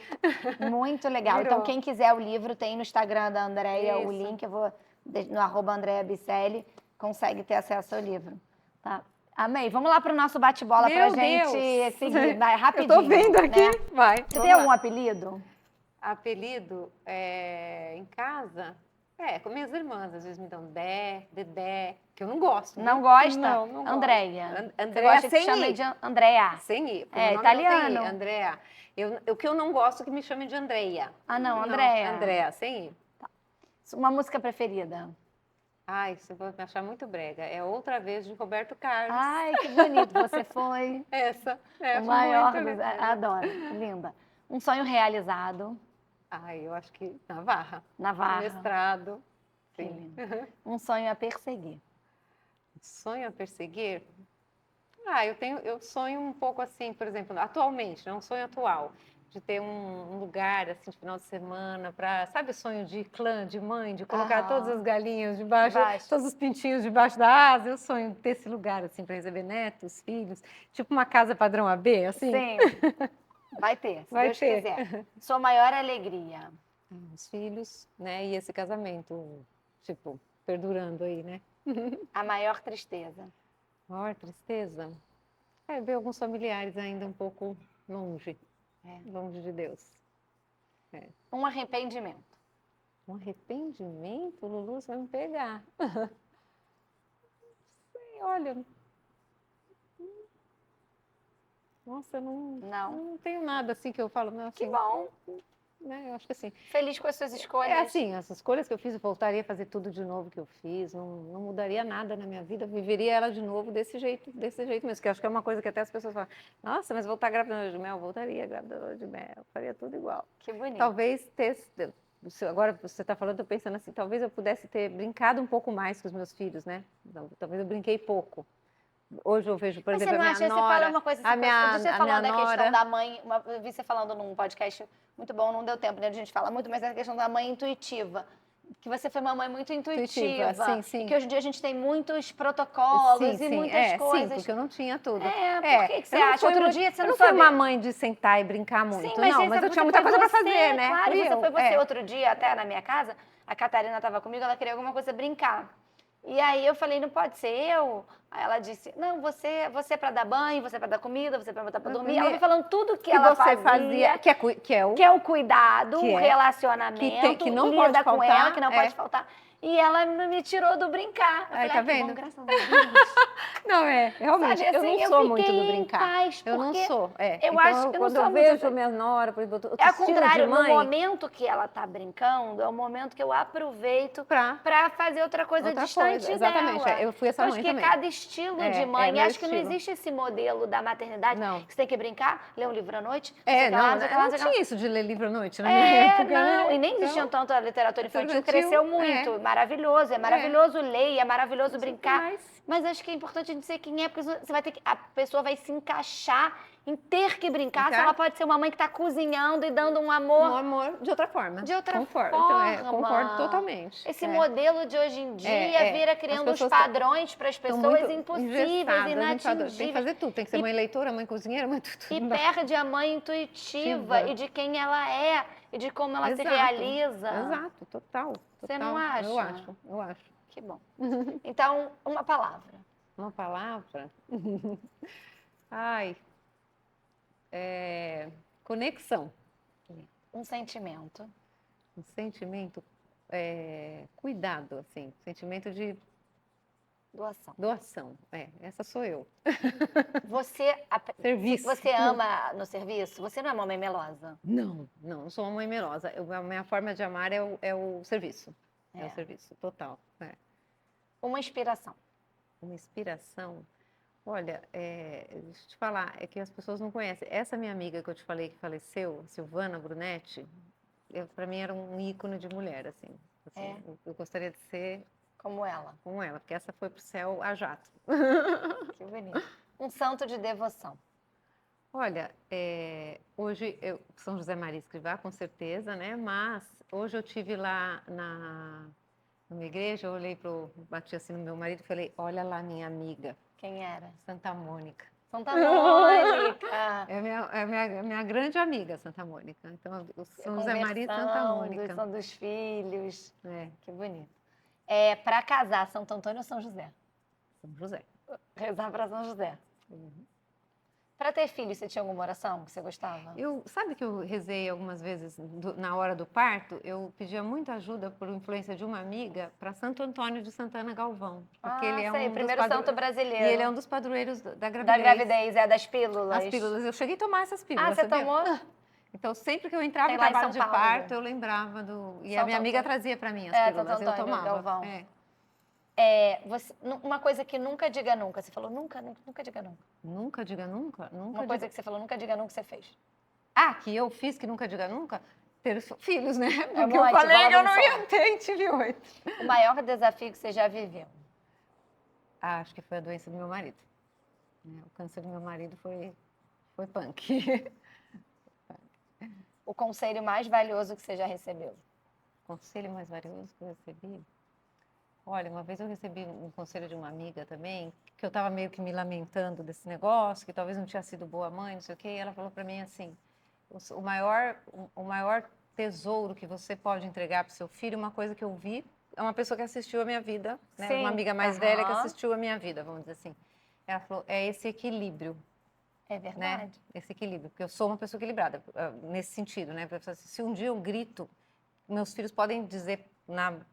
Speaker 1: Muito legal. Então, quem quiser o livro, tem no Instagram da Andréia o link. Eu vou no @AndréaBicelli, consegue ter acesso ao livro. Tá? Amei. Vamos lá para o nosso bate-bola para a gente seguir. Vai, rapidinho.
Speaker 2: Eu tô vendo aqui. Né? Vai.
Speaker 1: Você tem algum apelido?
Speaker 2: Apelido? Em casa... com minhas irmãs, às vezes me dão Dedé, que eu não gosto.
Speaker 1: Não gosta?
Speaker 2: Não
Speaker 1: Andréia.
Speaker 2: Andréia
Speaker 1: sem que chame de Andréa.
Speaker 2: Sem I.
Speaker 1: Italiano.
Speaker 2: Andréa. O que eu não gosto é que me chamem de Andreia.
Speaker 1: Não, Andréia.
Speaker 2: Andréa, sem I.
Speaker 1: Tá. Uma música preferida?
Speaker 2: Ai, você vai me achar muito brega. É Outra Vez, de Roberto Carlos.
Speaker 1: Ai, que bonito. Você foi.
Speaker 2: Essa.
Speaker 1: O maior. Adoro. Linda. Um sonho realizado.
Speaker 2: Eu acho que Navarra. Mestrado. Sim.
Speaker 1: Um sonho a perseguir.
Speaker 2: Sonho a perseguir? Eu sonho um pouco assim, por exemplo, atualmente, um sonho atual, de ter um lugar, assim, de final de semana, sabe o sonho de clã, de mãe, de colocar todas as galinhas debaixo, todos os pintinhos debaixo da asa? Eu sonho ter esse lugar, assim, para receber netos, filhos, tipo uma casa padrão AB, assim.
Speaker 1: Sim. Vai ter, se Deus quiser. Sua maior alegria?
Speaker 2: Os filhos, né? E esse casamento, tipo, perdurando aí, né?
Speaker 1: A maior tristeza?
Speaker 2: Maior tristeza? Ver alguns familiares ainda um pouco longe. Longe de Deus.
Speaker 1: Um arrependimento?
Speaker 2: Um arrependimento? Lulu, você vai me pegar. Sei, olha... Nossa, eu não tenho nada assim que eu falo. Não, assim,
Speaker 1: que bom.
Speaker 2: Né? Eu acho que assim...
Speaker 1: Feliz com as suas escolhas.
Speaker 2: Assim, as escolhas que eu fiz, eu voltaria a fazer tudo de novo que eu fiz. Não mudaria nada na minha vida. Viveria ela de novo desse jeito mesmo. Que eu acho que é uma coisa que até as pessoas falam. Nossa, mas voltar grávida de lua de mel? Voltaria grávida de lua de mel. Faria tudo igual.
Speaker 1: Que bonito.
Speaker 2: Talvez agora você está falando, eu pensando assim, talvez eu pudesse ter brincado um pouco mais com os meus filhos, né? Talvez eu brinquei pouco. Hoje eu vejo, por exemplo, a minha nora... Você fala uma coisa,
Speaker 1: você falando da questão da mãe, eu vi você falando num podcast muito bom, não deu tempo, né? A gente fala muito, mas é a questão da mãe intuitiva. Que você foi uma mãe muito intuitiva.
Speaker 2: Sim.
Speaker 1: Que hoje em dia a gente tem muitos protocolos e muitas coisas.
Speaker 2: Sim, porque eu não tinha tudo.
Speaker 1: Por que você acha? Outro dia você
Speaker 2: não foi uma mãe de sentar e brincar muito. Sim, mas eu tinha muita coisa para fazer, né?
Speaker 1: Claro, foi outro dia, até na minha casa, a Catarina estava comigo, ela queria alguma coisa brincar. E aí eu falei, não pode ser eu? Aí ela disse, não, você é para dar banho, você é para dar comida, você é para botar para dormir. Ela foi falando tudo que ela fazia,
Speaker 2: que é o
Speaker 1: cuidado, o relacionamento,
Speaker 2: que não pode faltar,
Speaker 1: com ela, que não pode faltar. E ela me tirou do brincar. Eu falei,
Speaker 2: tá vendo?
Speaker 1: Bom, graças a Deus.
Speaker 2: Não, realmente,
Speaker 1: sabe, assim,
Speaker 2: eu não sou muito do brincar.
Speaker 1: Paz,
Speaker 2: eu não sou.
Speaker 1: Eu acho que
Speaker 2: quando eu vejo minha nora, por exemplo,
Speaker 1: ao contrário, no momento que ela tá brincando, é o momento que eu aproveito para fazer outra coisa distante dela.
Speaker 2: Exatamente, eu fui essa mãe também.
Speaker 1: Acho que cada estilo de mãe, acho que não existe esse modelo da maternidade, que você tem que brincar, ler um livro à noite.
Speaker 2: Não tinha isso de ler livro à noite na minha época.
Speaker 1: Não, e nem existia tanto a literatura infantil, cresceu muito. Maravilhoso, é maravilhoso ler, é maravilhoso brincar. Mas acho que é importante importante dizer quem é, porque você vai ter que, a pessoa vai se encaixar em ter que brincar, se ela pode ser uma mãe que está cozinhando e dando um amor.
Speaker 2: Um amor de outra forma.
Speaker 1: De outra
Speaker 2: forma.
Speaker 1: Então,
Speaker 2: concordo totalmente.
Speaker 1: Esse modelo de hoje em dia vira criando uns padrões para as pessoas impossíveis, inatingíveis.
Speaker 2: Tem que fazer tudo, tem que ser mãe leitora, mãe cozinheira, mãe tudo.
Speaker 1: E perde a mãe intuitiva e de quem ela é e de como ela se realiza.
Speaker 2: Exato, total.
Speaker 1: Você não acha?
Speaker 2: Eu acho.
Speaker 1: Que bom. Então, uma palavra.
Speaker 2: Uma palavra? Ai... conexão.
Speaker 1: Um sentimento.
Speaker 2: Um sentimento, cuidado, assim, sentimento de doação. Essa sou eu.
Speaker 1: Serviço. Você ama no serviço? Você não é uma mãe melosa?
Speaker 2: Não sou uma mãe melosa. A minha forma de amar é o serviço. É o serviço, total.
Speaker 1: Uma inspiração.
Speaker 2: Uma inspiração. Olha, deixa eu te falar, é que as pessoas não conhecem. Essa minha amiga que eu te falei que faleceu, Silvana Brunetti, para mim era um ícone de mulher, assim. Eu gostaria de ser
Speaker 1: como ela,
Speaker 2: porque essa foi pro céu a jato.
Speaker 1: Que bonito. Um santo de devoção.
Speaker 2: Olha, hoje São José Maria Escrivá, com certeza, né? Mas hoje eu tive lá numa igreja, eu olhei bati assim no meu marido e falei, olha lá minha amiga.
Speaker 1: Quem era?
Speaker 2: Santa Mônica.
Speaker 1: Santa Mônica!
Speaker 2: É minha grande amiga, Santa Mônica. Então, São José Maria e Santa Mônica.
Speaker 1: São dos filhos. Que bonito. Para casar, Santo Antônio ou São José?
Speaker 2: São José.
Speaker 1: Rezar para São José. Para ter filhos, você tinha alguma oração que você gostava?
Speaker 2: Sabe que eu rezei algumas vezes na hora do parto? Eu pedia muita ajuda por influência de uma amiga para Santo Antônio de Santana Galvão. Porque ele é
Speaker 1: o primeiro santo brasileiro.
Speaker 2: E ele é um dos padroeiros da gravidez.
Speaker 1: Da gravidez, das pílulas.
Speaker 2: As pílulas. Eu cheguei a tomar essas pílulas.
Speaker 1: Você tomou?
Speaker 2: Então, sempre que eu entrava em trabalho de parto, eu lembrava do... E a minha amiga trazia para mim as pílulas.
Speaker 1: Santo Antônio,
Speaker 2: eu tomava.
Speaker 1: Galvão. Uma coisa que nunca diga nunca. Você falou nunca diga nunca.
Speaker 2: Nunca diga nunca?
Speaker 1: Uma coisa que você falou nunca diga nunca, você fez.
Speaker 2: Que eu fiz que nunca diga nunca? Ter filhos, né? Porque
Speaker 1: eu
Speaker 2: falei que eu não ia ter, tive 8.
Speaker 1: O maior desafio que você já viveu?
Speaker 2: Acho que foi a doença do meu marido. O câncer do meu marido foi punk.
Speaker 1: O conselho mais valioso que você já recebeu?
Speaker 2: O conselho mais valioso que eu recebi? Olha, uma vez eu recebi um conselho de uma amiga também, que eu estava meio que me lamentando desse negócio, que talvez não tinha sido boa mãe, não sei o quê, e ela falou para mim assim, o maior tesouro que você pode entregar para o seu filho, uma coisa que eu vi, é uma pessoa que assistiu a minha vida, né? Uma amiga mais velha que assistiu a minha vida, vamos dizer assim. Ela falou, é esse equilíbrio.
Speaker 1: É verdade.
Speaker 2: Né? Esse equilíbrio, porque eu sou uma pessoa equilibrada, nesse sentido, né? Se um dia eu grito, meus filhos podem dizer,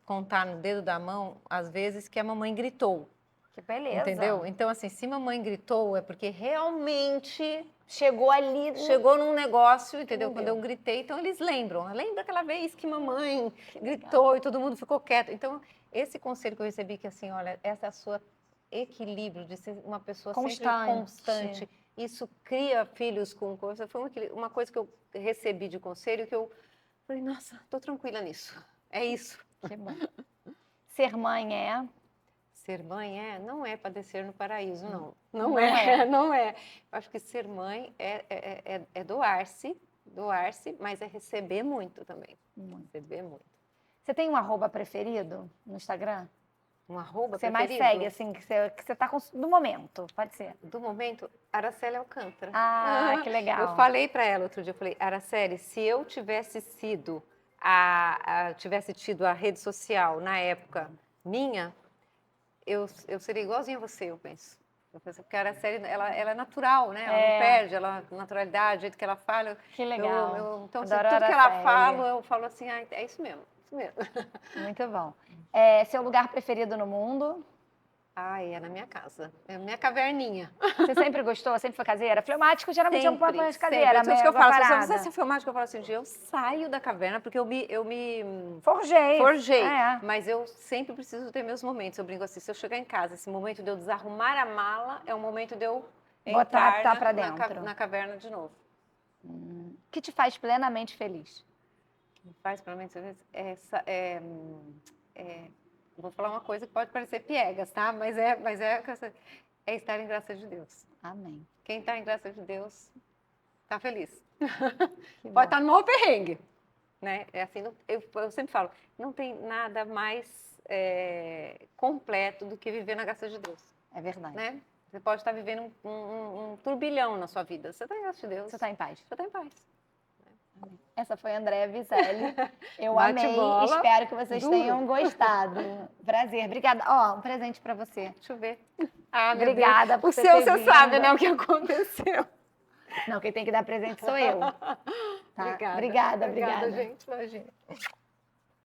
Speaker 2: contar no dedo da mão, às vezes, que a mamãe gritou.
Speaker 1: Que beleza.
Speaker 2: Entendeu? Então, assim, se mamãe gritou, é porque realmente...
Speaker 1: Chegou ali.
Speaker 2: Chegou num negócio, entendeu? Quando eu gritei, então eles lembram. Lembra aquela vez que mamãe gritou e todo mundo ficou quieto. Então, esse conselho que eu recebi, que assim, olha, essa é a sua equilíbrio de ser uma pessoa sempre constante. Isso cria filhos com coisa. Foi uma coisa que eu recebi de conselho que eu falei, nossa, tô tranquila nisso. É isso.
Speaker 1: Que bom. Ser mãe é?
Speaker 2: Ser mãe não é padecer no paraíso, não. Não é. Eu acho que ser mãe é doar-se, mas é receber muito também. Receber muito.
Speaker 1: Você tem um arroba preferido no Instagram?
Speaker 2: Um arroba
Speaker 1: você
Speaker 2: preferido?
Speaker 1: Mais segue, assim, que você tá do momento, pode ser.
Speaker 2: Do momento, Araceli Alcântara.
Speaker 1: Que legal.
Speaker 2: Eu falei para ela outro dia, eu falei, Araceli, se eu tivesse sido tivesse tido a rede social na época minha, eu seria igualzinha a você, eu penso. Porque a Araceli, ela é natural, né? Ela não perde, a naturalidade, o jeito que ela fala.
Speaker 1: Que legal.
Speaker 2: Então, tudo que ela fala, eu falo assim, é isso mesmo.
Speaker 1: Muito bom. Seu lugar preferido no mundo?
Speaker 2: É na minha casa. É a minha caverninha.
Speaker 1: Você sempre gostou? Sempre foi caseira? Fleumático geralmente é um pouco mais caseira.
Speaker 2: Então, isso que eu falo. Se você é fleumático, eu falo assim, eu saio da caverna porque eu me forjei. Mas eu sempre preciso ter meus momentos. Eu brinco assim, se eu chegar em casa, esse momento de eu desarrumar a mala é o momento de eu entrar
Speaker 1: pra dentro.
Speaker 2: Na caverna de novo.
Speaker 1: O que te faz plenamente feliz?
Speaker 2: Me faz plenamente feliz? Vou falar uma coisa que pode parecer piegas, tá? Mas é estar em graça de Deus.
Speaker 1: Amém.
Speaker 2: Quem está em graça de Deus está feliz.
Speaker 1: Pode
Speaker 2: estar no maior perrengue. Né? É assim, eu sempre falo, não tem nada mais completo do que viver na graça de Deus.
Speaker 1: É verdade.
Speaker 2: Né? Você pode estar vivendo um turbilhão na sua vida. Você está em graça de Deus.
Speaker 1: Você está em paz.
Speaker 2: Você está em paz.
Speaker 1: Essa foi a Andréa Viselli. Eu
Speaker 2: Bate
Speaker 1: amei.
Speaker 2: bola.
Speaker 1: Espero que vocês
Speaker 2: Duro.
Speaker 1: tenham gostado. Prazer. Obrigada. Ó, um presente para você.
Speaker 2: Deixa eu ver. Ah, meu
Speaker 1: Obrigada
Speaker 2: Deus.
Speaker 1: por
Speaker 2: O
Speaker 1: você
Speaker 2: seu,
Speaker 1: ter
Speaker 2: você
Speaker 1: vindo.
Speaker 2: sabe, né, o que aconteceu.
Speaker 1: Não, quem tem que dar presente sou eu. Tá?
Speaker 2: Obrigada.
Speaker 1: Obrigada.
Speaker 2: Obrigada, gente. Imagina.